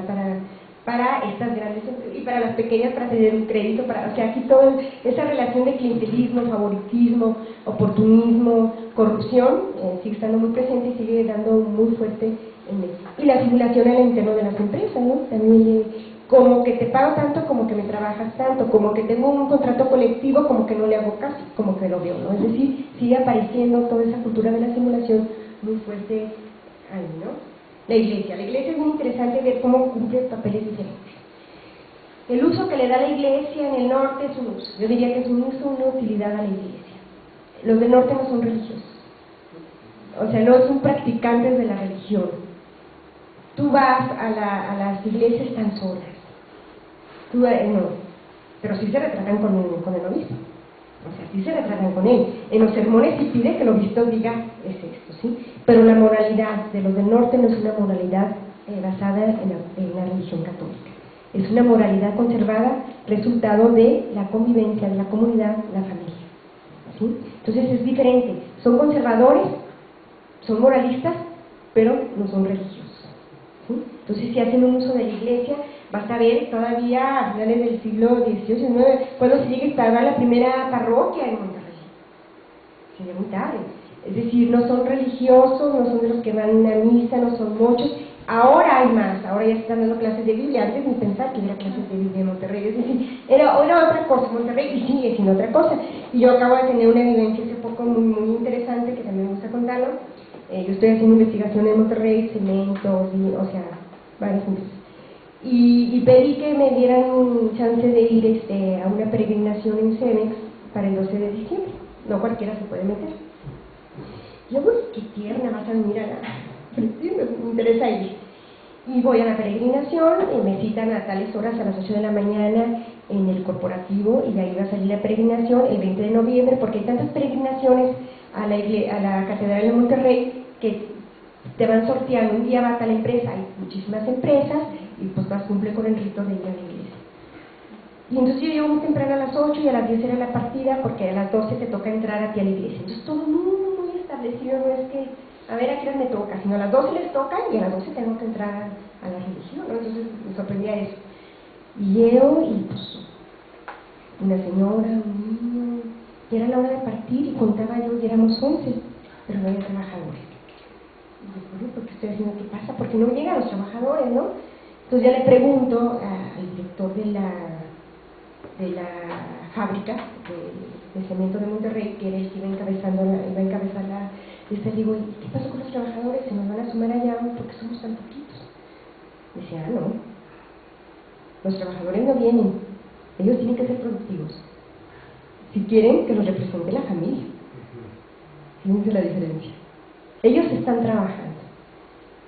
para estas grandes y para las pequeñas, para tener un crédito, o sea, aquí toda esa relación de clientelismo, favoritismo, oportunismo, corrupción, sigue estando muy presente y sigue dando muy fuerte en México. Y la simulación al interno de las empresas, ¿no? También como que te pago tanto, como que me trabajas tanto, como que tengo un contrato colectivo, como que no le hago caso, como que lo veo, ¿no? Es decir, sigue apareciendo toda esa cultura de la simulación muy fuerte ahí, ¿no? La iglesia es muy interesante ver cómo cumple papeles diferentes. El uso que le da la iglesia en el norte es un uso, yo diría que es un uso, una utilidad a la iglesia. Los del norte no son religiosos, o sea, no son practicantes de la religión. Tú vas a las iglesias tan solas, no, pero sí se retratan con el obispo, o sea, sí se retratan con él. En los sermones sí pide que el obispo diga es esto, ¿sí? Pero la moralidad de los del norte no es una moralidad basada en la religión católica, es una moralidad conservada, resultado de la convivencia de la comunidad, la familia, ¿sí? Entonces es diferente, son conservadores, son moralistas, pero no son religiosos, ¿sí? Entonces si hacen un uso de la iglesia, basta ver todavía a finales del siglo XVIII, XIX, cuando se llega a instalar la primera parroquia en Monterrey, sería muy tarde. Es decir, no son religiosos, no son de los que van a una misa, no son muchos. Ahora hay más, ahora ya se están dando clases de Biblia, antes ni pensar que hubiera clases de Biblia en Monterrey, es decir, era otra cosa, Monterrey y sigue siendo otra cosa. Y yo acabo de tener una evidencia hace poco muy interesante, que también me gusta contarlo. Yo estoy haciendo investigación en Monterrey, cementos, o sea, varias cosas. Y pedí que me dieran un chance de ir a una peregrinación en Cemex para el 12 de diciembre, no cualquiera se puede meter. Yo, pues, qué tierna, vas a venir a la... Sí, me interesa ir. Y voy a la peregrinación, me citan a tales horas, a las 8 de la mañana, en el corporativo, y de ahí va a salir la peregrinación el 20 de noviembre, porque hay tantas peregrinaciones a la Catedral de Monterrey que te van sorteando. Un día va a tal empresa, hay muchísimas empresas, y pues vas cumple con el rito de ir a la iglesia. Y entonces yo llego muy temprano a las 8 y a las 10 era la partida, porque a las 12 te toca entrar a ti a la iglesia. Entonces todo muy establecido, no es que a ver a qué hora me toca, sino a las 12 les toca y a las 12 tengo que entrar a la religión, ¿no? Entonces me sorprendía eso. Y llego y pues una señora, un niño, y era la hora de partir, y contaba yo y éramos 11, pero no había trabajadores. Y yo, bueno, ¿por qué estoy haciendo? ¿Qué pasa? Porque no llegan los trabajadores, ¿no? Entonces ya le pregunto al director de la fábrica de cemento de Monterrey, que era el que iba a encabezar la lista. Le digo, ¿y qué pasó con los trabajadores? ¿Se nos van a sumar allá porque somos tan poquitos? Me decía, no, los trabajadores no vienen, ellos tienen que ser productivos. Si quieren, que los represente la familia. Fíjense la diferencia. Ellos están trabajando.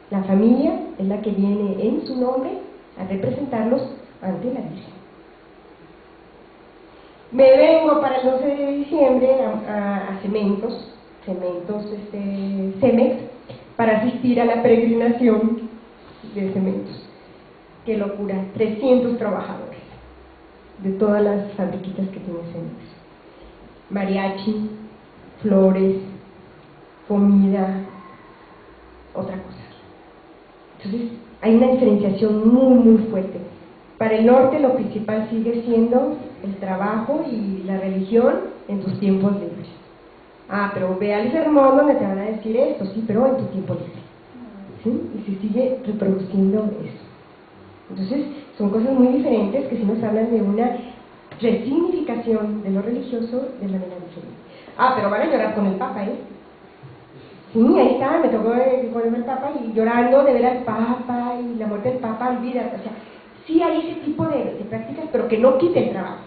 La familia es la que viene en su nombre a representarlos ante la Virgen. Me vengo para el 12 de diciembre a Cementos, Cemex, para asistir a la peregrinación de Cementos. ¡Qué locura! 300 trabajadores de todas las fabriquitas que tiene Cemex. Mariachi, flores, comida, otra cosa. Entonces, hay una diferenciación muy fuerte. Para el norte lo principal sigue siendo el trabajo y la religión en tus tiempos libres. Ah, pero ve al sermón donde te van a decir esto, sí, pero en tu tiempo libre. ¿Sí? Y se sigue reproduciendo eso. Entonces, son cosas muy diferentes que sí nos hablan de una resignificación de lo religioso de manera diferente. Ah, pero van a llorar con el Papa, ¿eh? Sí, ahí está, me tocó con el Papa y llorando de ver al Papa y la muerte del Papa, olvídate, o sea, sí hay ese tipo de prácticas, pero que no quiten el trabajo.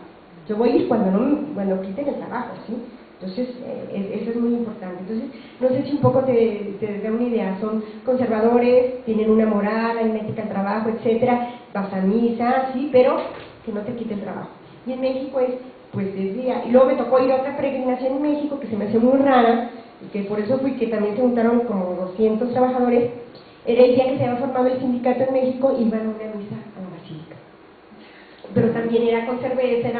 Yo voy a ir cuando quiten el trabajo, ¿sí? Entonces, eso es muy importante. Entonces, no sé si un poco te da una idea, son conservadores, tienen una moral, hay una ética al trabajo, etcétera, vas a misa, sí, pero que no te quite el trabajo. Y en México es, pues desde ahí. Y luego me tocó ir a otra peregrinación en México que se me hace muy rara, y que por eso fui, que también se juntaron como 200 trabajadores. Era el día que se había formado el sindicato en México, y iban a una misa a la basílica. Pero también era con cerveza,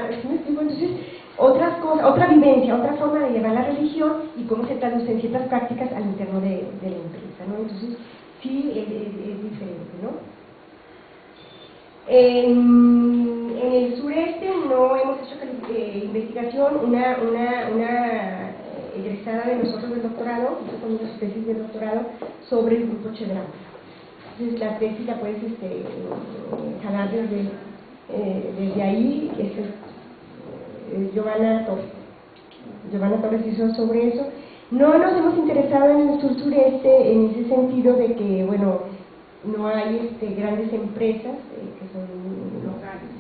entonces otras cosas, otra vivencia, otra forma de llevar la religión y cómo se traduce en ciertas prácticas al interno de la empresa, ¿no? Entonces sí es diferente, ¿no? En el sureste no hemos hecho investigación. Una egresada de nosotros del doctorado hizo con una tesis de doctorado sobre el grupo Chedraui. Entonces la tesis la puedes jalar desde ahí. Giovanna Torres hizo sobre eso. No nos hemos interesado en el sur-sureste en ese sentido de que, bueno, no hay grandes empresas que son locales,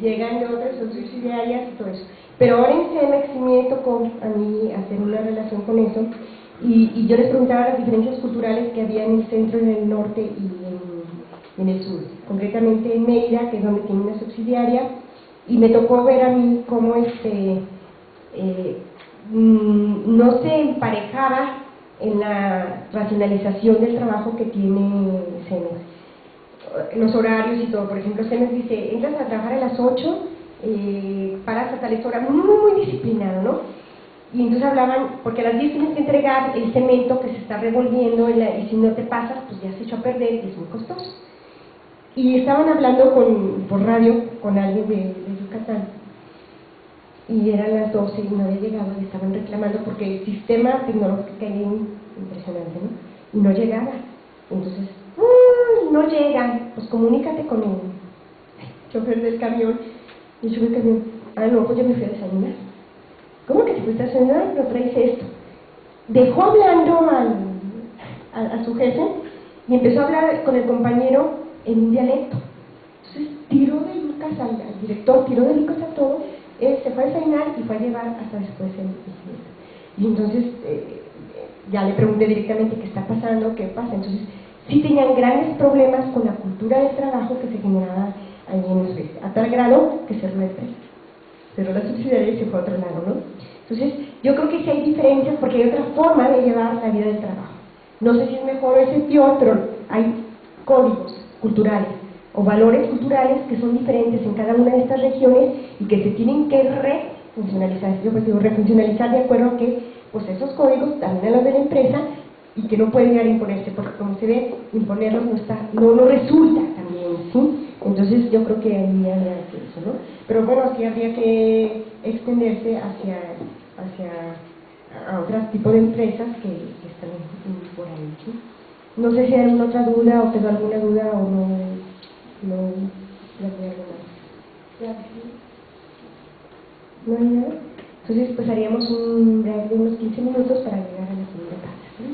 llegan de otras, son subsidiarias y todo eso. Pero ahora en CEMEX sí me tocó a mí hacer una relación con eso, y yo les preguntaba las diferencias culturales que había en el centro, en el norte y en el sur, concretamente en Mérida, que es donde tiene una subsidiaria, y me tocó ver a mí cómo no se emparejaba en la racionalización del trabajo que tiene CEMEX, los horarios y todo. Por ejemplo, CEMEX dice, entras a trabajar a las 8, paras a tales horas, muy disciplinado, ¿no? Y entonces hablaban, porque a las 10 tienes que entregar el cemento que se está revolviendo, y si no te pasas, pues ya se echó a perder y es muy costoso. Y estaban hablando por radio con alguien de Yucatán, y eran las 12 y no había llegado, y estaban reclamando porque el sistema tecnológico era impresionante, ¿no? Y no llegaba. Entonces, no llegan, pues comunícate con el chofer del camión. Y el chofer del camión, no, pues yo me fui a desayunar. ¿Cómo que te fuiste a desayunar? No traes esto. Dejó hablando a su jefe y empezó a hablar con el compañero en un dialecto. Entonces tiró de Lucas al director, tiró de Lucas a todo. Él se fue a desayunar y fue a llevar hasta después el siguiente. Y entonces ya le pregunté directamente qué está pasando, qué pasa. Entonces sí tenían grandes problemas con la cultura del trabajo que se generaba ahí en el sureste, a tal grado que cerró la empresa, cerró la subsidiaria y se fue a otro lado, ¿no? Entonces yo creo que sí hay diferencias, porque hay otra forma de llevar la vida del trabajo. No sé si es mejor o es peor, pero hay códigos culturales o valores culturales que son diferentes en cada una de estas regiones y que se tienen que refuncionalizar. Yo pues digo refuncionalizar de acuerdo a que pues esos códigos también a los de la empresa, y que no pueden llegar a imponerse, porque como se ve, imponerlos no resulta también, ¿sí? Entonces yo creo que ahí habría que eso, ¿no? Pero bueno, sí habría que extenderse a otros tipos de empresas que están por ahí, ¿sí? No sé si hay alguna otra duda, o quedó alguna duda, o no plantea algo más. ¿No hay nada? Entonces pues haríamos un break de unos 15 minutos para llegar a la segunda parte, ¿sí?